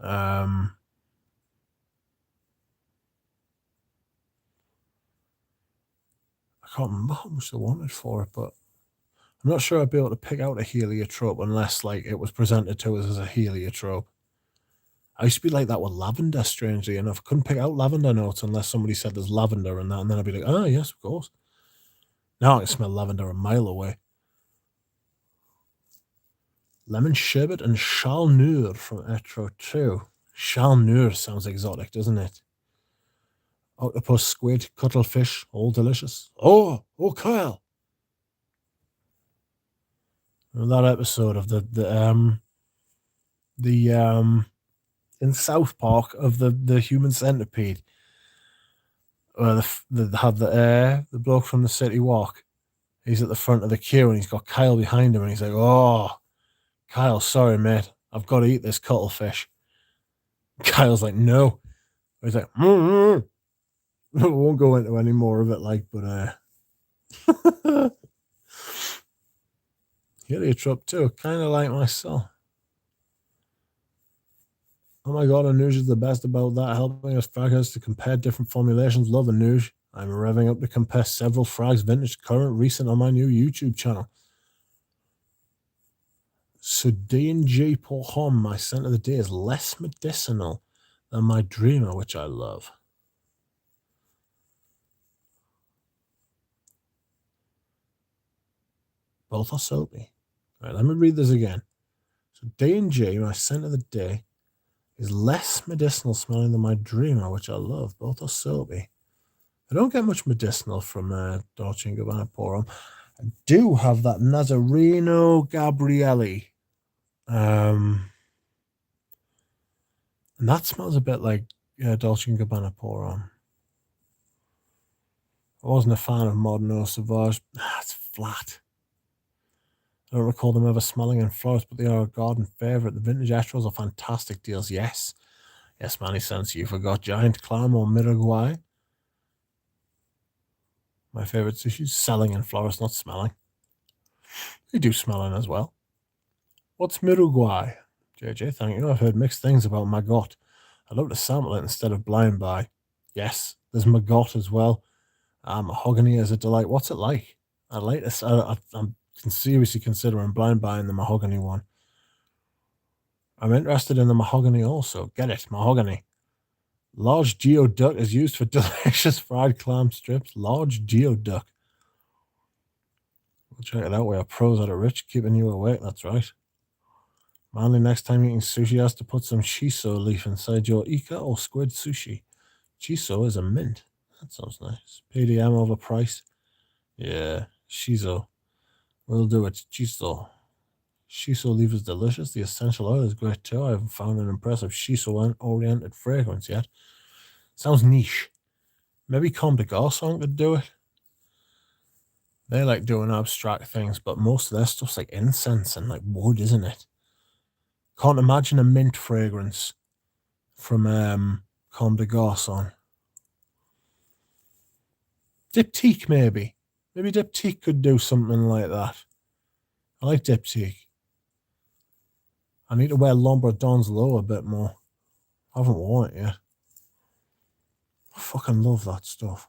I can't remember how much they wanted for it, but I'm not sure I'd be able to pick out a heliotrope unless like it was presented to us as a heliotrope. I used to be like that with lavender, strangely enough. I couldn't pick out lavender notes unless somebody said there's lavender in that, and then I'd be like, oh yes, of course. Now I can smell lavender a mile away. Lemon sherbet and chalnur from Etro 2. Chalnur sounds exotic, doesn't it? Octopus, squid, cuttlefish, all delicious. Oh, Kyle. That episode of the in South Park of the human centipede, where they have the bloke from the City Walk. He's at the front of the queue and he's got Kyle behind him and he's like, "Oh, Kyle, sorry mate, I've got to eat this cuttlefish." Kyle's like, "No." He's like, "Mm-hmm." I won't go into any more of it, like, but heliotrope too, kind of like myself. Oh my god, Anuj is the best about that, helping us fraggers to compare different formulations. Love Anuj. I'm revving up to compare several frags, vintage, current, recent on my new YouTube channel. So D&G Pour Homme, my scent of the day, is less medicinal than my Dreamer, which I love. Both are soapy. All right, let me read this again. So D&G, my scent of the day, is less medicinal smelling than my Dreamer, which I love. Both are soapy. I don't get much medicinal from Dolce & Gabbana Pour Homme. I do have that Nazareno Gabrielli. And that smells a bit like Dolce & Gabbana Pour Homme. I wasn't a fan of Modern Eau Sauvage. It's flat. I don't recall them ever smelling in flowers, but they are a garden favourite. The vintage Etros are fantastic deals. Yes. Yes, Manny Sense, you forgot Giant Clam or Miraguay. My favourite sushi, selling in flowers, not smelling. They do smelling as well. What's Miraguay? JJ, thank you. I've heard mixed things about Maggot. I'd love to sample it instead of Blind Buy. Yes, there's Maggot as well. Mahogany is a delight. What's it like? I'd like this. I'm seriously considering blind buying the mahogany one. I'm interested in the mahogany also. Get it, mahogany. Large geoduck is used for delicious fried clam strips. Large geoduck. We'll check it out. We are pros at it, Rich. Keeping you awake. That's right. Manly, next time eating sushi has to put some shiso leaf inside your ika or squid sushi. Shiso is a mint. That sounds nice. PDM over price. Yeah, shiso. We'll do it. Shiso. Shiso leaf is delicious. The essential oil is great too. I haven't found an impressive shiso-oriented fragrance yet. Sounds niche. Maybe Comme des Garçons could do it. They like doing abstract things, but most of their stuff's like incense and like wood, isn't it? Can't imagine a mint fragrance from Comme des Garçons. Diptyque, maybe. Maybe Diptyque could do something like that. I like Diptyque. I need to wear L'Ombre Don's Low a bit more. I haven't worn it yet. I fucking love that stuff.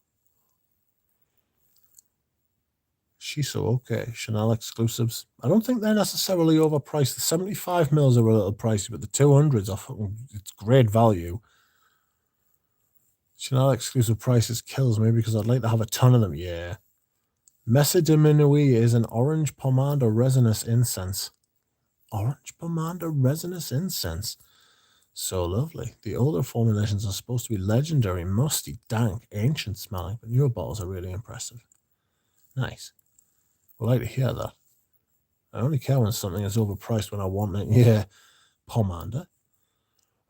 Shiso, okay. Chanel exclusives. I don't think they're necessarily overpriced. The 75 mils are a little pricey, but the 200s are fucking, it's great value. Chanel exclusive prices kills me because I'd like to have a ton of them. Yeah. Messa de Minuit is an orange pomander resinous incense. Orange pomander resinous incense. So lovely. The older formulations are supposed to be legendary, musty, dank, ancient smelling, but newer bottles are really impressive. Nice. I'd like to hear that. I only care when something is overpriced when I want it. Yeah. Pomander.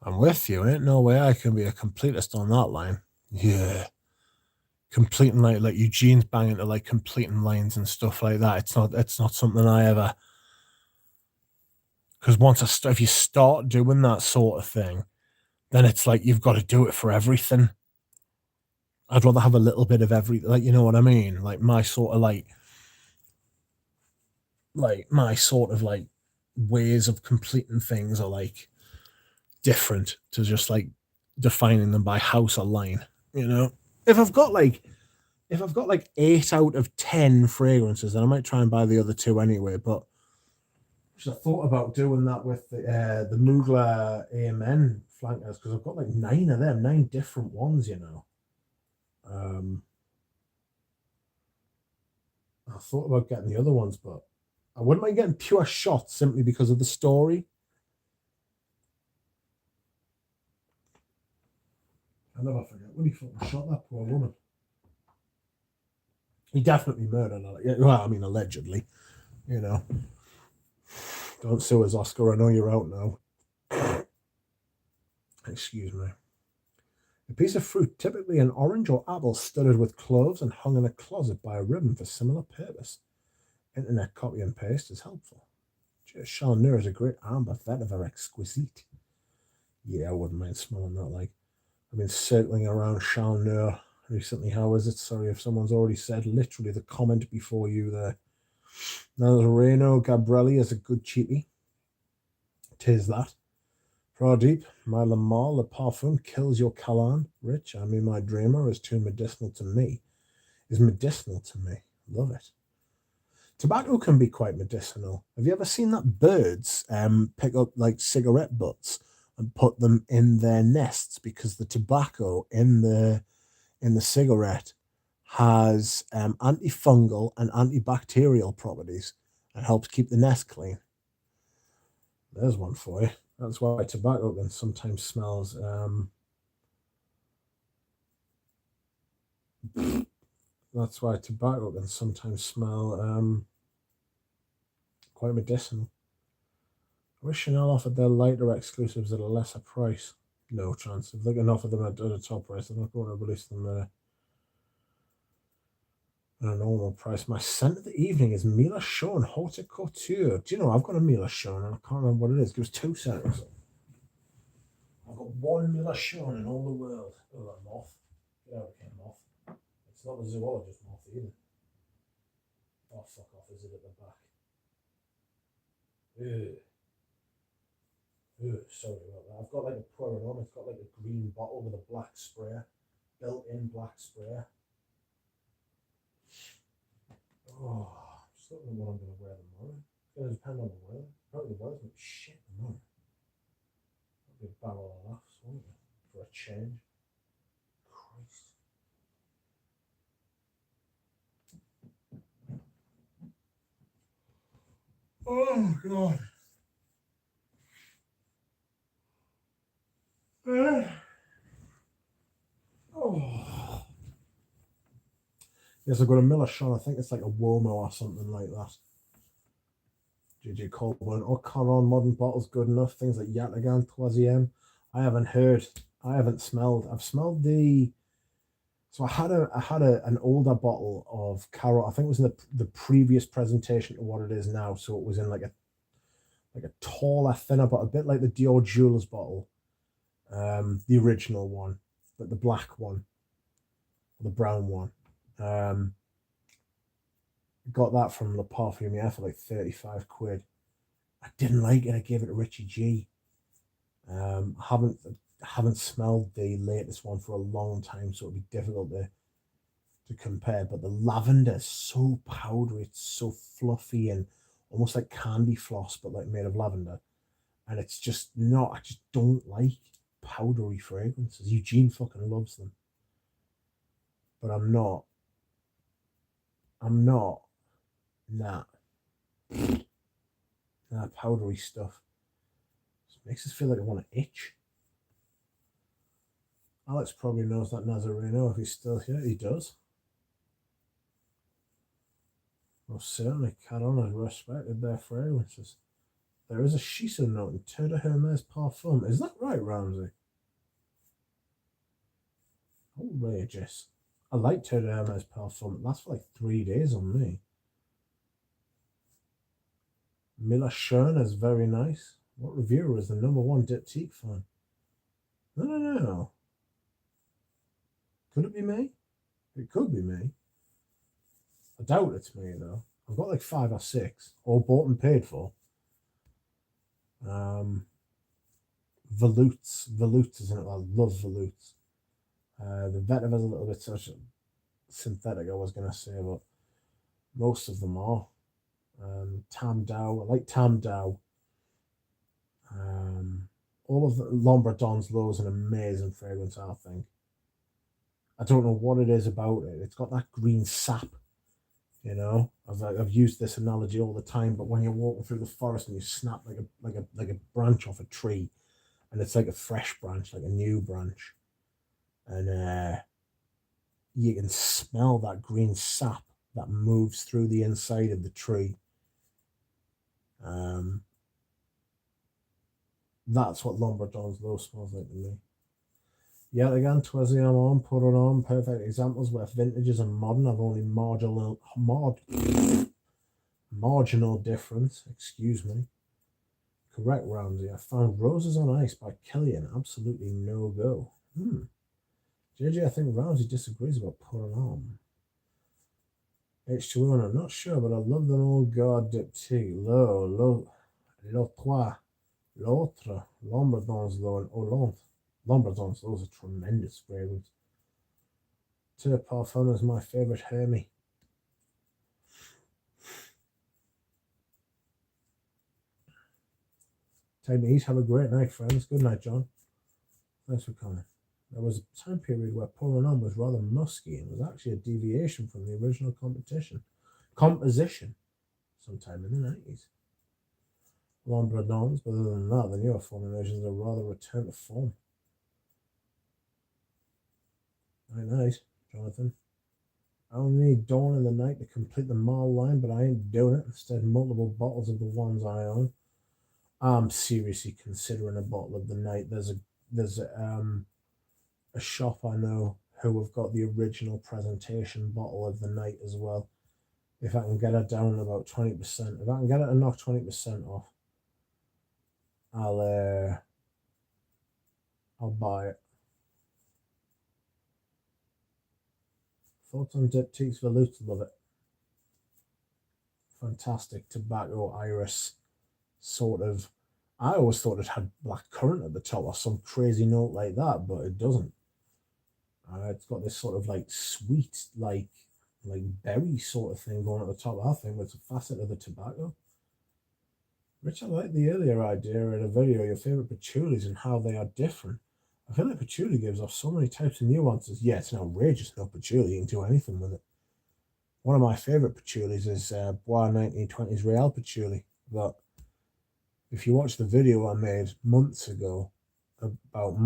I'm with you. Ain't no way I can be a completist on that line. Yeah. Completing like Eugene's banging to like completing lines and stuff like that. It's not something I ever, because if you start doing that sort of thing, then it's like you've got to do it for everything. I'd rather have a little bit of every, like, you know what I mean? Like my sort of my sort of like ways of completing things are like different to just like defining them by house or line, you know? If I've got like 8 out of 10 fragrances, then I might try and buy the other two anyway. But I thought about doing that with the Mugler Amen flankers because I've got like 9 of them, 9 different ones, you know. I thought about getting the other ones, but I wouldn't mind getting pure shots simply because of the story. I never forget when he fucking shot that poor woman. He definitely murdered her. Well, I mean, allegedly, you know. Don't sue us, Oscar. I know you're out now. Excuse me. A piece of fruit, typically an orange or apple, studded with cloves and hung in a closet by a ribbon for similar purpose. Internet copy and paste is helpful. Chaleur is a great amber vetiver exquisite. Yeah, I wouldn't mind smelling that. Like, I've been circling around Chaleur recently. How is it? Sorry if someone's already said literally the comment before you there. Now, Reno Gabrielli is a good cheapie. Tis that. Pradeep, my Lamar, Le Parfum kills your Kalan. Rich, I mean, my dreamer is too medicinal to me. Is medicinal to me. Love it. Tobacco can be quite medicinal. Have you ever seen that birds pick up like cigarette butts and put them in their nests because the tobacco in the cigarette has antifungal and antibacterial properties and helps keep the nest clean. There's one for you. That's why tobacco can sometimes smells. That's why tobacco can sometimes smell quite medicinal. I wish Chanel offered their lighter exclusives at a lesser price. No chance. If they can offer them at a top price, they're not going to release them at a normal price. My scent of the evening is Mila Shawn Haute Couture. Do you know I've got a Mila Shawn and I can't remember what it is. Give us 2 seconds. I've got one Mila Shawn in all the world. Oh, that moth. Get out of here, moth. It's not the zoologist moth either. Oh, fuck off. Is it at the back? Ew. Ooh, sorry about that. I've got like a pouring on. It's got like a green bottle with a black sprayer, built-in black sprayer. Oh, I'm just don't know what I'm going to wear tomorrow. It's going to depend on the weather. Probably the weather's going to be shit tomorrow. That'll be a barrel of laughs, won't it? For a change. Christ. Oh, God. Oh. Yes, I've got a Miller Shawn. I think it's like a Womo or something like that. JJ Colburn. Oh, Caron Modern Bottles good enough. Things like Yataghan, Troisième. I haven't heard. I haven't smelled. I've smelled the. So I had an older bottle of Caro. I think it was in the previous presentation to what it is now. So it was in like a taller, thinner, but a bit like the Dior Jewelers bottle, the original one, but the black one, the brown one. Got that from Le Parfum, yeah, for like 35 quid. I didn't like it. I gave it to Richie G. Haven't smelled the latest one for a long time, so it'd be difficult to compare. But the lavender is so powdery, it's so fluffy and almost like candy floss, but like made of lavender. And it's just not. I just don't like powdery fragrances. Eugene fucking loves them. but I'm not that powdery stuff. It makes us feel like I want to itch. Alex probably knows that Nazareno if he's still here. He does. Most certainly, Caron has respected their fragrances. There is a shiso note in Terre de Hermes Parfum. Is that right, Ramsey? Outrageous. I like Terre de Hermes Parfum. It lasts for like 3 days on me. Mila Schön is very nice. What reviewer is the #1 Diptyque fan? No. Could it be me? It could be me. I doubt it's me, though. I've got like 5 or 6, all bought and paid for. Volutes, isn't it? I love Volutes. The Vetiver is a little bit such synthetic, I was going to say, but most of them are. Tam Dao, I like Tam Dao. All of the L'Ombre Don's Low is an amazing fragrance, I think. I don't know what it is about it. It's got that green sap, you know. I've used this analogy all the time, but when you're walking through the forest and you snap like a branch off a tree, and it's like a fresh branch, like a new branch, and you can smell that green sap that moves through the inside of the tree. That's what L'Ombre Don's Low smells like to me. Yet again, Troisième Homme, Pour un Homme, perfect examples where vintages and modern have only marginal difference. Excuse me. Correct, Ramsey. I found Roses on Ice by Killian absolutely no go. JJ, I think Ramsey disagrees about Pour un Homme. H2O, I'm not sure, but I love them all. God, Diptyque, L'Autre, L'Ombre Don's Low, and Hollande. L'Ombre Don's Low is a tremendous fragrance. Terre Parfum is my favorite Hermie. Time to eat. Have a great night, friends. Good night, John. Thanks for coming. There was a time period where Pour un Homme was rather musky and was actually a deviation from the original composition sometime in the 90s. L'Ombre Dons, but other than that, the newer formulations are rather return to form. Night, Jonathan. I only need Dawn in the Night to complete the Marl line, but I ain't doing it. Instead, multiple bottles of the ones I own. I'm seriously considering a bottle of the Night. There's a shop I know who have got the original presentation bottle of the Night as well. If I can get it down about 20%, if I can get it to knock 20% off, I'll buy it. Thoughts on Diptyque's Volute? Love it. Fantastic tobacco iris sort of. I always thought it had black currant at the top or some crazy note like that, but it doesn't. It's got this sort of like sweet, like berry sort of thing going at the top. I think it's a facet of the tobacco. Rich, I like the earlier idea in a video, your favorite patchoulis and how they are different. I feel like patchouli gives off so many types of nuances. Yeah, it's an outrageous no patchouli. You can do anything with it. One of my favorite patchoulis is Bois 1920s Real Patchouli. But if you watch the video I made months ago about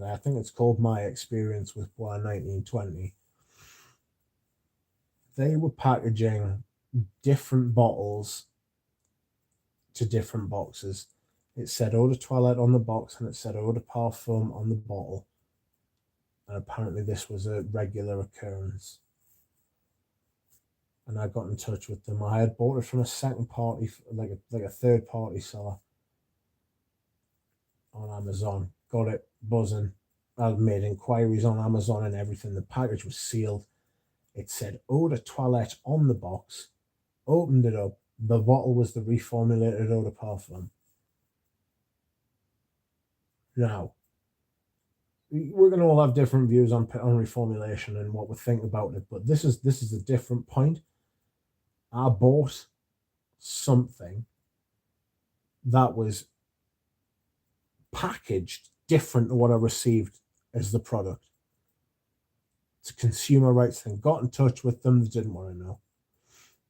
I think it's called My Experience with Bois 1920, they were packaging different bottles to different boxes. It said Eau de Toilette on the box and it said Eau de Parfum on the bottle. And apparently this was a regular occurrence. And I got in touch with them. I had bought it from a second party, like a third party seller on Amazon. Got it buzzing. I made inquiries on Amazon and everything. The package was sealed. It said Eau de Toilette on the box. Opened it up. The bottle was the reformulated Eau de Parfum. Now, we're going to all have different views on reformulation and what we think about it, but this is a different point. I bought something that was packaged different to what I received as the product. It's a consumer rights thing. Got in touch with them. They didn't want to know.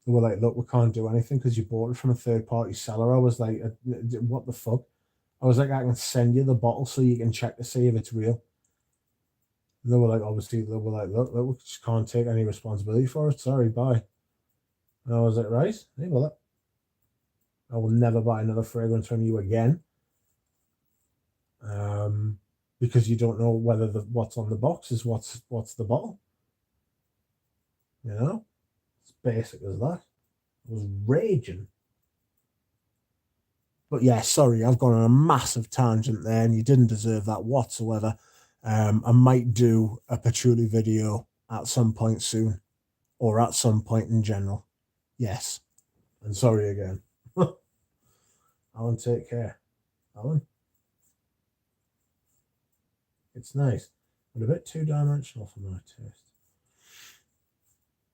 They were like, look, we can't do anything because you bought it from a third-party seller. I was like, what the fuck? I was like, I can send you the bottle so you can check to see if it's real. And they were like, obviously, they were like, look, we just can't take any responsibility for it. Sorry, bye. And I was like, right, hey, well, I will never buy another fragrance from you again. Because you don't know whether what's on the box is what's the bottle. You know? It's basic as that. I was raging. But yeah, sorry, I've gone on a massive tangent there, and you didn't deserve that whatsoever. I might do a patchouli video at some point soon, or at some point in general. Yes. And sorry again. Alan, take care. Alan? It's nice, but a bit two-dimensional for my taste.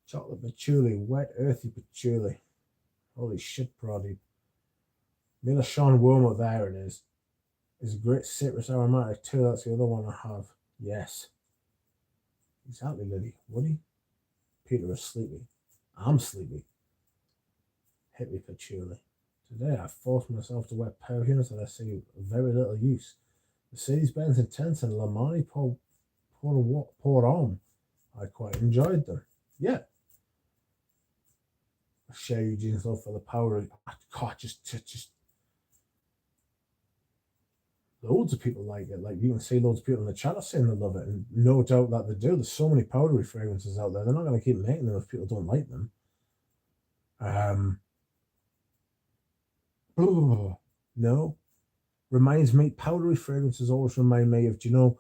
Chocolate patchouli, wet, earthy patchouli. Holy shit, Proddy. Mila Sean Womo, there it is. Is a great citrus aromatic too. That's the other one I have. Yes. Exactly, Liddy. Woody? Peter is sleepy. I'm sleepy. Hit me patchouli. Today I forced myself to wear perfumes that I see very little use. Mercedes-Benz Intense and Lamani poured on. I quite enjoyed them. Yeah. I share Eugene's love for the power. God, just loads of people like it. Like, you can see loads of people in the chat are saying they love it, and no doubt that they do. There's so many powdery fragrances out there. They're not going to keep making them if people don't like them. No. Reminds me, powdery fragrances always remind me of, do you know,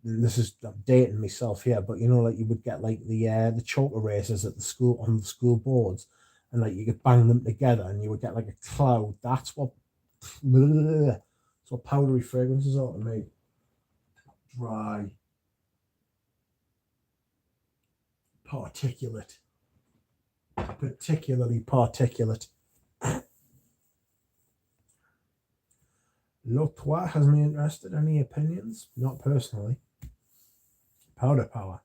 this is dating myself here, but you know, like you would get like the chalk erasers at the school on the school boards, and like you could bang them together and you would get like a cloud. That's what powdery fragrances are to me. Dry, particulate, particularly particulate. L'Autois has me interested. Any opinions? Not personally. Powder power.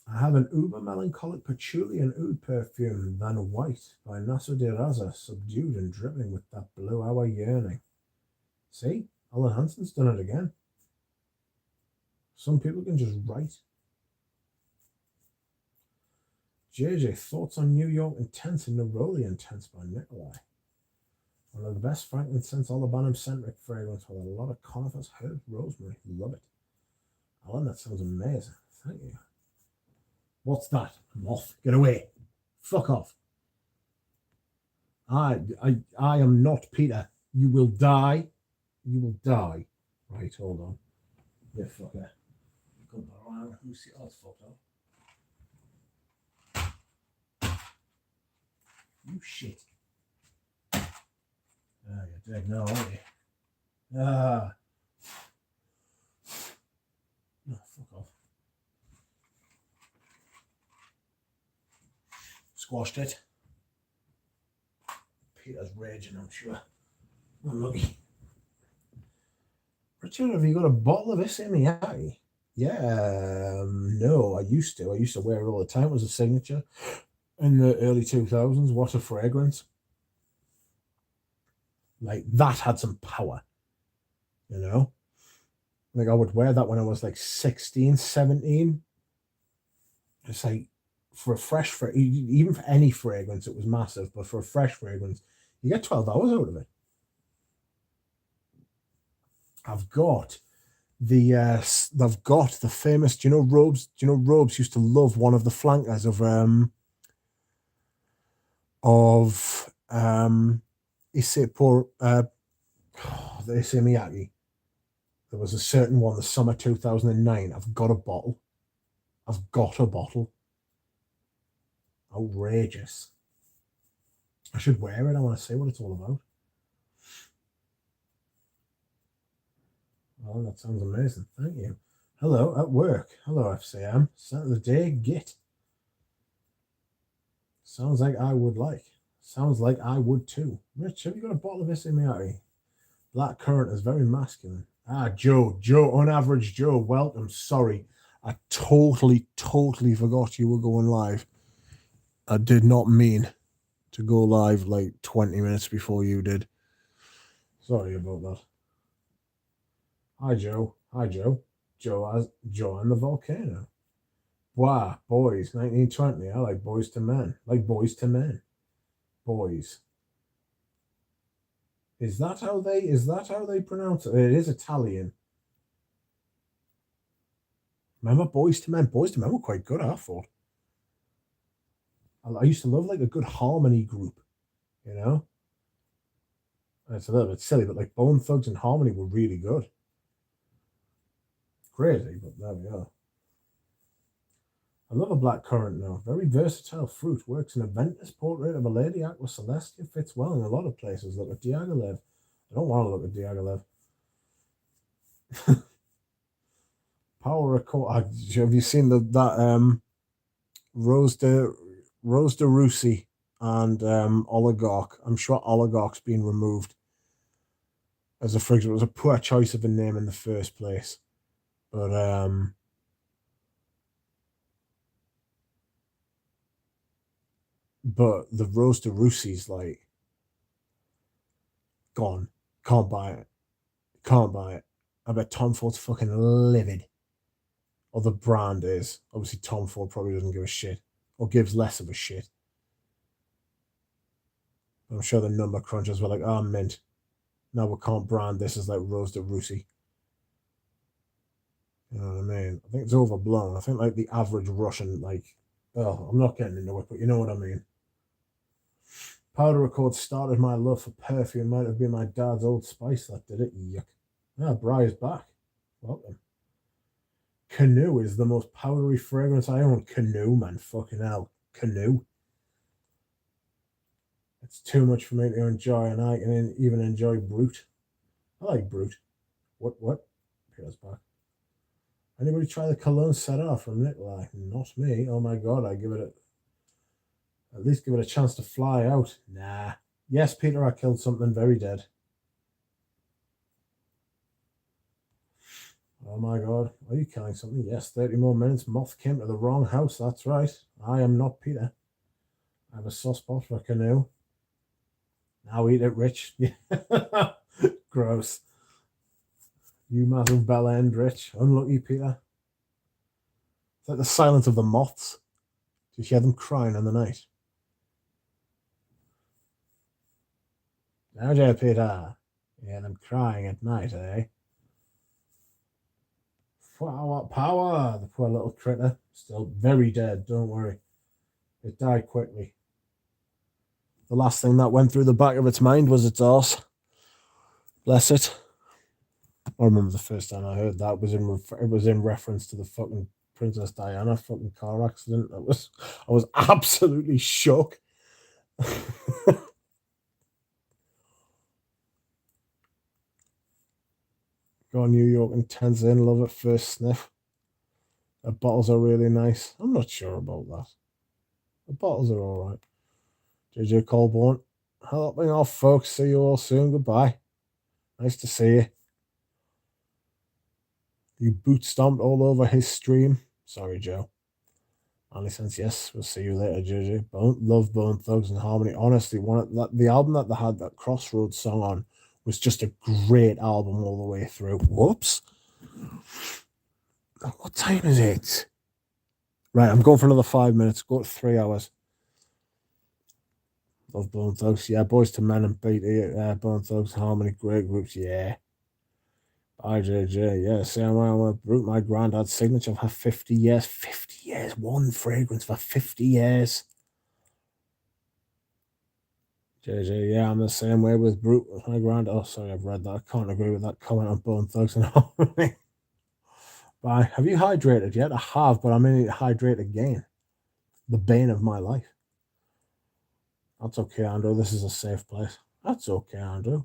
I have an uber melancholic patchouli and oud perfume than white by Naso de Raza, subdued and dripping with that blue hour yearning. See? Alan Hansen's done it again. Some people can just write. JJ, thoughts on New York Intense and Neroli Intense by Nikolai. One of the best frankincense olibanum-centric fragrance with a lot of conifers, herbs, rosemary. Love it. Alan, that sounds amazing. Thank you. What's that? Moth. Get away. Fuck off. I am not Peter. You will die. You will die. Right, hold on. Yeah, fucker. Come around. Who's the other fucker? You shit. Ah, you're dead now, aren't you? Ah. No, fuck off. Squashed it. Peter's raging, I'm sure. Unlucky. Richard, have you got a bottle of this Miyagi? Yeah, no, I used to. I used to wear it all the time. It was a signature in the early 2000s. What a fragrance. Like, that had some power, you know? Like, I would wear that when I was like 16, 17. It's like, for a fresh, even for any fragrance, it was massive. But for a fresh fragrance, you get 12 hours out of it. I've got the famous, do you know Robes? Do you know Robes used to love one of the flankers of the Issey Miyagi. There was a certain one, the summer 2009. I've got a bottle. Outrageous. I should wear it. I want to see what it's all about. Oh, that sounds amazing. Thank you. Hello, at work. Hello, FCM. Start of the day, git. Sounds like I would like. Sounds like I would too. Rich, have you got a bottle of Issey Miyagi? Black currant is very masculine. Joe, unaverage Joe, welcome. Sorry, I totally forgot you were going live. I did not mean to go live like 20 minutes before you did. Sorry about that. Hi, Joe. Joe and the volcano. Wow, boys, 1920. I like boys to men. Like boys to men. Boys. Is that how they pronounce it? It is Italian. Remember Boys to Men? Boys to Men were quite good, I thought. I used to love like a good harmony group, you know? It's a little bit silly, but like Bone Thugs and Harmony were really good. Crazy, but there we are. I love a black currant now. Very versatile fruit. Works in a Ventus portrait of a lady, Aqua Celestia. Fits well in a lot of places. Look at Diaghilev. I don't want to look at Diaghilev. Power Accord. Have you seen that Rose de Russi and Oligarch? I'm sure Oligarch's been removed as a fragrance. It was a poor choice of a name in the first place. But the Rose de Russi's like gone. Can't buy it. I bet Tom Ford's fucking livid. Or the brand is. Obviously, Tom Ford probably doesn't give a shit. Or gives less of a shit. I'm sure the number crunchers were like, mint. No, we can't brand this as like Rose de Russi. You know what I mean? I think it's overblown. I think like the average Russian, like, I'm not getting into it, but you know what I mean. Powder Accord started my love for perfume. Might have been my dad's Old Spice that did it. Yuck. Bry's back. Welcome. Canoe is the most powdery fragrance I own. Canoe, man. Fucking hell. Canoe. It's too much for me to enjoy, and I can even enjoy Brute. I like Brute. What? Peter's back. Anybody try the cologne set off from Nikolai? Not me. Oh my god, I give it at least give it a chance to fly out. Nah. Yes, Peter, I killed something very dead. Oh my god, are you killing something? Yes, 30 more minutes. Moth came to the wrong house. That's right. I am not Peter. I have a soft spot for Canoe. Now eat it, Rich. Gross. You massive bell end, Rich. Unlucky, Peter. It's like the silence of the moths. Do you hear them crying in the night? Now, dear Peter. You hear them crying at night, eh? Power! The poor little critter. Still very dead, don't worry. It died quickly. The last thing that went through the back of its mind was its arse. Bless it. I remember the first time I heard that it was in reference to the fucking Princess Diana fucking car accident. I was absolutely shook. Go on New York and Tenzin, love at first sniff. The bottles are really nice. I'm not sure about that. The bottles are all right. JJ Colborne, helping off, folks. See you all soon. Goodbye. Nice to see you. You boot stomped all over his stream. Sorry, Joe. Only sense, yes. We'll see you later, JJ. Love Bone Thugs and Harmony. Honestly, the album that they had that Crossroads song on was just a great album all the way through. Whoops. What time is it? Right, I'm going for another 5 minutes. Go to 3 hours. Love Bone Thugs. Yeah, Boys to Men and BT. Bone Thugs, Harmony, great groups. Yeah. IJJ. Yeah, see, I want to root my granddad's signature for 50 years. 50 years. One fragrance for 50 years. JJ, yeah, I'm the same way with Brute with my granddad. Oh, sorry, I've read that. I can't agree with that comment on Bone Thugs and Harmony. Bye. Have you hydrated yet? I have, but I'm going to hydrate again. The bane of my life. That's okay, Andrew. This is a safe place. That's okay, Andrew.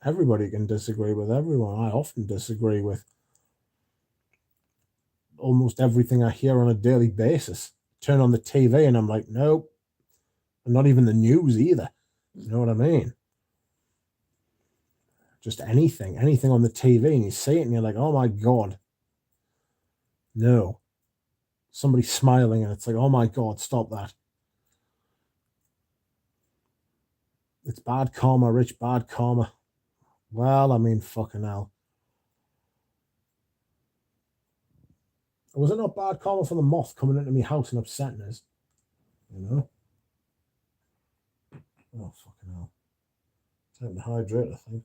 Everybody can disagree with everyone. I often disagree with almost everything I hear on a daily basis. Turn on the TV and I'm like, nope. And not even the news either. You know what I mean? just anything on the TV, and you see it and you're like, oh my God, no. Somebody smiling and it's like, oh my God, stop that. It's bad karma, Rich, bad karma. Well, I mean, fucking hell. Was it not bad karma for the moth coming into my house and upsetting us? You know? Oh, fucking hell. Time to hydrate, I think.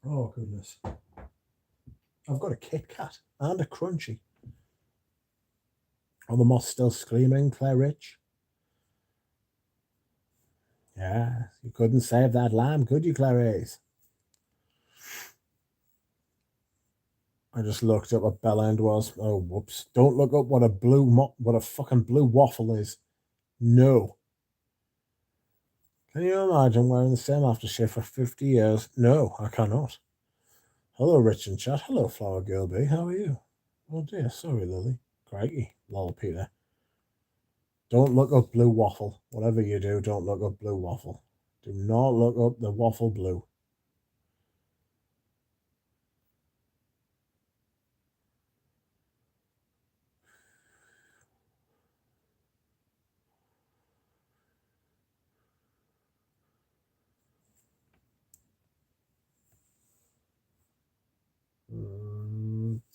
Oh, goodness. I've got a Kit Kat and a Crunchy. Are the moths still screaming, Claire Rich? Yeah, you couldn't save that lamb, could you, Clarice? I just looked up what Bell End was. Oh, whoops. Don't look up what a fucking blue waffle is. No. Can you imagine wearing the same aftershave for 50 years? No, I cannot. Hello, Rich and Chat. Hello, Flower Girl B. How are you? Oh dear, sorry, Lily. Crikey. Lol, Peter. Don't look up blue waffle. Whatever you do, don't look up blue waffle. Do not look up the waffle blue.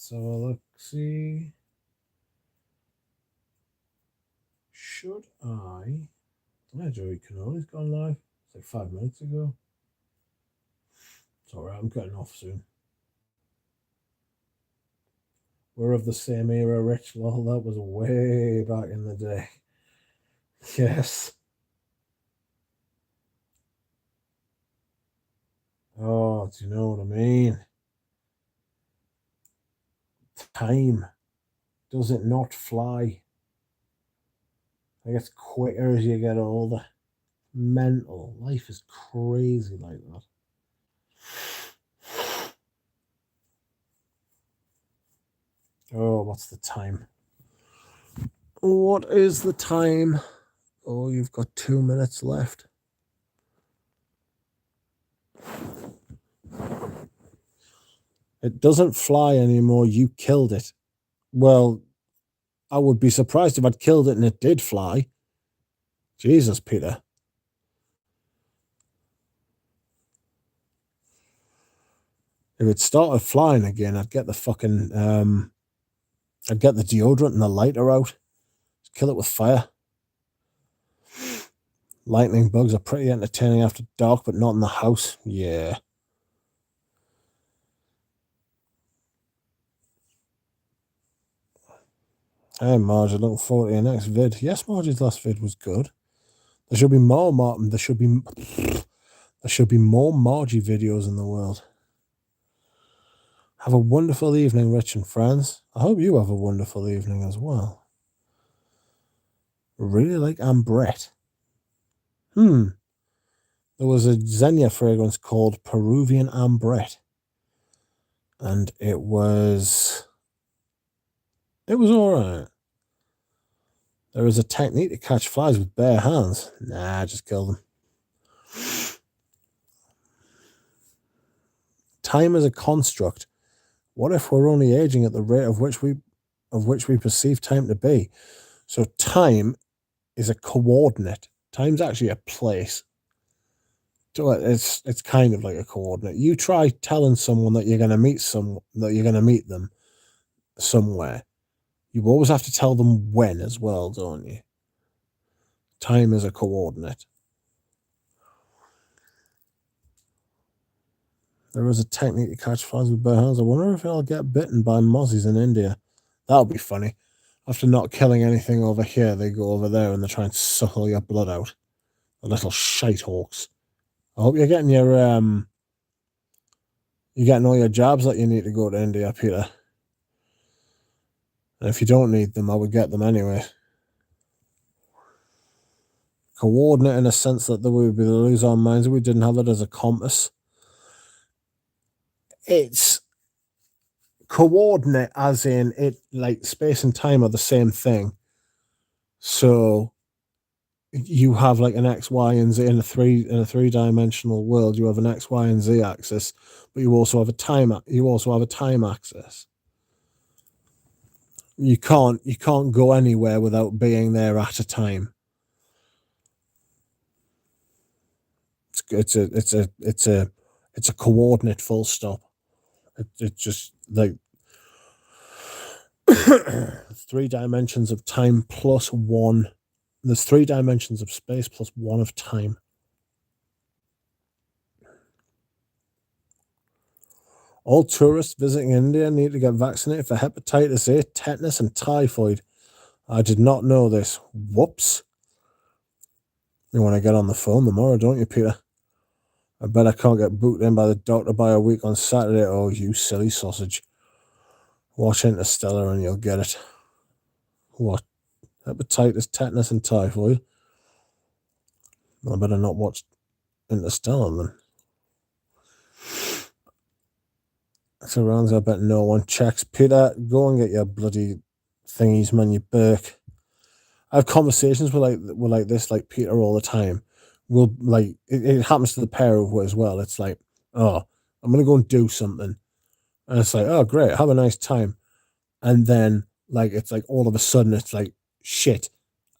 So let's see. Should I? Yeah, Joey Canoli's gone live. It's like 5 minutes ago. It's alright, I'm cutting off soon. We're of the same era, Rich. Well, that was way back in the day. Yes. Oh, do you know what I mean? Time. Does it not fly? It gets quicker as you get older. Mental. Life is crazy like that. Oh, what's the time? What is the time? Oh, you've got 2 minutes left. It doesn't fly anymore. You killed it. Well, I would be surprised if I'd killed it and it did fly. Jesus, Peter. If it started flying again, I'd get the fucking I'd get the deodorant and the lighter out. Just kill it with fire. Lightning bugs are pretty entertaining after dark, but not in the house. Yeah. Hey, Margie, looking forward to your next vid. Yes, Margie's last vid was good. There should be more Martin. There should be more Margie videos in the world. Have a wonderful evening, Rich and friends. I hope you have a wonderful evening as well. Really like ambrette. There was a Xenia fragrance called Peruvian ambrette, and it was all right. There is a technique to catch flies with bare hands. Nah, just kill them. Time is a construct. What if we're only aging at the rate of which we perceive time to be? So time is a coordinate. Time's actually a place. So it's kind of like a coordinate. You try telling someone that you're going to meet them somewhere. You always have to tell them when as well, don't you? Time is a coordinate. There is a technique to catch flies with bare hands. I wonder if I'll get bitten by mozzies in India. That'll be funny. After not killing anything over here, they go over there and they try and suck all your blood out. The little shite hawks. I hope you're getting all your jabs that you need to go to India, Peter. And if you don't need them, I would get them anyway. Coordinate in a sense that we would be to lose our minds if we didn't have it as a compass. It's coordinate as in it, like space and time are the same thing. So you have like an X, Y, and Z in a three-dimensional world. You have an X, Y, and Z axis, but you also have a time axis. You can't go anywhere without being there at a time. It's a coordinate full stop. It's just like 3 dimensions of time plus 1. There's 3 dimensions of space plus 1 of time. All tourists visiting India need to get vaccinated for hepatitis A, tetanus, and typhoid. I did not know this. Whoops. You want to get on the phone tomorrow, don't you, Peter? I bet I can't get booked in by the doctor by a week on Saturday. Oh, you silly sausage. Watch Interstellar and you'll get it. What? Hepatitis, tetanus, and typhoid? I better not watch Interstellar then. So rounds, I bet no one checks. Peter, go and get your bloody thingies, man, you Burke. I have conversations with this, like Peter, all the time. We'll like it happens to the pair of us as well. It's like, oh, I'm gonna go and do something, and it's like, oh, great, have a nice time, and then like it's like all of a sudden it's like, shit,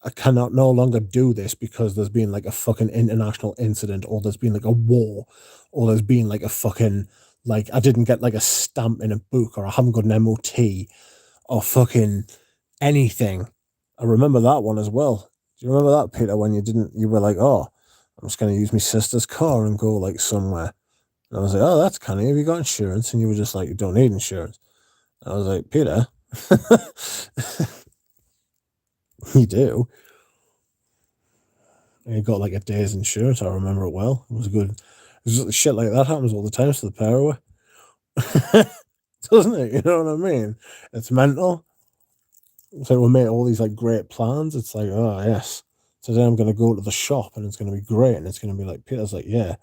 I cannot no longer do this because there's been like a fucking international incident, or there's been like a war, or there's been like a fucking like I didn't get like a stamp in a book, or I haven't got an MOT, or fucking anything. I remember that one as well. Do you remember that, Peter, when you were like, oh, I'm just going to use my sister's car and go like somewhere. And I was like, oh, that's kind of, have you got insurance? And you were just like, you don't need insurance. And I was like, Peter, you do. And you got like a day's insurance. I remember it well. It was good. It's just shit like that happens all the time to the pair of us. Doesn't it? You know what I mean? It's mental. So we made all these like great plans. It's like, oh yes, today I'm going to go to the shop and it's going to be great. And it's going to be like, Peter's like, yeah,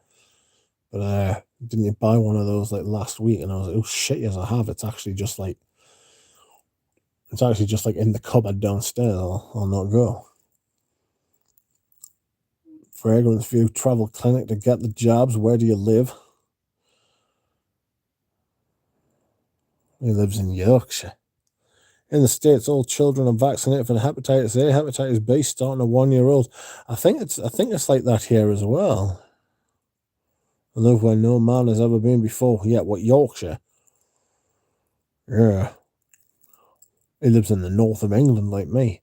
but didn't you buy one of those like last week? And I was like, oh shit, yes I have. It's actually just like in the cupboard downstairs. I'll not go. Fragrance View Travel Clinic to get the jobs. Where do you live? He lives in Yorkshire. In the States, all children are vaccinated for hepatitis A, hepatitis B, starting at 1-year-old. I think it's like that here as well. I live where no man has ever been before. Yeah, what, Yorkshire? Yeah. He lives in the north of England like me.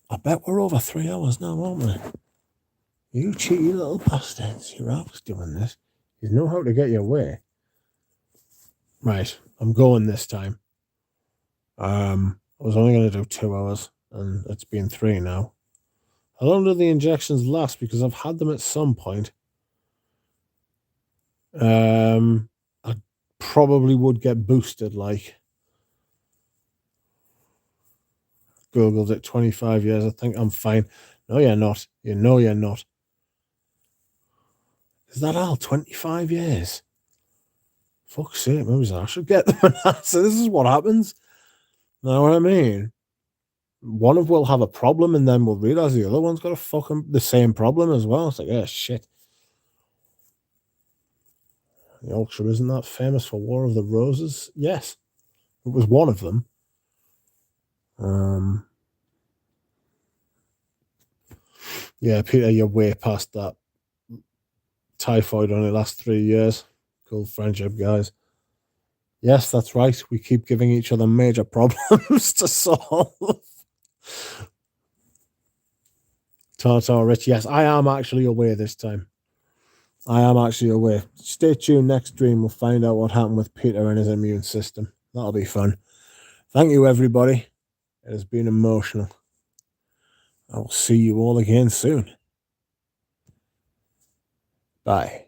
I bet we're over 3 hours now, aren't we? You cheeky little bastards. You're always doing this. You know how to get your way. Right, I'm going this time. I was only going to do 2 hours, and it's been 3 now. How long do the injections last? Because I've had them at some point. I probably would get boosted, like. Googled it, 25 years. I think I'm fine. No, you're not. You know you're not. Is that all? 25 years? Fuck's sake, maybe I should get them an answer. This is what happens. Know what I mean? One of will have a problem, and then we'll realize the other one's got the same problem as well. It's like, yeah, shit. Yorkshire isn't that famous for War of the Roses? Yes, it was one of them. Yeah, Peter, you're way past that. Typhoid only lasts 3 years. Cool friendship, guys. Yes, that's right. We keep giving each other major problems to solve. Tartar Rich, yes, I am actually away this time. I am actually away. Stay tuned. Next stream, we'll find out what happened with Peter and his immune system. That'll be fun. Thank you, everybody. It has been emotional. I will see you all again soon. Bye.